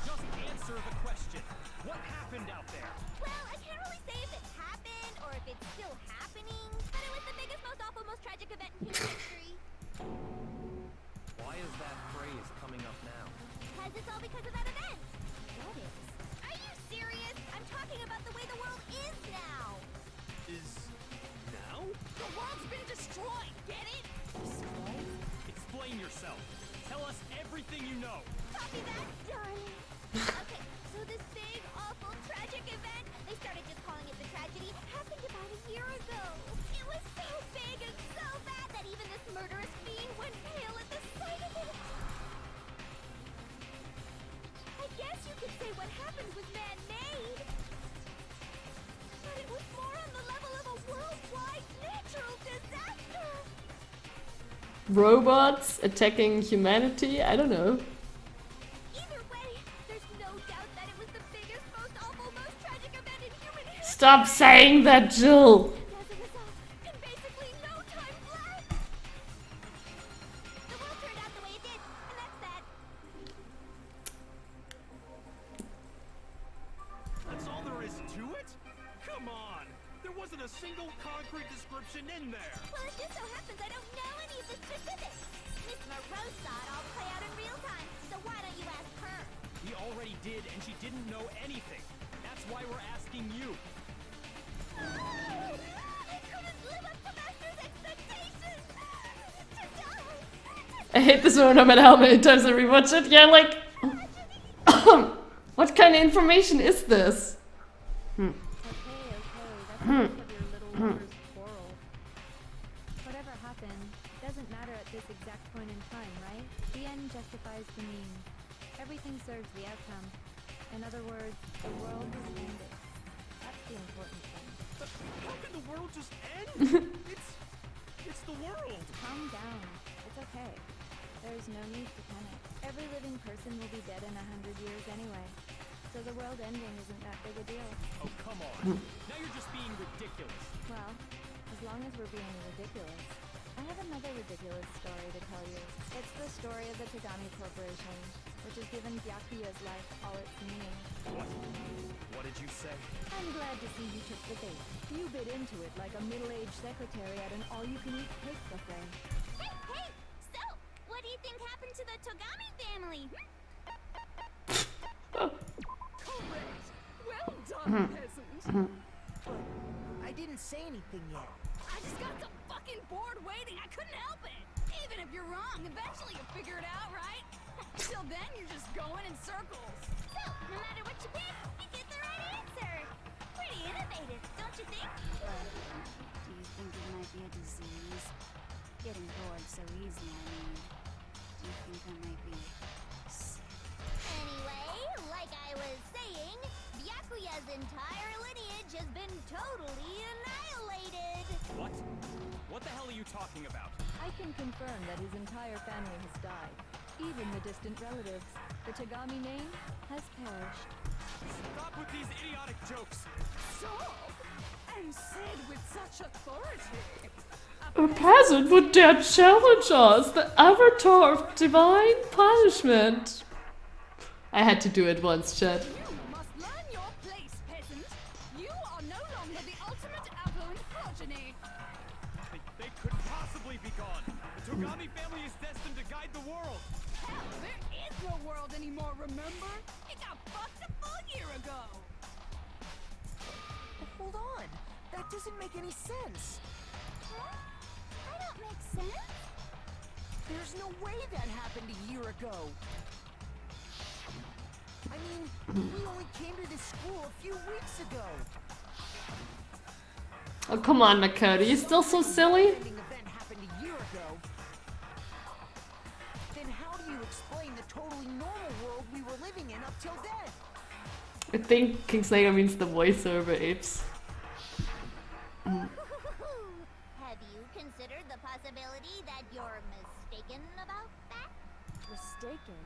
Just answer the question. What happened out there? Well, I can't really say if it happened or if it's still happening, but it was the biggest, most awful, most tragic event in human history. Why is that phrase coming up now? Because it's all because of that event. What is? Are you serious? I'm talking about the way the world is now. Is now? The world's been destroyed, get it? Explain yourself. Tell us everything you know. Copy that, darling. Okay, so this big, awful, tragic event, they started just calling it the tragedy, happened about a year ago. It was so big and so bad that even this murderous fiend went pale at the sight of it. I guess you could say what happened was man-made. But it was more on the level of a worldwide natural disaster. Robots attacking humanity? I don't know. Either way, there's no doubt that it was the biggest, most awful, most tragic event in human history. Stop saying that, Jill! As a result, in basically no time flat, the world turned out the way it did, and that's that. That's all there is to it? Come on! There wasn't a single concrete description in there! Well, it just so happens I don't know any of the specifics. Miss Moreau saw it all play out in real time, so why don't you ask her? We already did, and she didn't know anything. That's why we're asking you. I couldn't live up to Master's expectations! To die! I hate this one no matter how many times I rewatch it. Yeah, like... what kind of information is this? Okay, that's enough of your little lover's quarrel. Whatever happened, doesn't matter at this exact point in time, right? The end justifies the means. Everything serves the outcome. In other words, the world is ended. That's the important thing. How can the world just end? It's the world! Calm down. It's okay. There's no need to panic. Every living person will be dead in 100 years anyway. So the world ending isn't that big a deal. Oh, come on. Now you're just being ridiculous. Well, as long as we're being ridiculous. I have another ridiculous story to tell you. It's the story of the Tagami Corporation, which has given Byakuya's life all its meaning. What? What did you say? I'm glad to see you took the bait. You bit into it like a middle-aged secretary at an all-you-can-eat cake buffet. Hey! So, what do you think happened to the Togami family? Correct. Well done, peasant. But I didn't say anything yet. I just got so fucking bored waiting, I couldn't help it. Even if you're wrong, eventually you'll figure it out, right? Till then, you're just going in circles. So, no matter what you pick, you get the right answer. Pretty innovative, don't you think? Do you think it might be a disease? Getting bored so easily, I mean. Do you think I might be sick? Anyway, like I was saying, Byakuya's entire lineage has been totally annihilated. What? What the hell are you talking about? I can confirm that his entire family has died. Even the distant relatives. The Tagami name has perished. Stop with these idiotic jokes. Stop! And said with such authority. A peasant would dare challenge us, the avatar of divine punishment. I had to do it once, chat. You must learn your place, peasant. You are no longer the ultimate affluent progeny. They couldn't possibly be gone. The Togami family is destined to guide the world. Hell, there is no world anymore, remember? It got fucked a full year ago. But hold on. That doesn't make any sense. Huh? That don't make sense. There's no way that happened a year ago. We only came to this school a few weeks ago. Oh, come on, Makoto, you still so silly? Ending event happened a year ago. Then how do you explain the totally normal world we were living in up till then? I think Kingslayer means the voiceover apes. Have you considered the possibility that you're mistaken about that? Mistaken?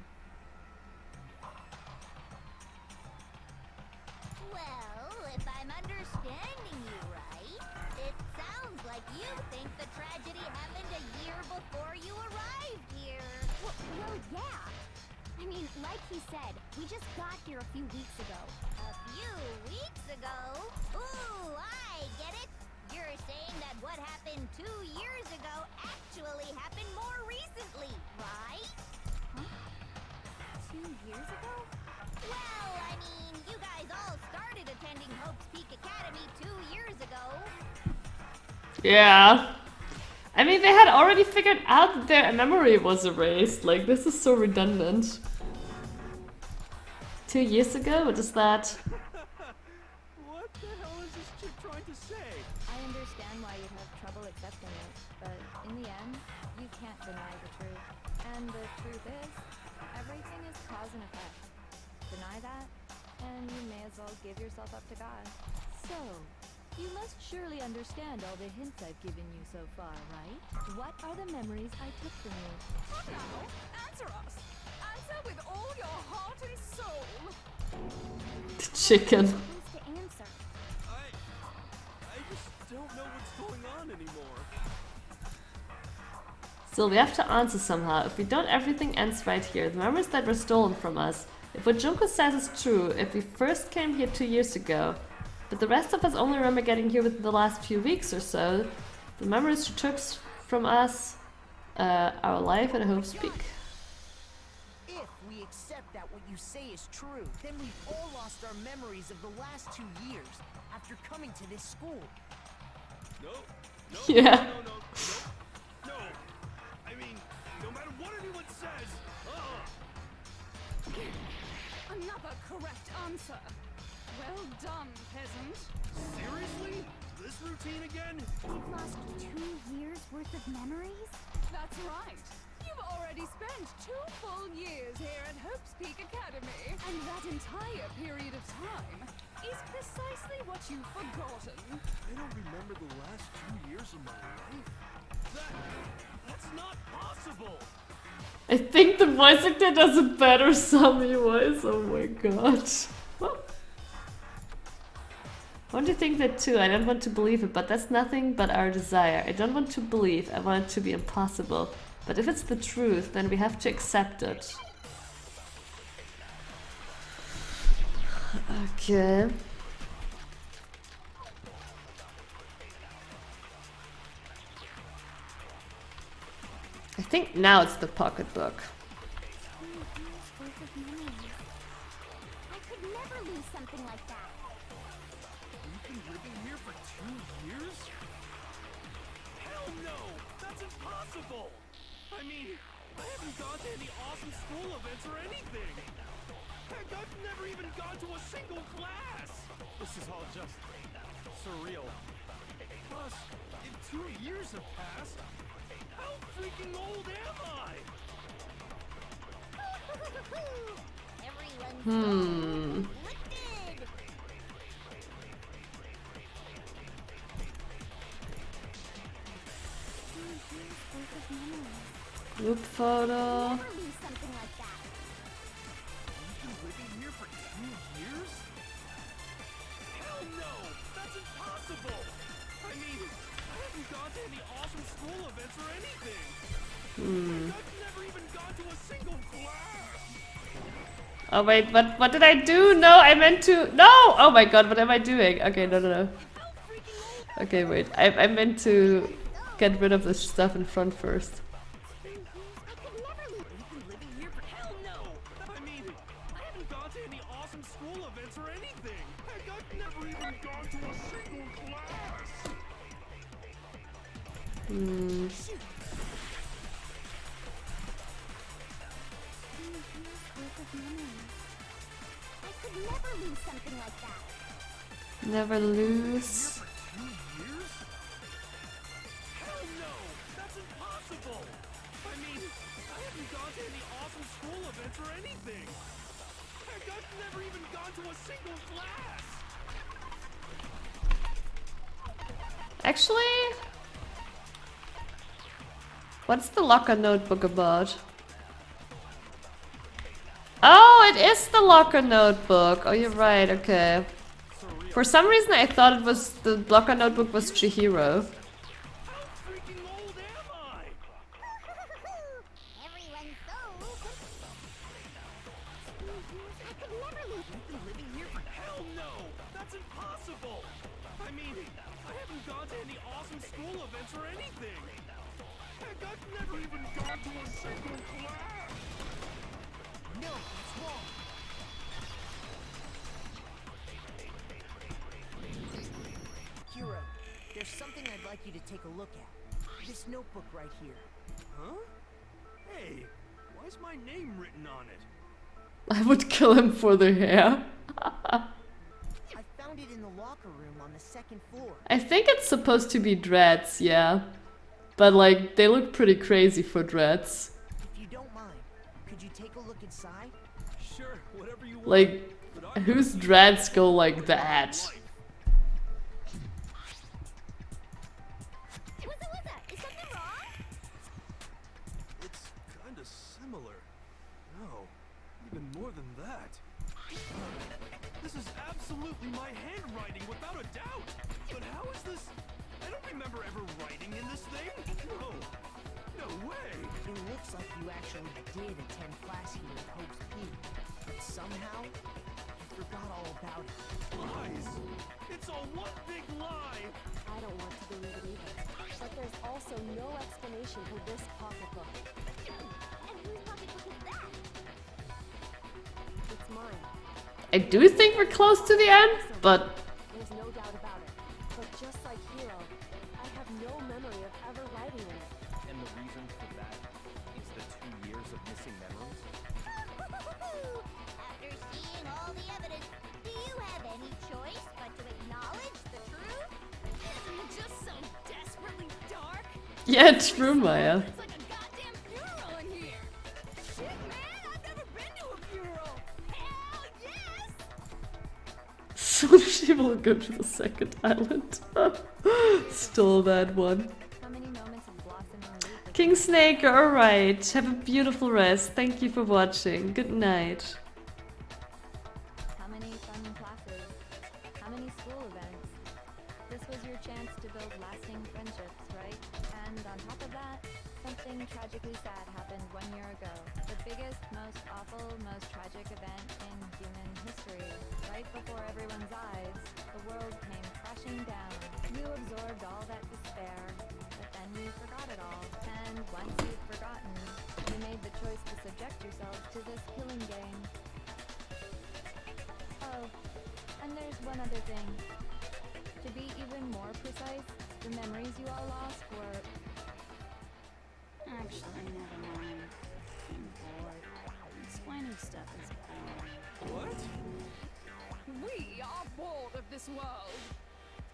Well, if I'm understanding you right, it sounds like you think the tragedy happened a year before you arrived here. Well, yeah. I mean, like he said, we just got here a few weeks ago. A few weeks ago? Ooh, I get it. You're saying that what happened 2 years ago actually happened more recently, right? 2 years ago? Well, I mean, you guys all started attending Hope's Peak Academy 2 years ago. Yeah. I mean, they had already figured out that their memory was erased. Like, this is so redundant. 2 years ago? What is that? What the hell is this chick trying to say? I understand why you'd have trouble accepting it, but in the end, you can't deny the truth. And the truth is, everything is cause and effect. Deny that, and you may as well give yourself up to God. So, you must surely understand all the hints I've given you so far, right? What are the memories I took from you? What now? Answer us! Answer with all your heart and soul! Chicken. Supposed to answer. I just don't know what's going on anymore. Still, we have to answer somehow. If we don't, everything ends right here. The memories that were stolen from us. If what Junko says is true, if we first came here 2 years ago, but the rest of us only remember getting here within the last few weeks or so, the memories she took from us, our life at Hope's Peak. If we accept that what you say is true, then we've all lost our memories of the last 2 years after coming to this school. No, no, Yeah. no. I mean, no matter what anyone says, Another correct answer. Well done, peasant. seriously? This routine again? We've lost 2 years worth of memories? That's right. You've already spent 2 full years here at Hope's Peak Academy. And that entire period of time is precisely what you've forgotten. I don't remember the last 2 years of my life. That's not possible. I think the voice actor does a better Sami voice. Oh my god. I want to think that too. I don't want to believe it, but that's nothing but our desire. I don't want to believe. I want it to be impossible. But if it's the truth, then we have to accept it. Okay. I think now it's the pocketbook. I could never lose something like that. You've been living here for 2 years? Hell no! That's impossible! I mean, I haven't gone to any awesome school events or anything! Heck, I've never even gone to a single class! This is all just surreal. Plus, if 2 years have passed, how freaking old am I? Everyone's conflicted. Group photo. Never lose something like that. You've been living here for 2 years? Hell no! That's impossible! I mean, I haven't gone to any awesome school events or anything! I've never even gone to a single class! Oh wait, what did I do? No, I meant to... No! Oh my god, what am I doing? Okay, no. Okay, wait. I meant to get rid of this stuff in front first. You've been living here for... Hell no! I mean, I haven't gone to any awesome school events or anything! Heck, I've never even gone to a single class! I could never lose something like that. Never lose. For 2 years? Hell no! That's impossible! I mean, I haven't gone to any awesome school events or anything! Heck, I've never even gone to a single class! Actually, what's the locker notebook about? Oh, it is the locker notebook. Oh, you're right. Okay. For some reason, I thought it was the locker notebook was Chihiro. How freaking old am I? Everyone's so I could never lose. You've been living here for hell no! That's impossible! I mean, I haven't gone to any awesome school events or anything! Heck, I've never even gone to a single class! No, it's wrong. Hero, there's something I'd like you to take a look at. This notebook right here. Huh? Hey, why's my name written on it? I would kill him for the hair. I found it in the locker room on the 2nd floor. I think it's supposed to be dreads, yeah. But like, they look pretty crazy for dreads. If you don't mind, could you take a look inside? Sure, whatever you want. Like, whose dreads go like that? Hey, what's that? Is something wrong? It's kinda similar. No, even more than that. This is absolutely my handwriting, without a doubt! But how is this? I don't remember ever writing in this thing! No! No way! It looks like you actually did attend class here at Hope's Peak, but somehow you forgot all about it. Lies! It's all one big lie! I don't want to believe it either. But there's also no explanation for this pocketbook. And whose pocketbook is that? It's mine. I do think we're close to the end, but There's no doubt about it. But just like Hero, I have no memory of ever writing in it. And the reason for that is the 2 years of missing memories? After seeing all the evidence, do you have any choice but to acknowledge the truth? Isn't it just so desperately dark? yeah, true, Maya. It's like a goddamn funeral in here. Shit, man, I've never been to a funeral. Hell yes! Soon she will go to the 2nd island. Stole that one. How many moments of blossom and leaf? King Snake, you're alright. Have a beautiful rest. Thank you for watching. Good night. How many fun classes? How many school events? This was your chance to build lasting friendships, right? And on top of that, something tragically sad happened 1 year ago. The biggest, most awful, most tragic event in human history. Right before everyone's eyes, the world came crashing down. You absorbed all that despair, but then you forgot it all. And once you'd forgotten, you made the choice to subject yourself to this killing game. Oh, and there's one other thing. To be even more precise, the memories you all lost were... Actually, never mind. I'm bored. Explaining stuff is boring. What? We are bored of this world.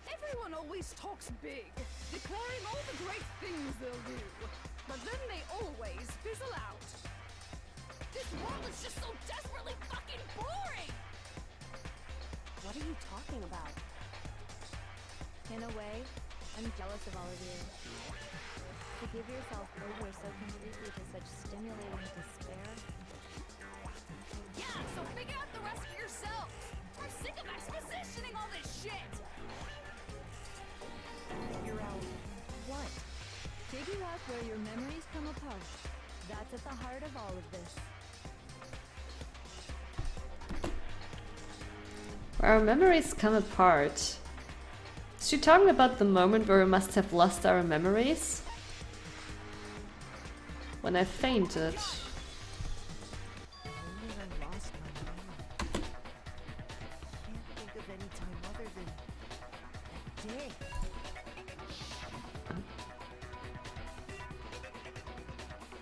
Everyone always talks big, declaring all the great things they'll do. But then they always fizzle out. This world is just so desperately fucking boring! What are you talking about? In a way, I'm jealous of all of you. To give yourself over so completely to such stimulating despair. Yeah, so figure out the rest for yourselves! I'm sick of expositioning all this shit! Figure out what? Figure out where your memories come apart. That's at the heart of all of this. Where our memories come apart. Is she talking about the moment where we must have lost our memories? When I fainted. When I lost my memory. Can't think of any time other than that day.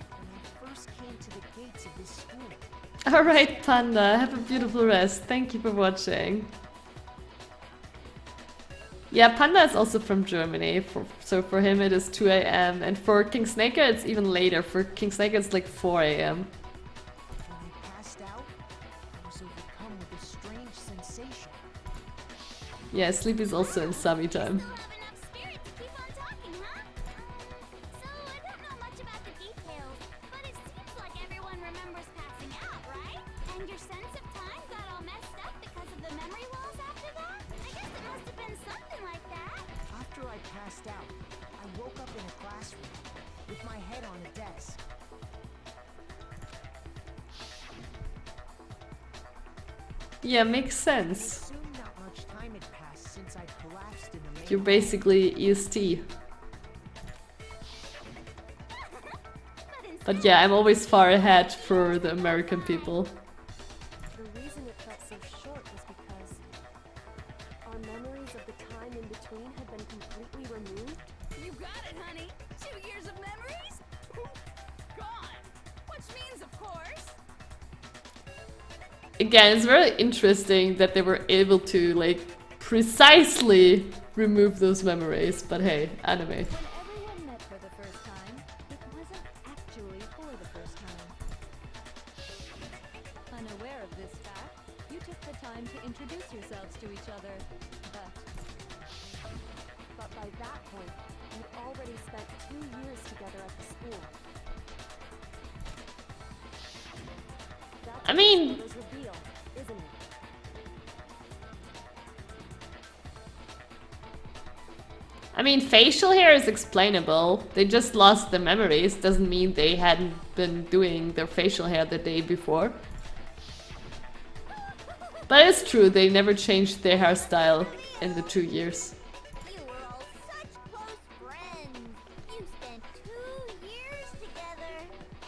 When I first came to the gates of this school. Alright, Panda, have a beautiful rest. Thank you for watching. Yeah, Panda is also from Germany, so for him it is 2 AM, and for King Snaker it's even later. For King Snaker it's like 4 AM. When I passed out, I was overcome with a strange sensation. Yeah, sleep is also in Sami time. Still have enough spirit to keep on talking, huh? So, I don't know much about the details, but it seems like everyone remembers passing out, right? And your sense of time got all messed up because of the memory loss after that? I guess it must have been something like that. After I passed out, I woke up in a classroom with my head on a desk. Yeah, makes I sense. assume not much time had passed since I collapsed in the main You're hall. basically EST. But yeah, I'm always far ahead for the American people. The reason it felt so short was because our memories of the time in between had been completely removed. You got it, honey. 2 years of memories? Poof, gone. Which means, of course, Again, it's very interesting that they were able to like precisely remove those memories, but hey, anime. When everyone met for the first time, it wasn't actually for the first time. Unaware of this fact, you took the time to introduce yourselves to each other, But by that point, we'd already spent 2 years together at the school. That's I mean- what reveal, isn't it? I mean, facial hair is explainable. They just lost the memories. Doesn't mean they hadn't been doing their facial hair the day before. But it's true, they never changed their hairstyle in the 2 years. You were all such close friends. You spent 2 years together,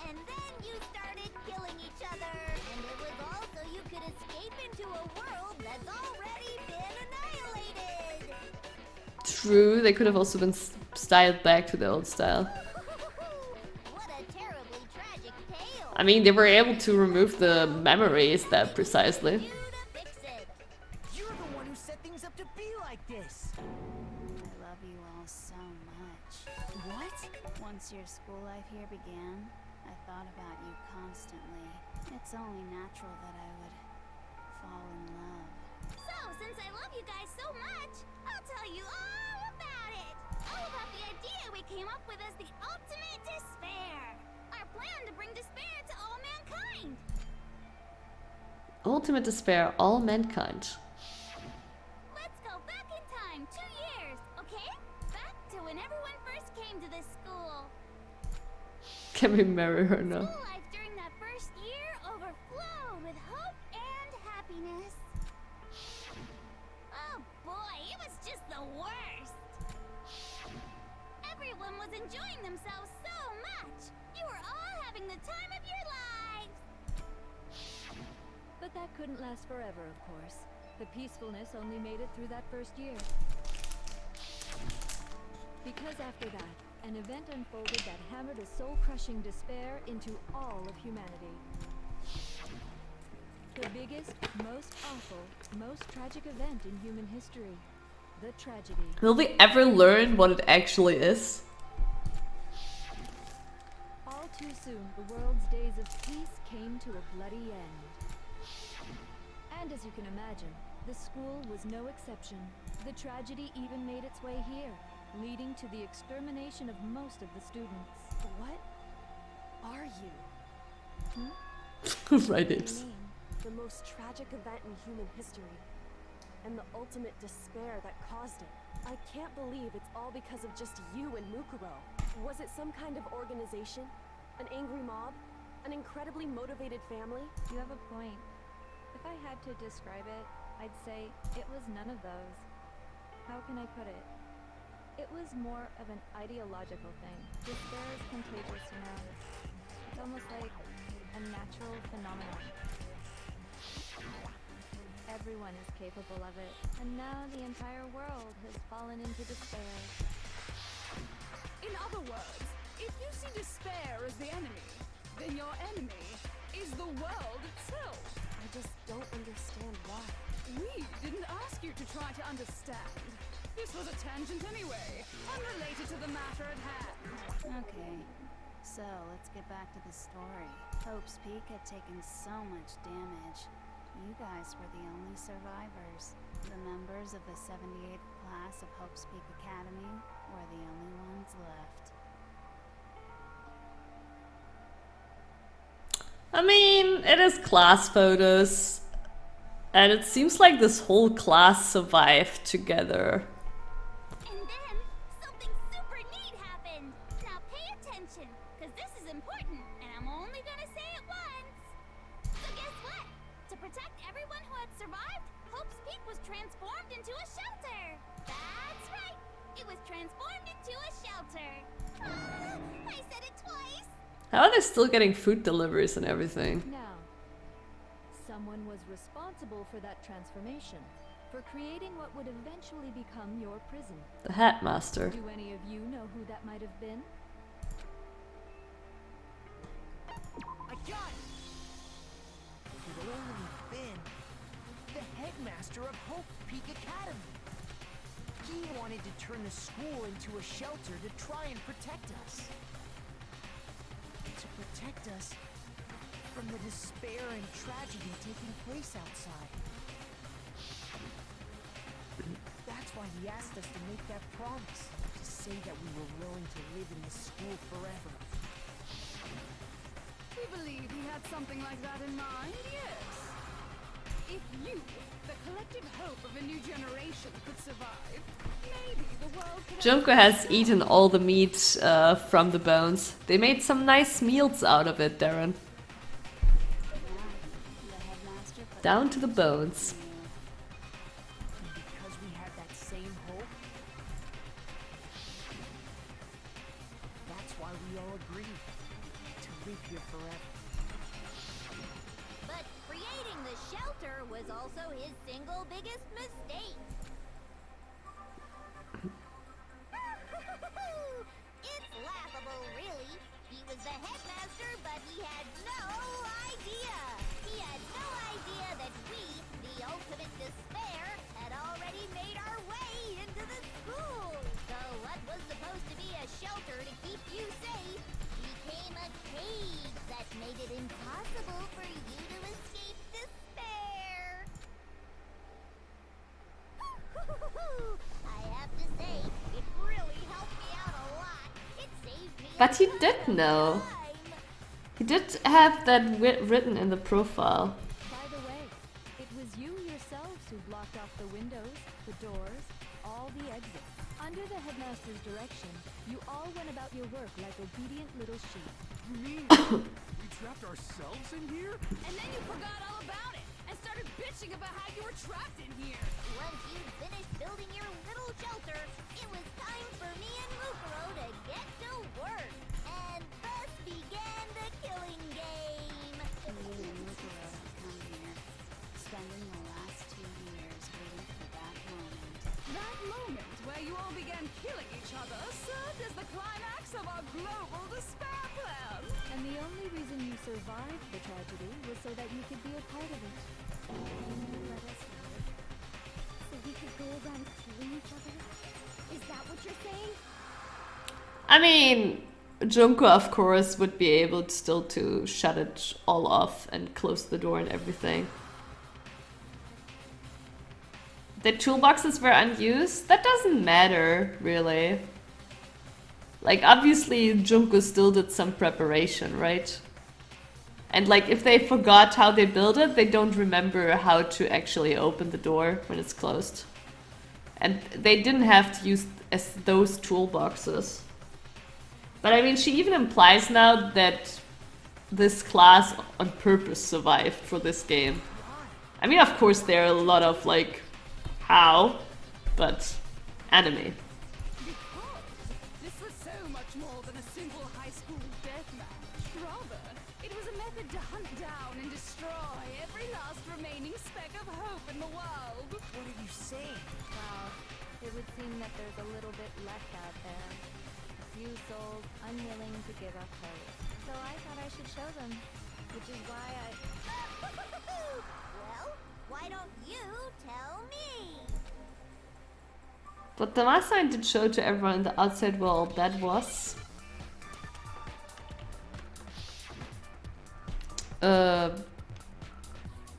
and then you started killing each other. And it was all so you could escape into a world that's already been annihilated. True, they could have also been styled back to the old style. What a terribly tragic tale. I mean, they were able to remove the memories that precisely. You to fix it. You're the one who set things up to be like this. I love you all so much. What? Once your school life here began, I thought about you constantly. It's only natural that I would fall in love. So, since I love you guys so much, I'll tell you all about it. All about the idea we came up with as the ultimate despair. Our plan to bring despair to all mankind. Ultimate despair, all mankind. Let's go back in time 2 years, okay? Back to when everyone first came to this school. Can we marry her now? School life during that first year overflowed with hope and happiness. Oh boy, it was just the worst. Everyone was enjoying themselves so much. You were all having the time of your lives. but that couldn't last forever, of course. The peacefulness only made it through that first year. Because after that, an event unfolded that hammered a soul-crushing despair into all of humanity. The biggest, most awful, most tragic event in human history. The tragedy. Will we ever learn what it actually is? All too soon, the world's days of peace came to a bloody end. And as you can imagine, the school was no exception. The tragedy even made its way here, leading to the extermination of most of the students. What are you? Right, I Apes. mean, the most tragic event in human history. And the ultimate despair that caused it. I can't believe it's all because of just you and Mukuro. Was it some kind of organization? An angry mob? An incredibly motivated family? You have a point. If I had to describe it, I'd say it was none of those. How can I put it? It was more of an ideological thing. Despair is contagious, you know. It's almost like a natural phenomenon. Everyone is capable of it, and now the entire world has fallen into despair. In other words, if you see despair as the enemy, then your enemy is the world itself. I just don't understand why. We didn't ask you to try to understand. This was a tangent anyway, unrelated to the matter at hand. Okay, so let's get back to the story. Hope's Peak had taken so much damage. You guys were the only survivors. The members of the 78th class of Hope's Peak Academy were the only ones left. I mean, it is class photos. And it seems like this whole class survived together. And then something super neat happened. Now pay attention, because this is important, and I'm only gonna say it once. So guess what? To protect everyone who had survived, Hope's Peak was transformed into a shelter. That's right. It was transformed into a shelter. I said it twice. How are they still getting food deliveries and everything? Now, someone was responsible for that transformation, for creating what would eventually become your prison. The headmaster. Do any of you know who that might have been? I got it! It could only have been the headmaster of Hope Peak Academy. He wanted to turn the school into a shelter to try and protect us. To protect us from the despair and tragedy taking place outside. That's why he asked us to make that promise, to say that we were willing to live in this school forever. We believe he had something like that in mind, yes. If you, the collective hope of a new generation, could survive, maybe the world could... Junko has eaten all the meat from the bones. They made some nice meals out of it, Darren. Down to the bones. And because we had that same hope, that's why we all agreed to live here forever. But creating the shelter was also his single biggest mistake. It's laughable, really. He was the headmaster, but he had no idea. He had no idea that we, the ultimate despair, had already made our way into the school. So what was supposed to be a shelter to keep you safe became a cage that made it impossible for you to escape despair. I have to say, it really helped me out a lot. It saved me But he a did ton of know. time. He did have that written in the profile. By the way, it was you yourselves who blocked off the windows, the doors, all the exits. Under the headmaster's direction, you all went about your work like obedient little sheep. You mean we trapped ourselves in here? And then you forgot all about it, and started bitching about how you were trapped in here. Once you'd finished building your little shelter, it was time for me and Mukuro to get to work. And thus began the killing game. Me and Mukuro have come here, spending the last 2 years waiting for that moment. That moment where you all began killing each other served as the climax of our global despair plan. And the only reason you survived the tragedy was so that you could be a part of it. Let us live. So we could go around killing each other? Is that what you're saying? I mean, Junko, of course, would be able still to shut it all off and close the door and everything. The toolboxes were unused? That doesn't matter, really. Like, obviously, Junko still did some preparation, right? And, like, if they forgot how they built it, they don't remember how to actually open the door when it's closed. And they didn't have to use those toolboxes. But I mean, she even implies now that this class on purpose survived for this game. I mean, of course, there are a lot of, like, how, but anime. Because this was so much more than a simple high school deathmatch. Rather, it was a method to hunt down and destroy every last remaining speck of hope in the world. What are you saying? Well, it would seem that there's a little bit left out there. A few souls unwilling to give up hope. So I thought I should show them. which is why I... Well, why don't you tell me? But the mastermind did show to everyone in the outside world that was...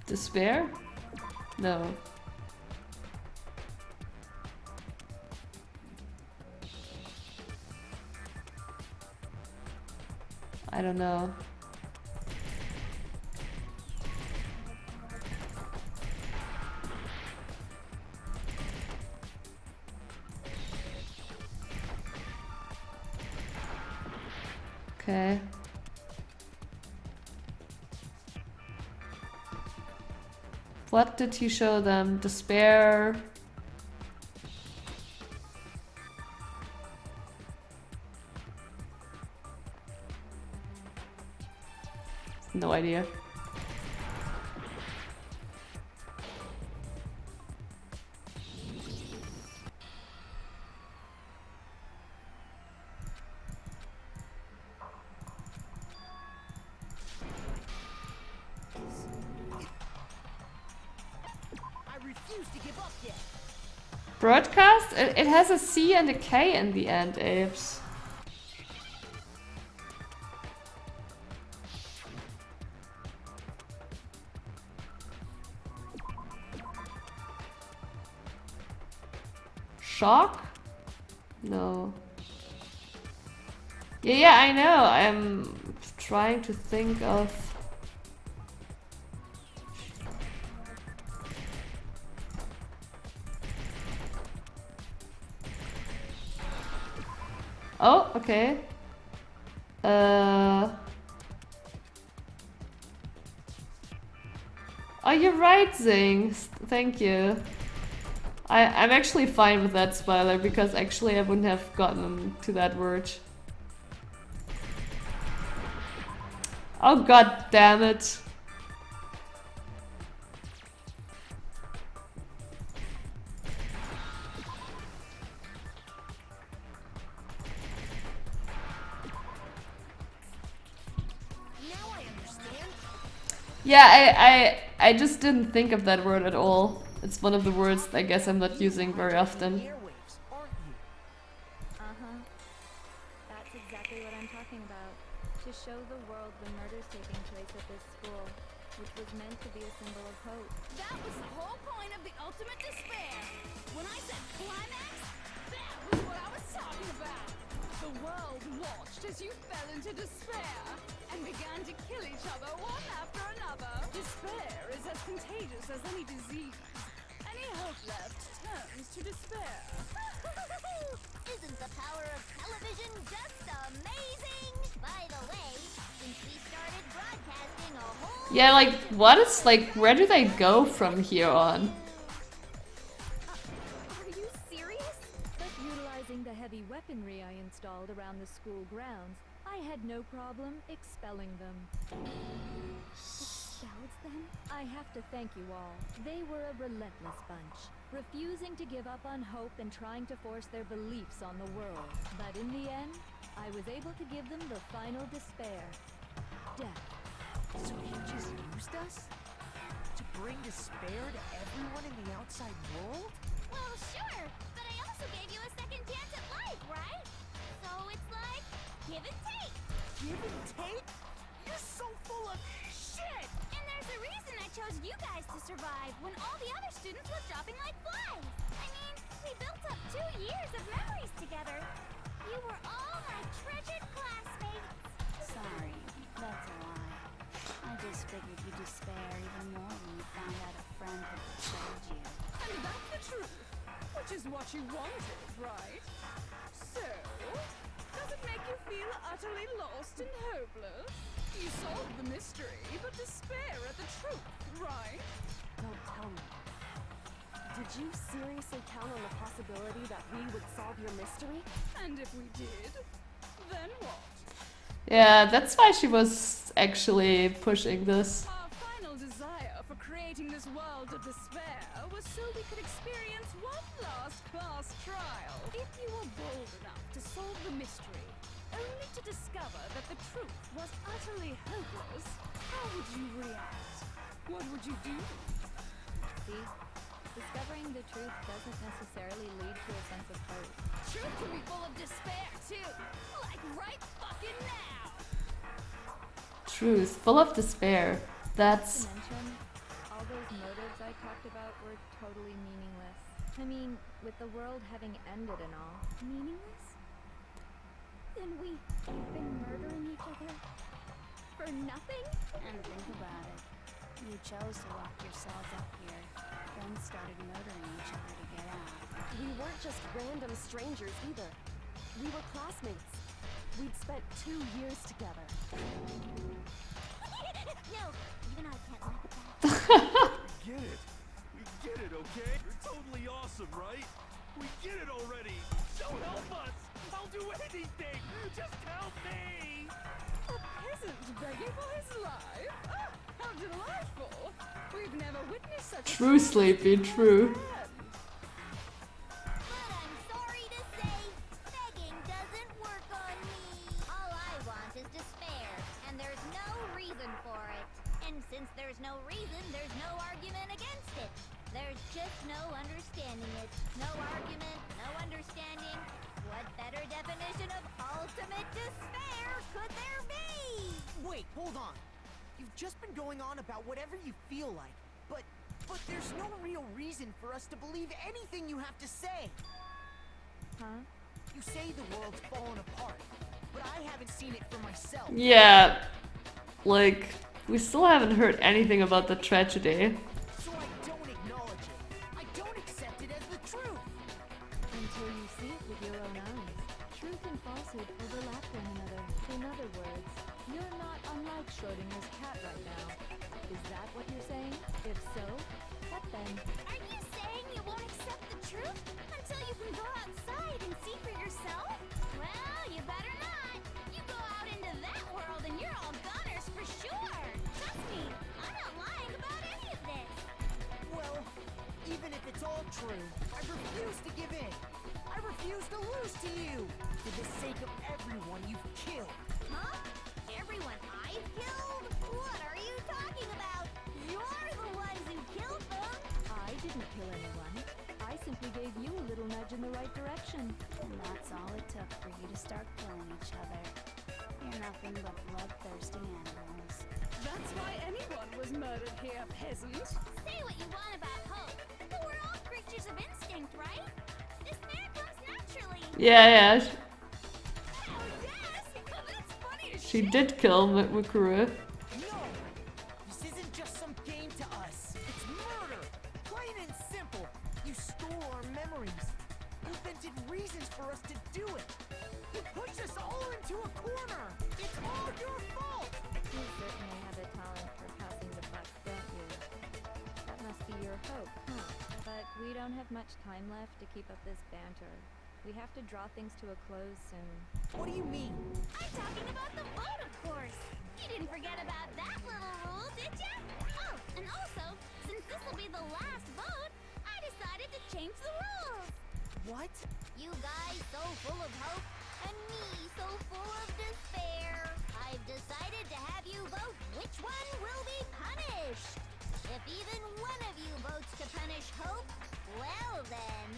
Despair? No. I don't know. Okay. What did he show them? Despair? No idea. I refuse to give up yet. Broadcast? It has a C and a K in the end, Apes. Shock? No. Yeah, I know. I'm trying to think of... Oh, okay. Oh, you're right, Zing. Thank you. I'm actually fine with that spoiler because actually I wouldn't have gotten to that word. Oh, god damn it. Now I understand. Yeah, I just didn't think of that word at all. It's one of the words I guess I'm not using very often. Airwaves, aren't you? Uh-huh. That's exactly what I'm talking about. To show the world the murders taking place at this school, which was meant to be a symbol of hope. That was the whole point of the ultimate despair. When I said climax, that was what I was talking about. The world watched as you fell into despair and began to kill each other one after another. Despair is as contagious as any disease. Any hope left turns to despair. Isn't the power of television just amazing? By the way, since we started broadcasting a whole... Yeah, like, what is, like, where do they go from here on? Are you serious? But utilizing the heavy weaponry I installed around the school grounds, I had no problem expelling them. Expelled them? I have to thank you all. They were a relentless bunch, refusing to give up on hope and trying to force their beliefs on the world. But in the end, I was able to give them the final despair. Death. So you just used us? To bring despair to everyone in the outside world? Well, sure, but I also gave you a second chance at life, right? So it's like, give and take. Give and take? You're so full of shit! And there's a reason I chose you guys to survive when all the other students were dropping like flies. I mean, we built up 2 years of memories together. You were all my treasured classmates. Sorry, that's a lie. I just figured you'd despair even more when you found out a friend had betrayed you. And that's the truth, which is what you wanted, right? So, does it make you feel utterly lost and hopeless? You solved the mystery, but despair at the truth, right? Don't tell me. Did you seriously count on the possibility that we would solve your mystery? And if we did, then what? Yeah, that's why she was actually pushing this. Our final desire for creating this world of despair was so we could experience one last class trial. If you were bold enough to solve the mystery, only to discover that the truth was utterly hopeless, how would you react? What would you do? See? Discovering the truth doesn't necessarily lead to a sense of hope. Truth can be full of despair, too. Like right fucking now. Truth, full of despair. That's... Not to mention, all those motives I talked about were totally meaningless. I mean, with the world having ended and all. Meaningless? Then we've been murdering each other for nothing? And think about it. You chose to lock yourselves up here, then started murdering each other to get out. We weren't just random strangers either. We were classmates. We'd spent 2 years together. No, even I can't laugh at that. We get it. We get it, okay? You're totally awesome, right? We get it already. So help us. I'll do anything. Just help me. A peasant begging for his life? Ah, how delightful! We've never witnessed such True, a Sleepy, true. But I'm sorry to say, begging doesn't work on me. All I want is despair, and there's no reason for it. And since there's no reason, there's no argument against it. There's just no understanding it. No argument, no understanding. What better definition of ultimate despair could there be? Wait, hold on. You've just been going on about whatever you feel like, but there's no real reason for us to believe anything you have to say. Huh? You say the world's fallen apart, but I haven't seen it for myself. Yeah. Like, we still haven't heard anything about the tragedy. So I don't acknowledge it. I don't accept it as the truth. Until you see it with your own eyes. Truth and falsehood overlap one another. In other words, you're not unlike Schrodinger's cat right now. Is that what you're saying? If so, what then? Are you saying you won't accept the truth until you can go outside and see for yourself? Well, you better not. You go out into that world and you're all goners for sure. Trust me, I'm not lying about any of this. Well, even if it's all true, I refuse to give in. I refuse to lose to you. For the sake of everyone you've killed. Huh? Everyone I've killed? What are you talking about? You're the ones who killed them. I didn't kill anyone. I simply gave you a little nudge in the right direction. And that's all it took for you to start killing each other. You're nothing but bloodthirsty animals. That's why anyone was murdered here, peasant. Say what you want about hope, but we're all creatures of instinct, right? Despair comes naturally. Yeah. Oh, yes! That's funny as She shit. did kill Mukuru. No! This isn't just some game to us. It's murder! Plain and simple. You stole our memories. Invented reasons for us to do it. You pushed us all into a corner. It's all your fault! You certainly have a talent for passing the buck, don't you? That must be your hope, huh? But we don't have much time left to keep up this banter. We have to draw things to a close soon. What do you mean? I'm talking about the vote, of course. You didn't forget about that little rule, did you? Oh, and also, since this will be the last vote, I decided to change the rules. What? You guys so full of hope, and me so full of despair. I've decided to have you vote which one will be punished. If even one of you votes to punish hope, well then,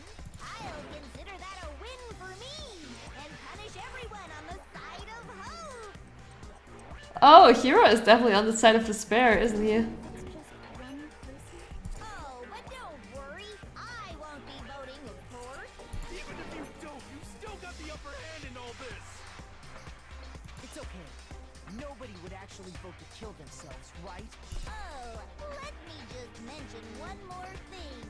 I'll consider that a win for me, and punish everyone on the side of hope. Oh, Hero is definitely on the side of despair, isn't he? Oh, but don't worry, I won't be voting, of course. Even if you don't, you still got the upper hand in all this. It's okay. Nobody would actually vote to kill themselves, right? Oh, let me just mention one more thing.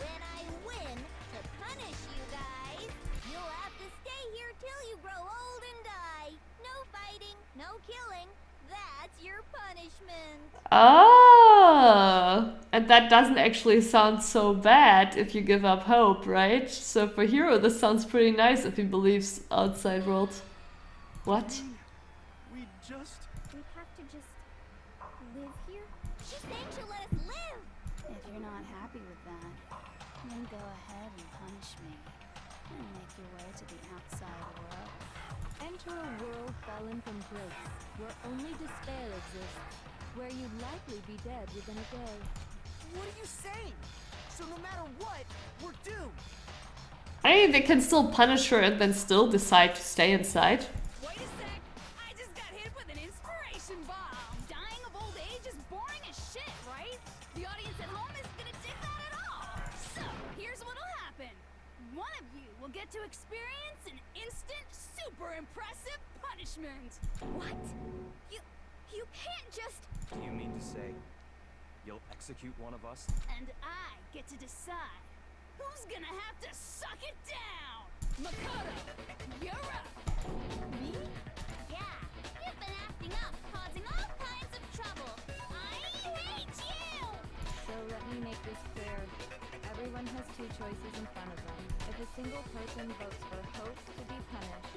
When I win, to punish you guys, you'll have to stay here till you grow old and die. No fighting, no killing. That's your punishment. Oh, and that doesn't actually sound so bad if you give up hope, right? So for Hero, this sounds pretty nice if he believes outside world. What? We just... We'd have to just live here? She's saying she'll let us live. If you're not happy with that, then go ahead and punish me. and make your way to the outside world. Enter a world fallen from grace, where only despair exists, where you'd likely be dead within a day. What are you saying? So no matter what, we're doomed. I mean, they can still punish her and then still decide to stay inside. Wait a sec! I just got hit with an inspiration bomb! Dying of old age is boring as shit, right? The audience at home isn't gonna dig that at all! So, here's what'll happen. One of you will get to experience an instant, super impressive punishment! What? You can't just... Do you mean to say you'll execute one of us? And I get to decide who's gonna have to suck it down! Makoto, you're up! Me? Yeah, you've been acting up, causing all kinds of trouble. I hate you! So let me make this clear. Everyone has two choices in front of them. If a single person votes for Hope to be punished,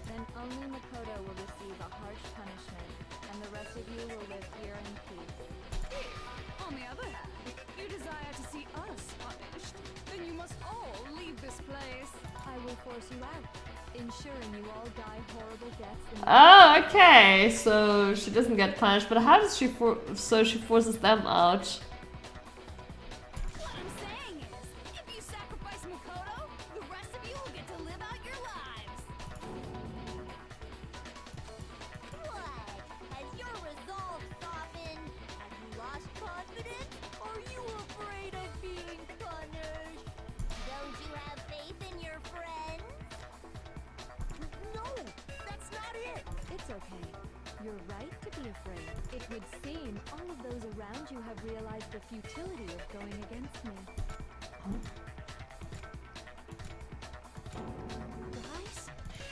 then only Makoto will receive a harsh punishment, and the rest of you will live here in peace. On the other hand, you desire to see us punished, then you must all leave this place. I will force you out, ensuring you all die horrible deaths in Oh, okay. So she doesn't get punished, but how does she so she forces them out? What I'm saying is, if you sacrifice Makoto, the rest of you will get to live out your lives. What? Has your resolve softened? Have you lost confidence? Are you afraid of being punished? Don't you have faith in your friends? No, that's not it. It's okay. You're right to be afraid. It would seem all of those around you have realized the futility of going against me. Guys,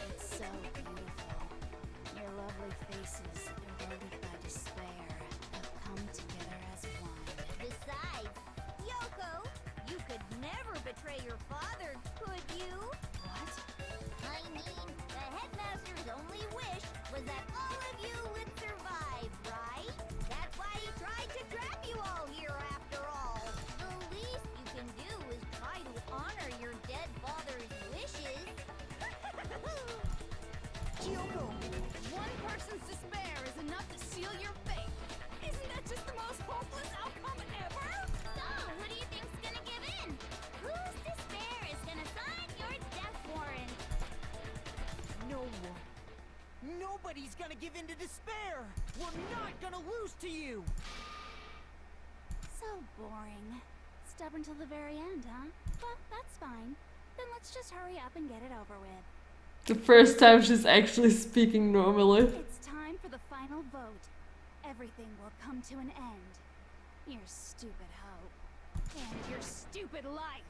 it's so beautiful. Your lovely faces, eroded by despair, have come together as one. Besides, Yoko, you could never betray your father, could you? What? I mean, the headmaster's only wish was that all of you would survive, right? That's why he tried to trap you all here after all. The least you can do is try to honor your dead father's wishes. Kyoko, One person's despair is enough to seal your fate. Isn't that just the most hopeless outcome ever? So, who do you think's gonna give in? Whose despair is gonna sign your death warrant? no one. Nobody's gonna give in to despair. We're not gonna lose to you. So boring. Stubborn till the very end, huh? Well, that's fine. Then let's just hurry up and get it over with. The first time she's actually speaking normally. It's time for the final vote. Everything will come to an end. Your stupid hope. And your stupid life.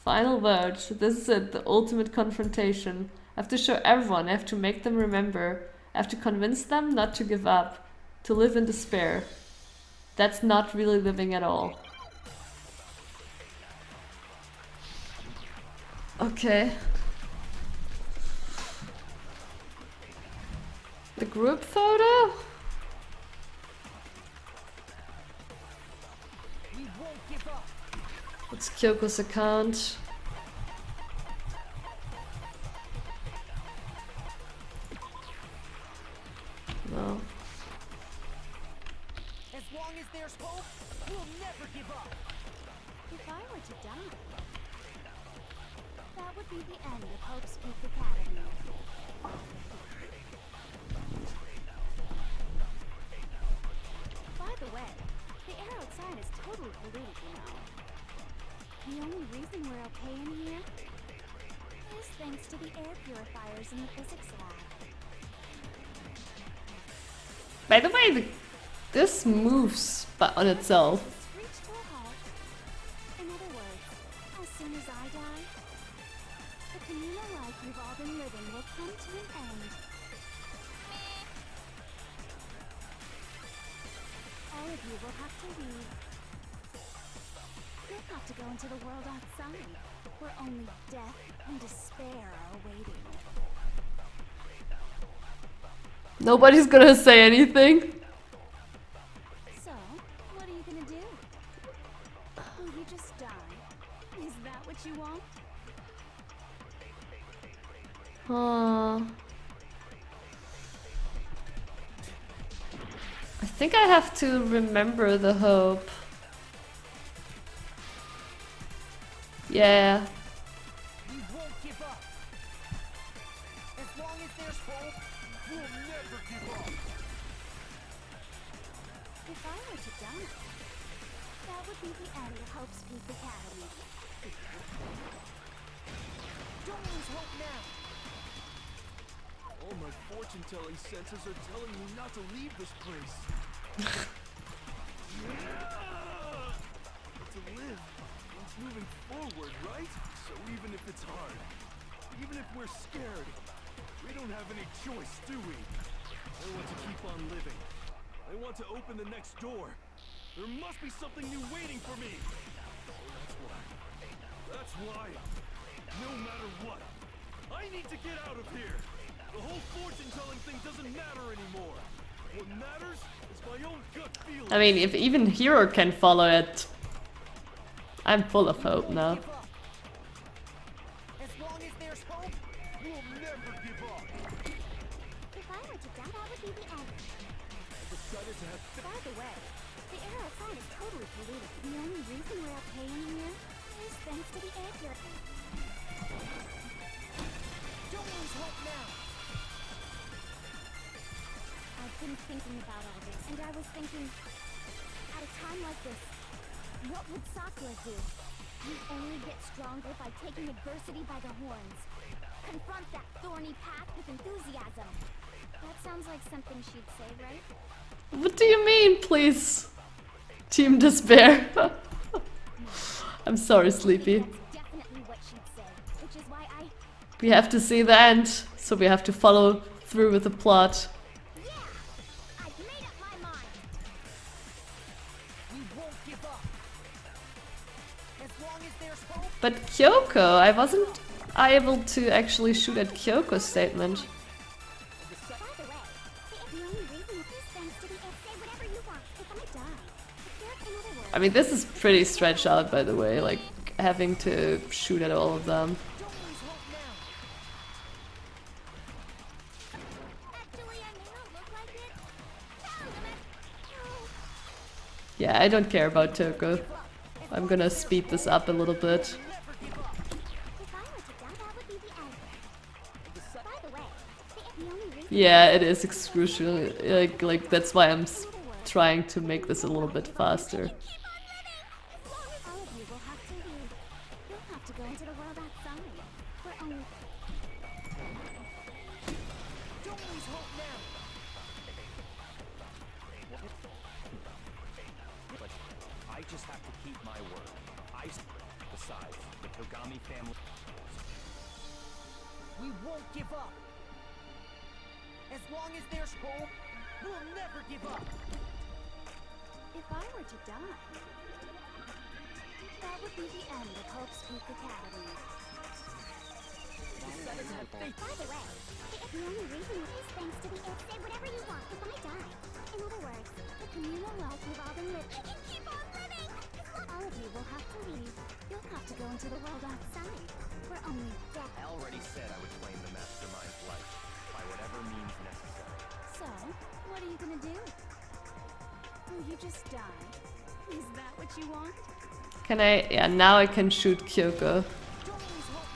Final vote. This is it, the ultimate confrontation. I have to show everyone, I have to make them remember. I have to convince them not to give up, to live in despair. That's not really living at all. Okay. The group photo? We won't give up. It's Kyoko's account. No. As long as there's hope, we'll never give up. If I were to die, that would be the end of Hope's Peak Academy. By the way, the air outside is totally polluted, you know. The only reason we're okay in here is thanks to the air purifiers in the physics lab. By the way, this moves on itself. Screech to a halt. In other words, as soon as I die, the communal life you've all been living will come to an end. All of you will have to leave. You'll have to go into the world outside, where only death and despair are awaiting. Nobody's gonna say anything. So, what are you gonna do? Will you just die? Is that what you want? Oh. I think I have to remember the hope. Yeah. We won't give up. As long as there's hope, we'll never give up. If I were to die, that would be the end of Hope's Peak Academy. Don't lose hope now. All my fortune-telling senses are telling me not to leave this place. But to live means moving forward, right? So even if it's hard, even if we're scared, we don't have any choice, do we? I want to keep on living. I want to open the next door. There must be something new waiting for me. So that's why, no matter what, I need to get out of here. The whole fortune-telling thing doesn't matter anymore. What matters is my own gut feeling. I mean, if even Hero can follow it, I'm full of hope now. As long as there's hope, we'll never give up. If I were to die, that would be the end. Decided to have By the way, the air outside is totally polluted. The only reason we're okay in here is thanks to the air purifier. Don't lose hope now. I've been thinking about all this, and I was thinking, at a time like this, what would Sakura do? You only get stronger by taking adversity by the horns. Confront that thorny path with enthusiasm. That sounds like something she'd say, right? What do you mean, please? Team Despair. I'm sorry, Sleepy. That's definitely what she'd say, which is why We have to see the end, so we have to follow through with the plot. Yeah! I've made up my mind! We won't give up. As long as there's hope. But Kyoko, I wasn't able to actually shoot at Kyoko's statement. By the way, the only reason is thanks to the say whatever you want if I die. If there, in other words, I mean, this is pretty stretched out, by the way, like having to shoot at all of them. Don't lose hope now. actually, I may not look like it. Found him at... Yeah, I don't care about Toko. I'm gonna speed this up a little bit. Never give up. If I were to die, that would be the end. By the way, the only reason... Yeah, it is excruciating. Like that's why I'm trying to make this a little bit faster. All of you will have to leave. You'll have to go into the world outside. We're only... Don't lose hope now. But I just have to keep my word. Besides, the Togami family... We won't give up. As long as there's hope, we'll never give up. If I were to die, that would be the end of Hope's Peak Academy. By the way, the only reason is thanks to the say whatever you want if I die. In other words, the communal life we've all been living. Keep on living! All of you will have to leave. You'll have to go into the world outside. We're only death. I already said I would claim the mastermind's life, by whatever means necessary. So, what are you gonna do? Will you just die? Is that what you want? Can I? Yeah, now I can shoot Kyoko. Don't lose hope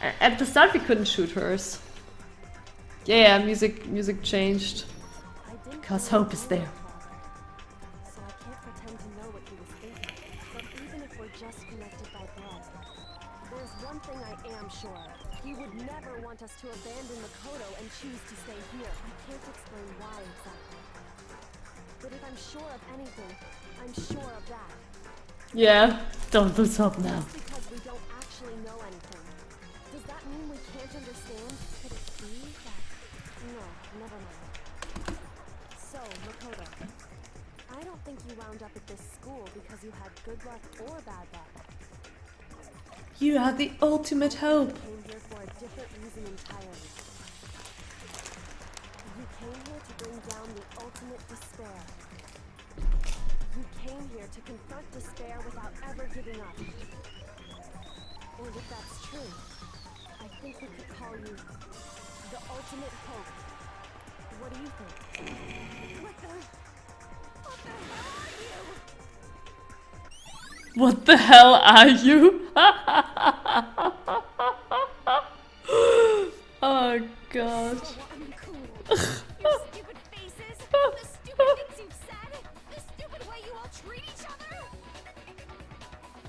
now. At the start we couldn't shoot hers. Yeah, music changed. Cause hope is there. So I can't pretend to know what he was thinking. But even if we're just connected by blood, there's one thing I am sure of. He would never want us to abandon Makoto and choose to stay here. I can't explain why exactly. But if I'm sure of anything, I'm sure of that. Yeah, don't lose hope now. Just because we don't actually know anything, does that mean we can't understand? Could it be that... No, never mind. So, Makoto, I don't think you wound up at this school because you had good luck or bad luck. You are the ultimate hope. You came here for a different reason entirely. You came here to bring down the ultimate despair. You came here to confront despair without ever giving up. And if that's true, I think we could call you the ultimate hope. What do you think? What the hell are you? What the hell are you? Oh god. So uncool. Your stupid faces, the stupid things you've said, the stupid way you all treat each other.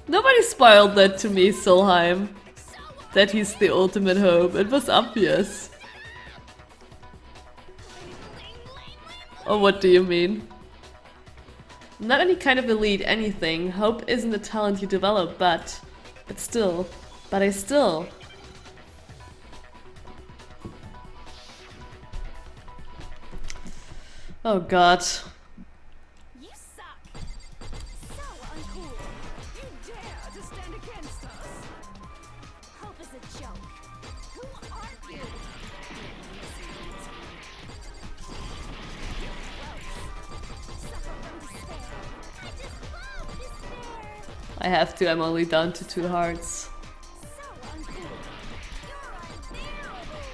Nobody spoiled that to me, Solheim. That he's the ultimate hope. It was obvious. Oh, what do you mean? Not any kind of elite anything. Hope isn't a talent you develop, but I still. Oh god. You suck. So uncool. You dare to stand against us. Hope is a joke. Who are you? You're gross. Suffer from despair. I just love despair. I have to, I'm only down to 2 hearts. So uncool. You're unbearable.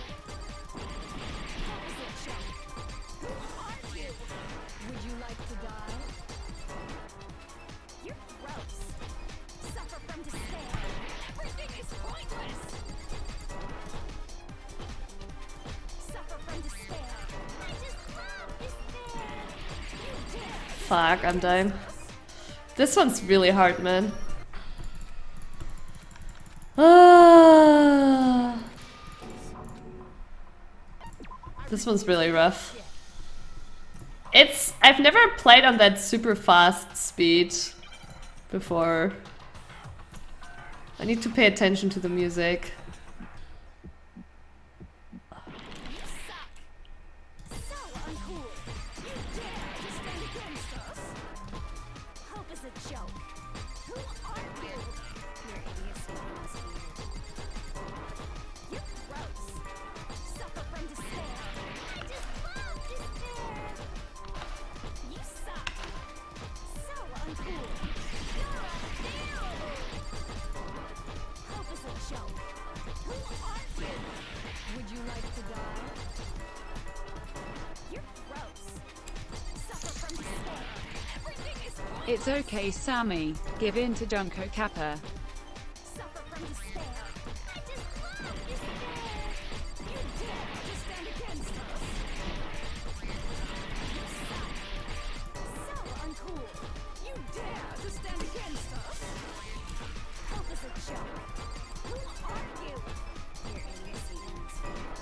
Hope is a joke. Who are you? Would you like to die? You're gross. Suffer from despair. Everything is pointless. Suffer from despair. I just love despair. You dare. Fuck, I'm dying. This one's really hard, man. This one's really rough. I've never played on that super fast speed before. I need to pay attention to the music. You suck. So uncool. You dare to stand against us. Hope is a joke. Who are you? Your idiocy is weird. You're gross. Suffer from despair. I just love despair. You suck. So uncool. You're unbearable. Hope is a joke. Who are you? Would you like to die? You're gross. Suffer from despair. Everything is pointless. It's okay, Sammy. Give in to Junko Kappa. Suffer from despair. I just love despair. You dare to stand against us. You suck. So uncool. You dare to stand against us. Hope is a joke. Who are you? Your idiocy is weird.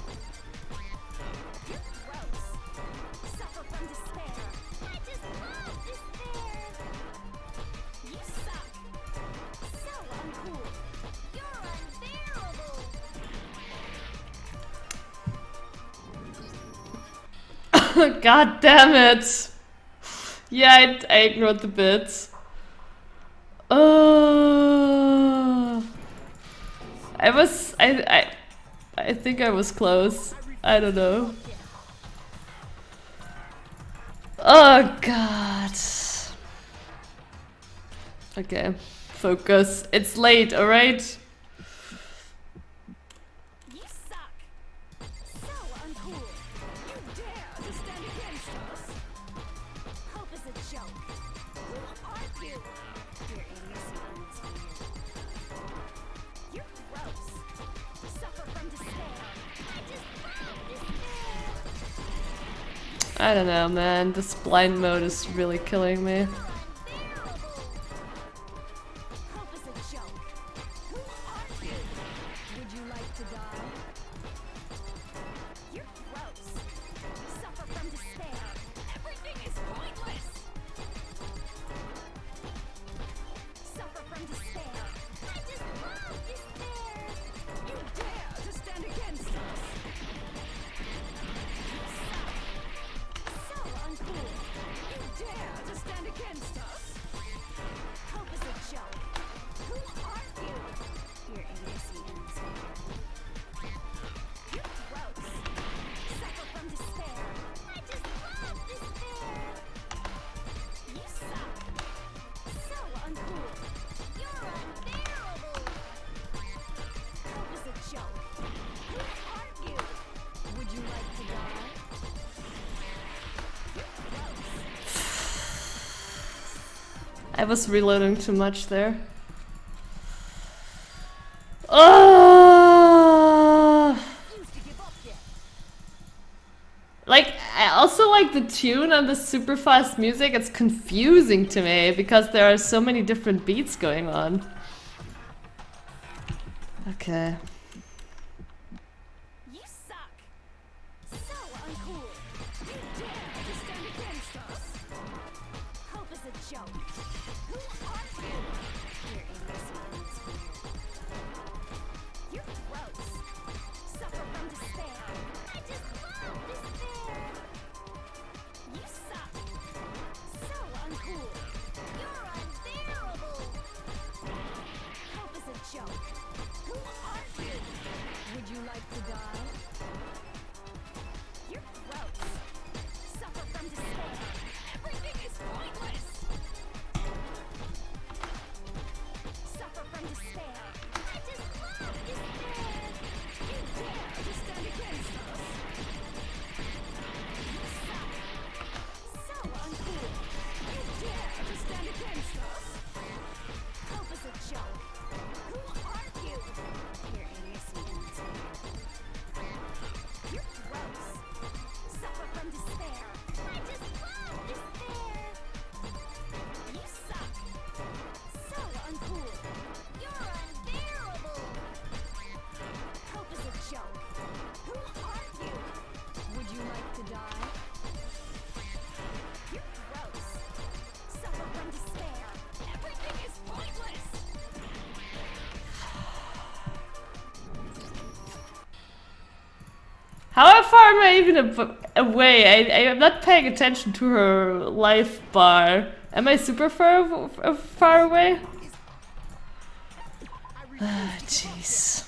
You're gross. Suffer from despair. I just love despair. You suck. So uncool. You're unbearable. God damn it! Yeah, I ignored the bits. Oh, I think I was close. I don't know. Oh god. Okay, focus. It's late, alright? You suck. So uncool. You dare to stand against us. Hope is a joke. Who are you? Your idiocy is weird. You're gross. Suffer from despair. I just love despair. I don't know, man. This blind mode is really killing me. Unbearable. Hope is a joke. Who are you? Would you like to die? You're gross. Suffer from despair. Everything is pointless. Suffer from despair. I just love despair. You dare to stand against us. You suck. So uncool. You dare to stand against I was reloading too much there. Oh! Like, I also like the tune and the super fast music. It's confusing to me because there are so many different beats going on. Okay. You suck. So uncool. You dare to stand against us. Hope is a joke. Who are you? You're innocent. You're gross. Suffer from despair. I just love despair. You suck. So uncool. You're unbearable. Hope is a joke. Who are you? Would you like to die? You're gross. Suffer from despair. Everything is pointless. Suffer from despair. I just love despair. You dare to stand against us. You suck. So uncool. You dare to stand against us. Hope is a joke. Who are you? You're innocent. You're gross. Suffer from despair. I just love despair. You suck. So uncool. You're unbearable. Hope is a joke. Who are you? Would you like to die? You're gross. Suffer from despair. Everything is pointless. How far am I even away? I am not paying attention to her life bar. Am I super far away? Ah, jeez.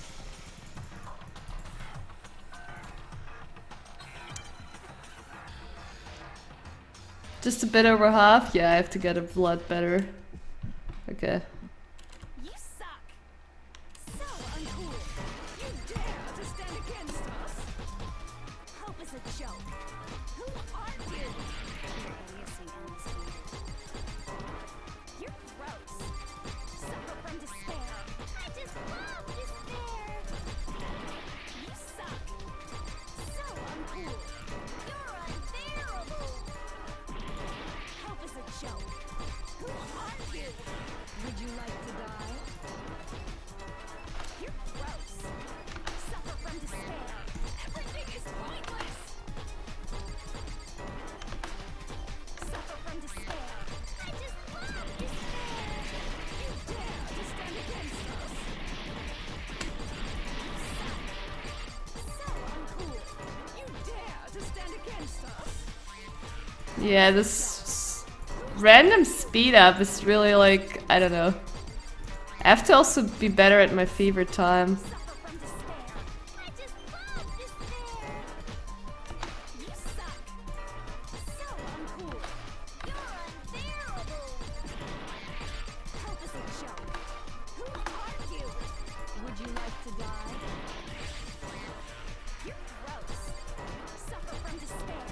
Just a bit over half? Yeah, I have to get a lot better. Okay. You suck. So uncool. You dare to stand against us. Hope is a joke. Who are you? You're idiocy and despair. You're gross. Suffer from despair. I just love despair. You suck. So uncool. You're unbearable. Hope is a joke. Who are you? Would you like to die? You're gross. Suffer from despair. Everything is pointless. Suffer from despair. I just love despair. You dare to stand against us. You suck. So uncool. You dare to stand against us. Yeah, this random speed up is really like, I don't know. I have to also be better at my fever time. Suffer from despair. I just love despair. You suck. So uncool. You're unbearable. Hope is a joke. Who are you? Would you like to die? You're gross. Suffer from despair.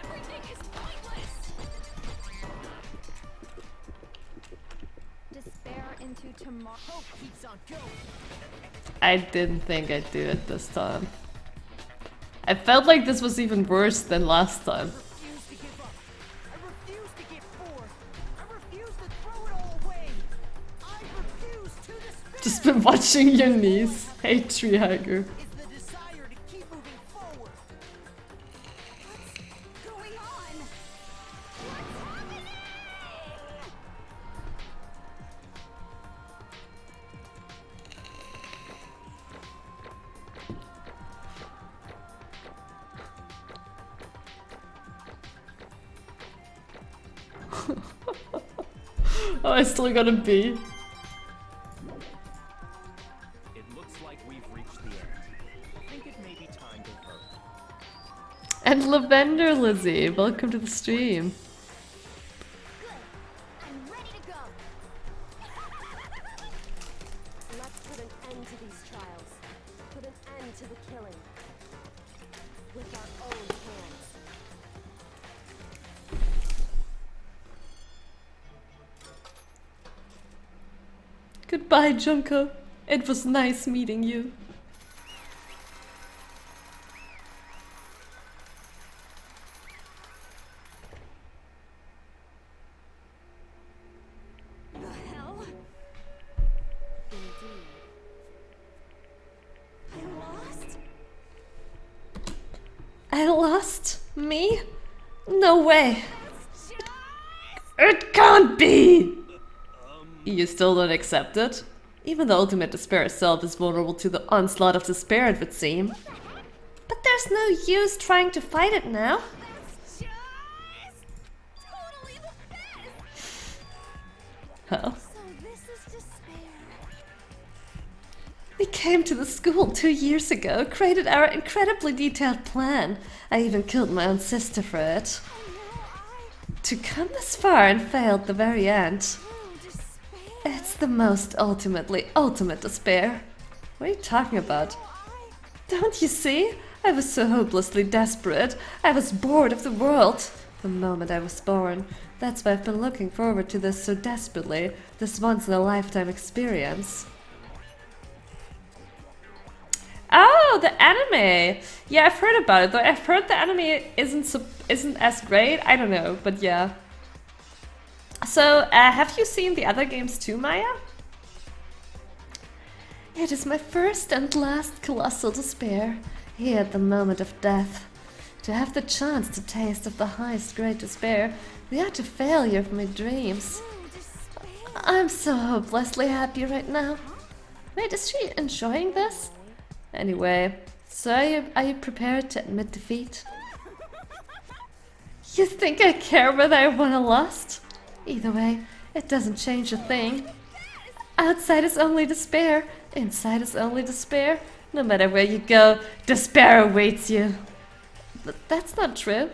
Everything is pointless. Despair into tomorrow. Hope keeps on going. I didn't think I'd do it this time. I felt like this was even worse than last time. Refuse to give up. I refuse to get bored. I refuse to throw it all away. I refuse to despair. Just been watching your knees. Hey, tree hugger. Is the desire to keep moving forward. What's going on? What's happening? Oh, I still got a B. It looks like we've reached the end. I think it may be time to vote. And Lavender Lizzie, welcome to the stream. Good. I'm ready to go. Let's put an end to these trials. Put an end to the killing. With our own hands. Goodbye, Junko. It was nice meeting you. The hell? Indeed. I lost? I lost? Me? No way. It can't be! You still don't accept it? Even the ultimate despair itself is vulnerable to the onslaught of despair, it would seem. But there's no use trying to fight it now. That's just totally the best! Oh. So this is despair. We came to the school 2 years ago, created our incredibly detailed plan. I even killed my own sister for it. To come this far and fail at the very end. It's the most ultimate despair. What are you talking about? Don't you see? I was so hopelessly desperate. I was bored of the world. The moment I was born. That's why I've been looking forward to this so desperately. This once-in-a-lifetime experience. Oh, the anime! Yeah, I've heard about it, though I've heard the anime isn't as great. I don't know, but yeah. So, have you seen the other games too, Maya? It is my first and last colossal despair, here at the moment of death. To have the chance to taste of the highest great despair, the utter failure of my dreams. I'm so hopelessly happy right now. Wait, is she enjoying this? Anyway, so are you prepared to admit defeat? You think I care whether I won or lost? Either way, it doesn't change a thing. Outside is only despair, inside is only despair. No matter where you go, despair awaits you. But that's not true.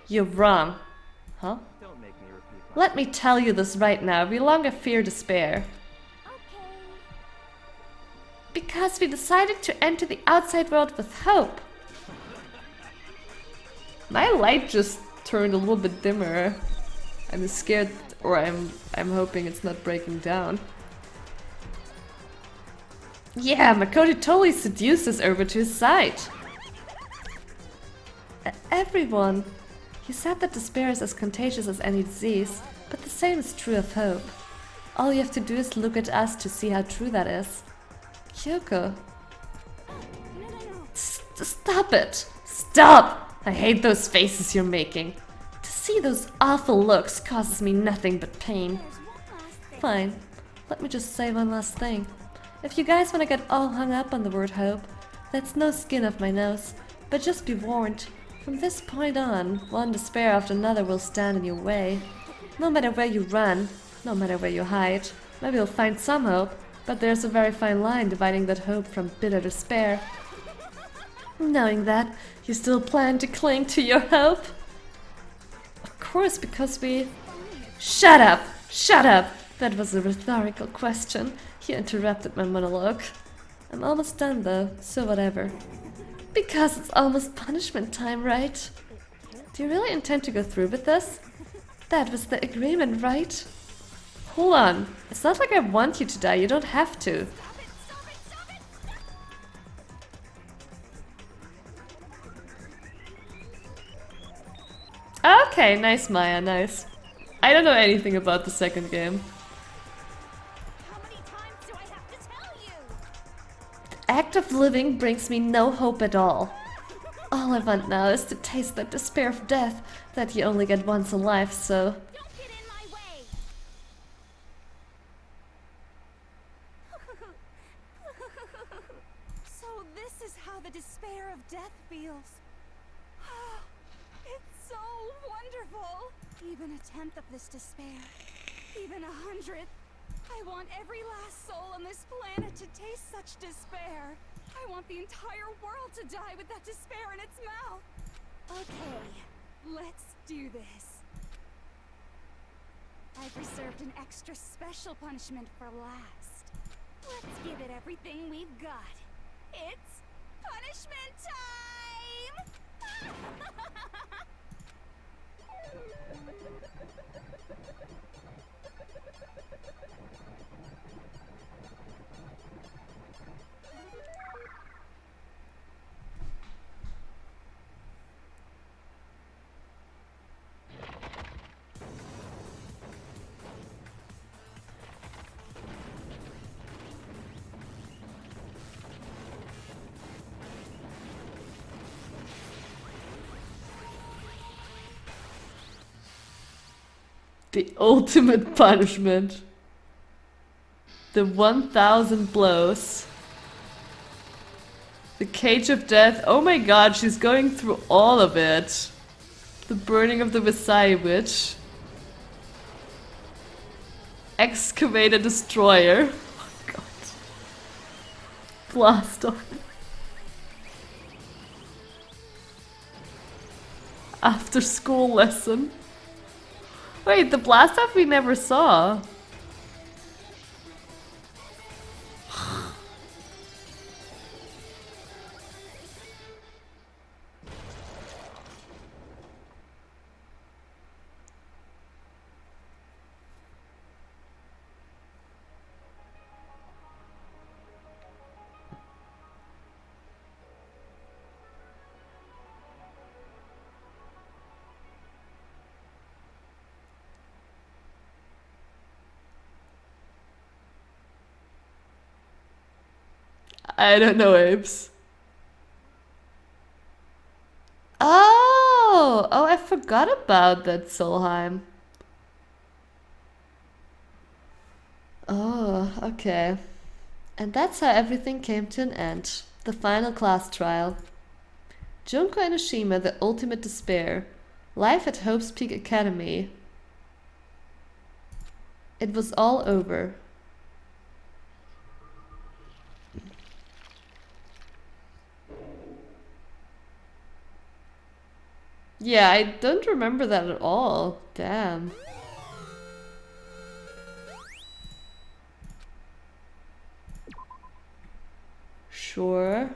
You're wrong. Huh? Let me tell you this right now, we longer fear despair. Because we decided to enter the outside world with hope. My light just turned a little bit dimmer. I'm scared, or I'm hoping it's not breaking down. Yeah, Makoto totally seduced us over to his side. Everyone. He said that despair is as contagious as any disease, but the same is true of hope. All you have to do is look at us to see how true that is. Kyoko. Stop it! Stop! I hate those faces you're making. To see those awful looks causes me nothing but pain. Fine. Let me just say one last thing. If you guys want to get all hung up on the word hope, that's no skin off my nose. But just be warned. From this point on, one despair after another will stand in your way. No matter where you run, no matter where you hide, maybe you'll find some hope, but there's a very fine line dividing that hope from bitter despair. Knowing that, you still plan to cling to your hope? Of course, because we... Shut up! Shut up! That was a rhetorical question. You interrupted my monologue. I'm almost done though, so whatever. Because it's almost punishment time, right? Do you really intend to go through with this? That was the agreement, right? Hold on. It's not like I want you to die, you don't have to. Okay, nice Maya, nice. I don't know anything about the second game. How many times do I have to tell you? The act of living brings me no hope at all. All I want now is to taste that despair of death that you only get once in life, so... Don't get in my way! So this is how the despair of death feels. It's so wonderful! Even a tenth of this despair, even 100th. I want every last soul on this planet to taste such despair. I want the entire world to die with that despair in its mouth. Okay, let's do this. I've reserved an extra special punishment for last. Let's give it everything we've got. It's punishment time! The ultimate punishment. The 1000 blows. The cage of death. Oh my god, she's going through all of it. The burning of the Versailles witch. Excavate a destroyer. Oh god. Blast off. After school lesson. Wait, the blast off we never saw. I don't know, Apes. Oh! Oh, I forgot about that, Solheim. Oh, okay. And that's how everything came to an end. The final class trial. Junko and Oshima, the ultimate despair. Life at Hope's Peak Academy. It was all over. Yeah, I don't remember that at all. Damn. Sure.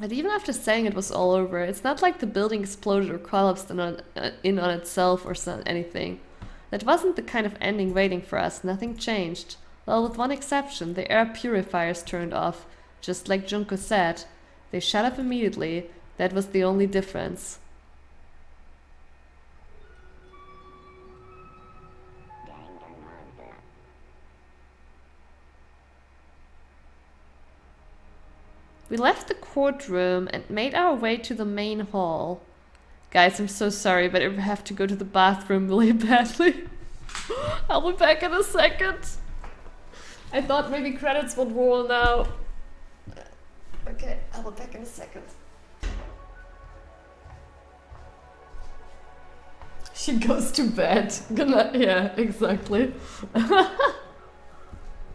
And even after saying it was all over, it's not like the building exploded or collapsed in on itself or anything. That wasn't the kind of ending waiting for us. Nothing changed. Well, with one exception, the air purifiers turned off, just like Junko said. They shut up immediately. That was the only difference. We left the courtroom and made our way to the main hall. Guys, I'm so sorry, but I have to go to the bathroom really badly. I'll be back in a second. I thought maybe credits would roll now. Okay, I'll be back in a second. She goes to bed. Yeah, exactly.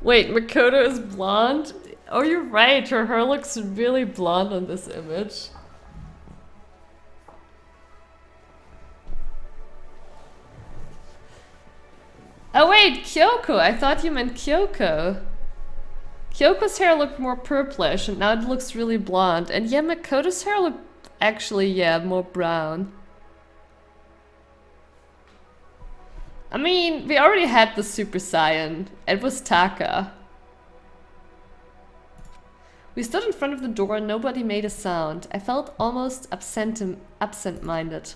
Wait, Makoto is blonde? Oh, you're right. Her hair looks really blonde on this image. Oh wait, Kyoko. I thought you meant Kyoko. Kyoko's hair looked more purplish and now it looks really blonde. And yeah, Makoto's hair looked actually, yeah, more brown. I mean, we already had the Super Saiyan. It was Taka. We stood in front of the door and nobody made a sound. I felt almost absent-minded.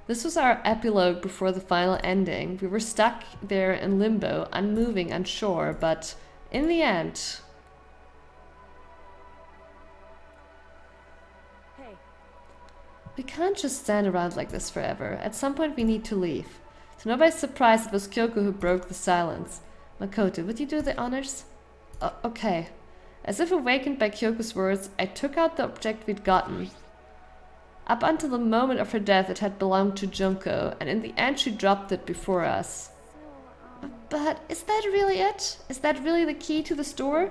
This was our epilogue before the final ending. We were stuck there in limbo, unmoving, unsure, but in the end... Hey. We can't just stand around like this forever. At some point we need to leave. To nobody's surprise, it was Kyoko who broke the silence. Makoto, would you do the honors? Okay. As if awakened by Kyoko's words, I took out the object we'd gotten. Up until the moment of her death, it had belonged to Junko, and in the end she dropped it before us. But is that really it? Is that really the key to the store?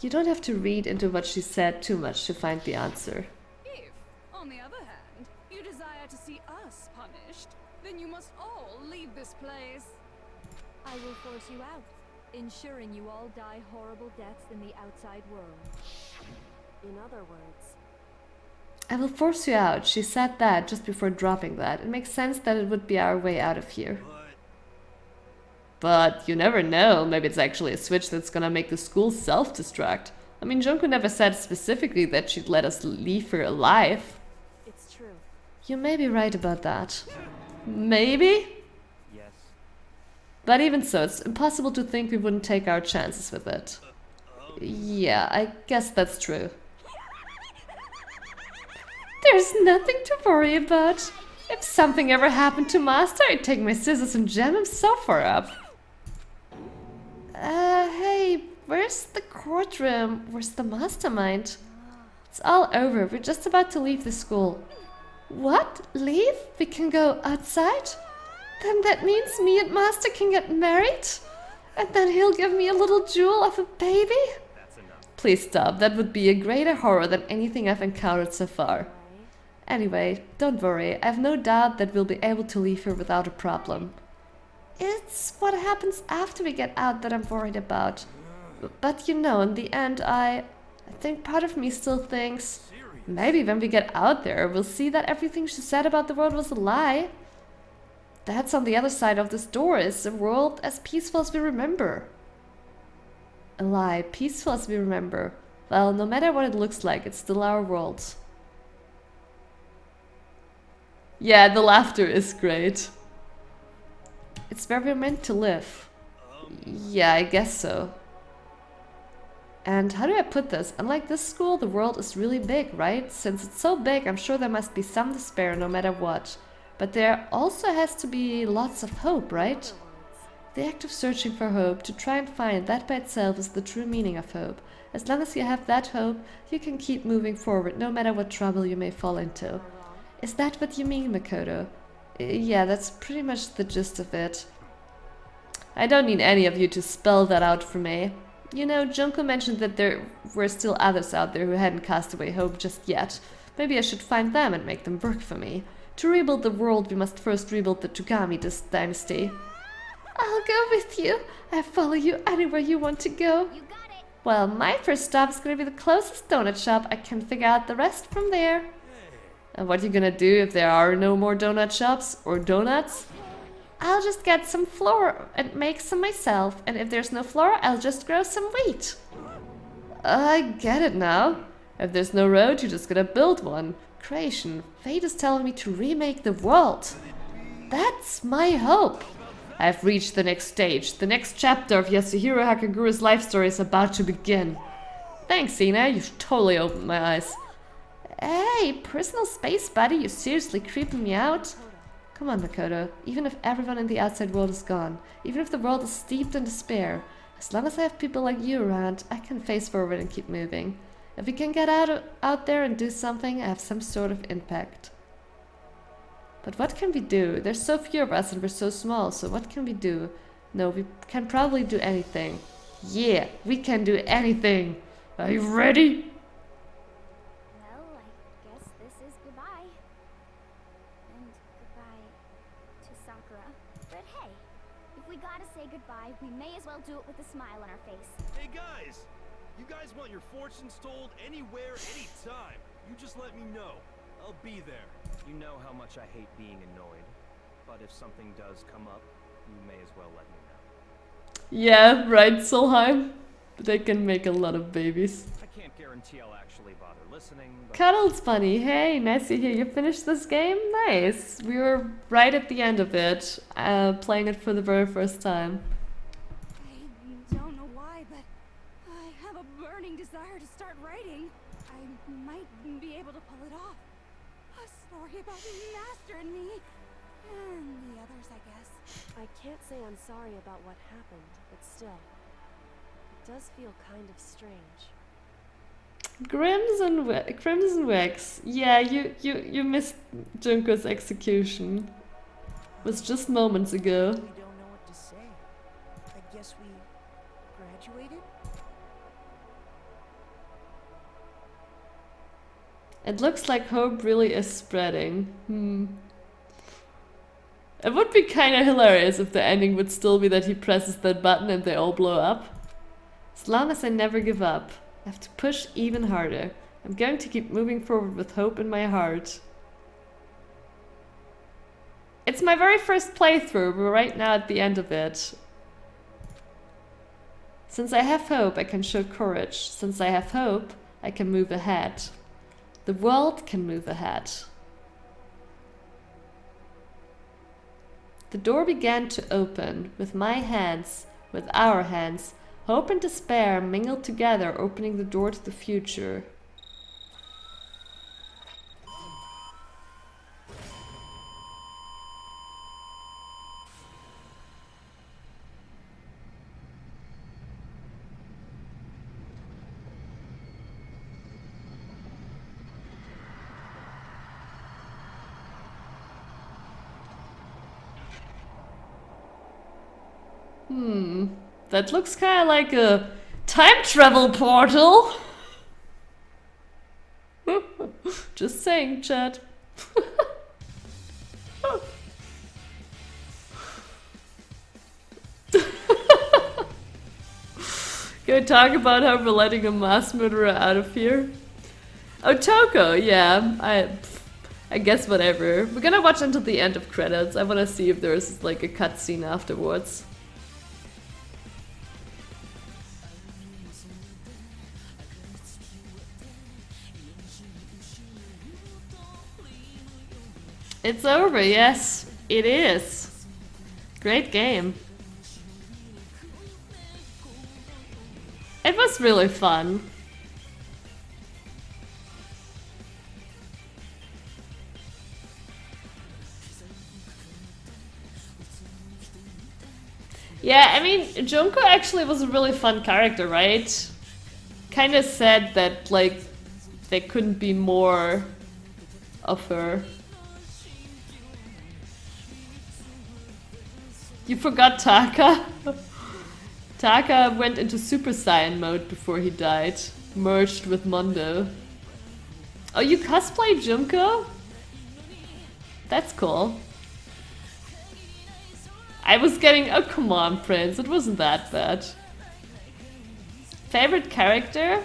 You don't have to read into what she said too much to find the answer. If, on the other hand, you desire to see us punished, then you must all leave this place. I will force you out, ensuring you all die horrible deaths in the outside world. In other words, I will force you out. She said that just before dropping that. It makes sense that it would be our way out of here. But you never know. Maybe it's actually a switch that's gonna make the school self-destruct. I mean, Junko never said specifically that she'd let us leave her alive. it's true. You may be right about that. Maybe? Yes. But even so, it's impossible to think we wouldn't take our chances with it. Yeah, I guess that's true. There's nothing to worry about. If something ever happened to Master, I'd take my scissors and jam him so far up. Hey, where's the courtroom? Where's the mastermind? It's all over. We're just about to leave the school. What? Leave? We can go outside? Then that means me and Master can get married? And then he'll give me a little jewel of a baby? Please stop. That would be a greater horror than anything I've encountered so far. Anyway, don't worry. I have no doubt that we'll be able to leave here without a problem. It's what happens after we get out that I'm worried about. But you know, in the end, I think part of me still thinks maybe when we get out there, we'll see that everything she said about the world was a lie. That's on the other side of this door, is a world as peaceful as we remember. A lie, peaceful as we remember. Well, no matter what it looks like, it's still our world. Yeah, the laughter is great. It's where we're meant to live. Yeah, I guess so. And how do I put this? Unlike this school, the world is really big, right? Since it's so big, I'm sure there must be some despair no matter what. But there also has to be lots of hope, right? The act of searching for hope, to try and find that by itself is the true meaning of hope. As long as you have that hope, you can keep moving forward no matter what trouble you may fall into. Is that what you mean, Makoto? Yeah, that's pretty much the gist of it. I don't need any of you to spell that out for me. You know, Junko mentioned that there were still others out there who hadn't cast away hope just yet. Maybe I should find them and make them work for me. To rebuild the world, we must first rebuild the Togami dynasty. I'll go with you. I follow you anywhere you want to go. You got it. Well, my first stop is gonna be the closest donut shop. I can figure out the rest from there. And what are you gonna do if there are no more donut shops or donuts? I'll just get some flour and make some myself. And if there's no flour, I'll just grow some wheat. I get it now. If there's no road, you just gotta build one. Creation. Fate is telling me to remake the world. That's my hope. I've reached the next stage. The next chapter of Yasuhiro Hakaguru's life story is about to begin. Thanks, Ina. You've totally opened my eyes. Hey, personal space buddy, you seriously creeping me out? Come on, Makoto. Even if everyone in the outside world is gone, even if the world is steeped in despair, as long as I have people like you around, I can face forward and keep moving. If we can get out there and do something, I have some sort of impact. But what can we do? There's so few of us and we're so small, so what can we do? No, we can probably do anything. Yeah, we can do anything. Are you ready? Well, I guess this is goodbye. And goodbye to Sakura. But hey, if we gotta say goodbye, we may as well do it with a smile on our face. Hey guys! You guys want your fortunes told anywhere, anytime. You just let me know. I'll be there. You know how much I hate being annoyed, but if something does come up, you may as well let me know. Yeah, right, Solheim. They can make a lot of babies. I can't guarantee I'll actually bother listening, but... Cuddles Bunny, hey, nice to hear you finished this game. Nice. We were right at the end of it, playing it for the very first time. I don't know why, but I have a burning desire to start writing. I might be able to pull it off. A story about Master and me. And the others, I guess. I can't say I'm sorry about what happened, but still, it does feel kind of strange. Crimson Wax. Yeah, you missed Junko's execution. It was just moments ago. We don't know what to say. I guess we graduated? It looks like hope really is spreading. It would be kinda hilarious if the ending would still be that he presses that button and they all blow up. As long as I never give up, I have to push even harder. I'm going to keep moving forward with hope in my heart. It's my very first playthrough, we're right now at the end of it. Since I have hope, I can show courage. Since I have hope, I can move ahead. The world can move ahead. The door began to open, with my hands, with our hands. Hope and despair mingled together, opening the door to the future. That looks kind of like a time travel portal. Just saying, chat. Go talk about how we're letting a mass murderer out of here. Oh, Toko, yeah. I guess whatever. We're gonna watch until the end of credits. I wanna see if there's like a cutscene afterwards. It's over, yes, it is. Great game. It was really fun. Yeah, I mean, Junko actually was a really fun character, right? Kinda sad that, like, there couldn't be more of her. You forgot Taka? Taka went into Super Saiyan mode before he died. Merged with Mondo. Oh, you cosplay Junko? That's cool. I was getting... Oh, come on, Prince. It wasn't that bad. Favorite character?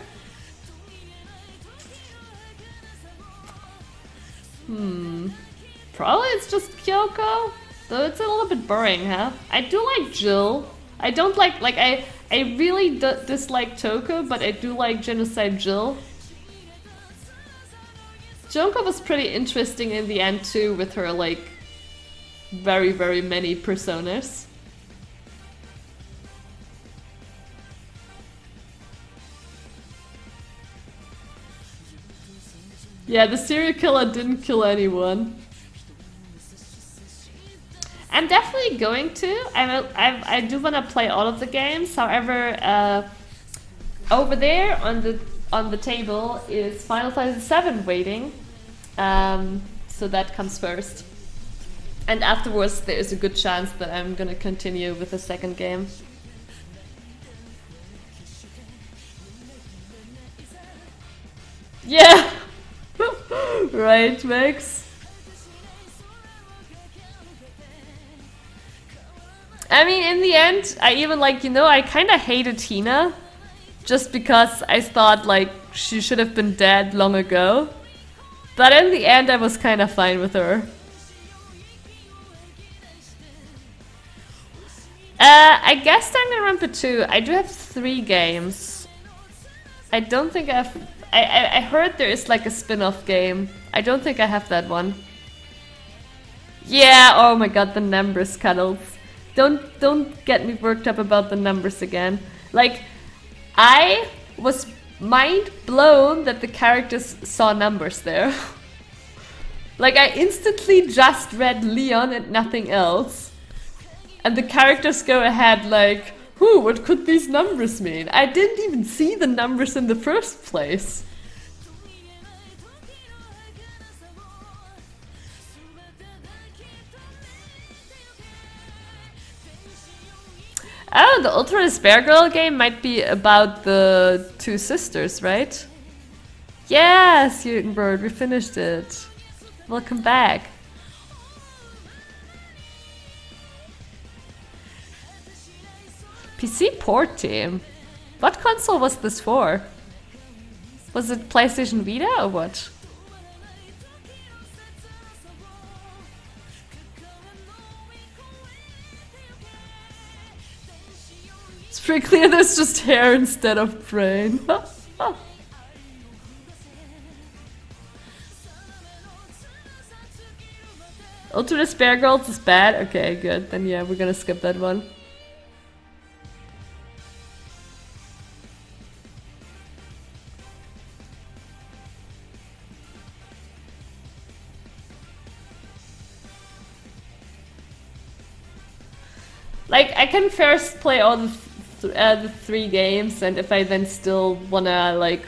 Probably it's just Kyoko. Though it's a little bit boring, huh? I do like Jill. I don't like I really dislike Toko, but I do like Genocide Jill. Junko was pretty interesting in the end too, with her like very, very many personas. Yeah, the serial killer didn't kill anyone. I'm definitely going to. I do want to play all of the games. However, over there on the table is Final Fantasy VII waiting. So that comes first. And afterwards, there is a good chance that I'm gonna continue with the second game. Yeah! Right, Max? I mean, in the end, I even like, you know, I kinda hated Tina. Just because I thought, like, she should have been dead long ago. But in the end, I was kinda fine with her. I guess Danganronpa 2. I do have 3 games. I don't think I heard there is like a spin-off game. I don't think I have that one. Yeah, oh my god, the numbers, Cuddles. Don't get me worked up about the numbers again. Like, I was mind blown that the characters saw numbers there. Like, I instantly just read Leon and nothing else. And the characters go ahead like, what could these numbers mean? I didn't even see the numbers in the first place. Oh, the Ultra Despair Girl game might be about the 2 sisters, right? Yes, Bird, we finished it. Welcome back. PC port team? What console was this for? Was it PlayStation Vita or what? It's pretty clear there's just hair instead of brain. Ultra Despair Girls is bad? Okay, good. Then yeah, we're gonna skip that one. Like, I can first play all the 3 games, and if I then still wanna, like,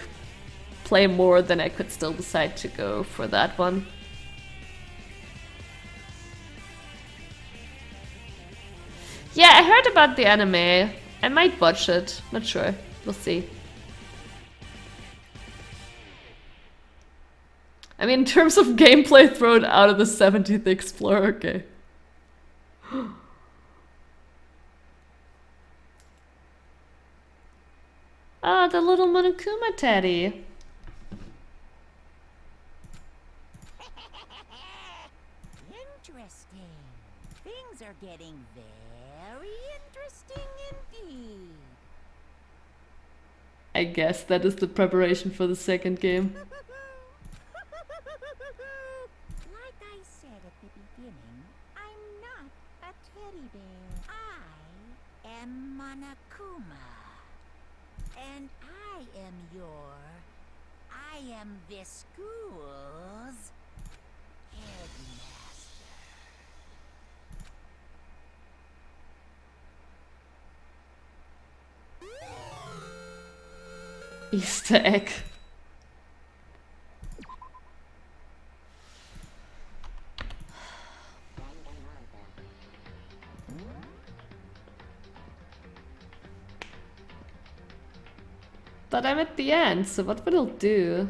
play more, then I could still decide to go for that one. Yeah, I heard about the anime. I might watch it. Not sure. We'll see. I mean, in terms of gameplay, throw it out of the 70th Explorer, okay. Ah, the little Monokuma teddy. Interesting. Things are getting very interesting indeed. I guess that is the preparation for the second game. Like I said at the beginning, I'm not a teddy bear. I am Monokuma. And I am this school's headmaster. Easter egg. But I'm at the end, so what will it do?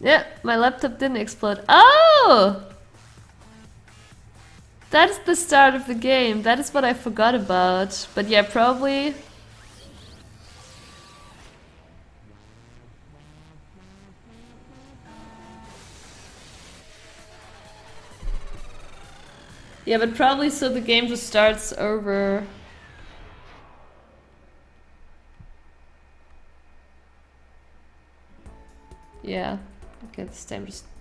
Yeah, my laptop didn't explode. Oh! That is the start of the game. That is what I forgot about. But yeah, probably... Yeah, but probably so the game just starts over. Yeah. Okay, this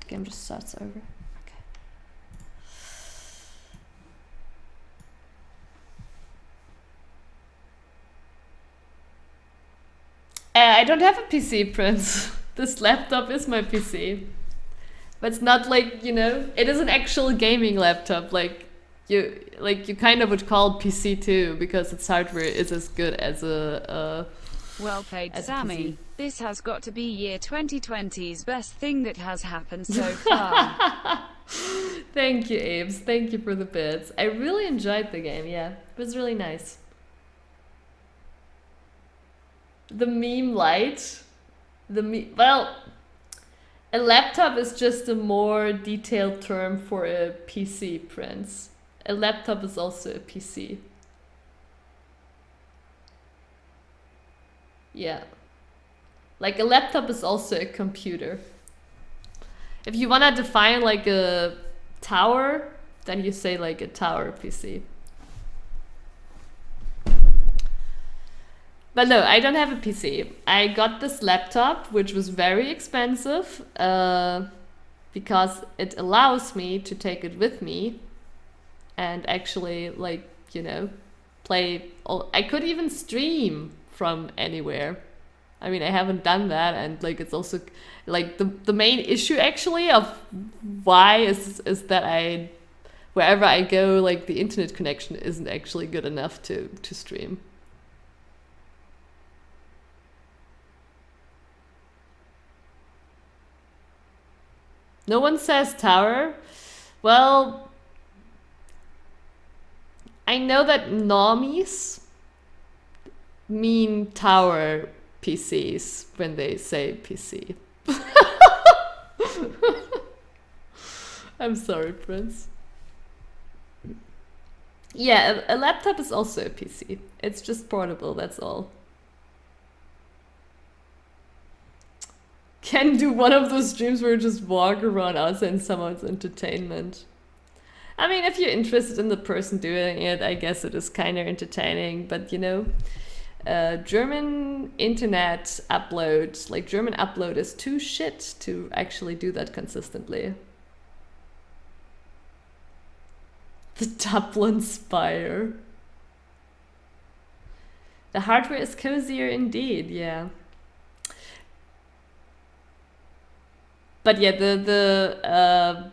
game just starts over. Okay. I don't have a PC, Prince. This laptop is my PC. But it's not like, you know, it is an actual gaming laptop. Like you kind of would call PC too, because its hardware is as good as a well played, Sammy. This has got to be year 2020's best thing that has happened so far. Thank you, Apes. Thank you for the bits. I really enjoyed the game, yeah. It was really nice. The meme light. Well, a laptop is just a more detailed term for a PC, Prince. A laptop is also a PC. Yeah. Like a laptop is also a computer. If you wanna define like a tower, then you say like a tower PC. But no, I don't have a PC. I got this laptop, which was very expensive, because it allows me to take it with me and actually, like, you know, play. I could even stream from anywhere. I mean, I haven't done that, and like it's also like the main issue actually of why is that wherever I go, like the internet connection isn't actually good enough to stream. No one says tower. Well, I know that normies mean tower PCs when they say PC. I'm sorry, Prince. Yeah, a laptop is also a PC. It's just portable, that's all. Can do one of those streams where you just walk around outside in someone's entertainment. I mean, if you're interested in the person doing it, I guess it is kind of entertaining, but you know, German internet upload, like German upload is too shit to actually do that consistently. The Dublin Spire. The hardware is cozier indeed, yeah. But yeah, the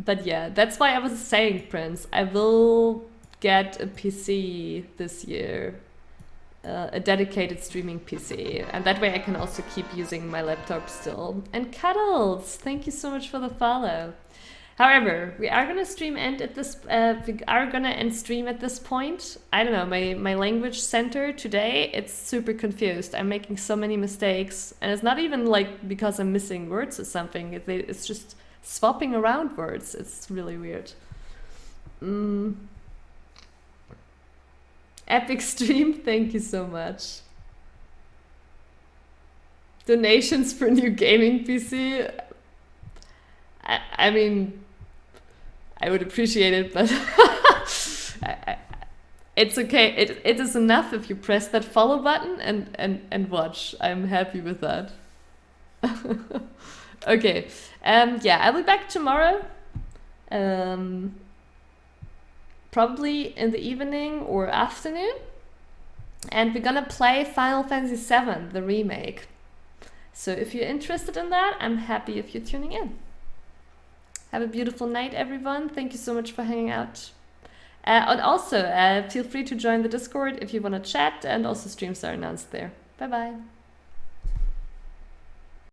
But yeah, that's why I was saying, Prince, I will get a PC this year. A dedicated streaming PC, and that way I can also keep using my laptop still. And Cuddles, thank you so much for the follow. However, we are gonna end stream at this point. I don't know, my language center today, it's super confused. I'm making so many mistakes, and it's not even like because I'm missing words or something. It's just swapping around words. It's really weird. Epic stream, thank you so much. Donations for new gaming PC. I mean, I would appreciate it, but it's okay. It is enough if you press that follow button and watch. I'm happy with that. Okay. Yeah, I'll be back tomorrow. Probably in the evening or afternoon. And we're gonna play Final Fantasy VII, the remake. So if you're interested in that, I'm happy if you're tuning in. Have a beautiful night, everyone. Thank you so much for hanging out. And also, feel free to join the Discord if you want to chat, and also streams are announced there. Bye-bye.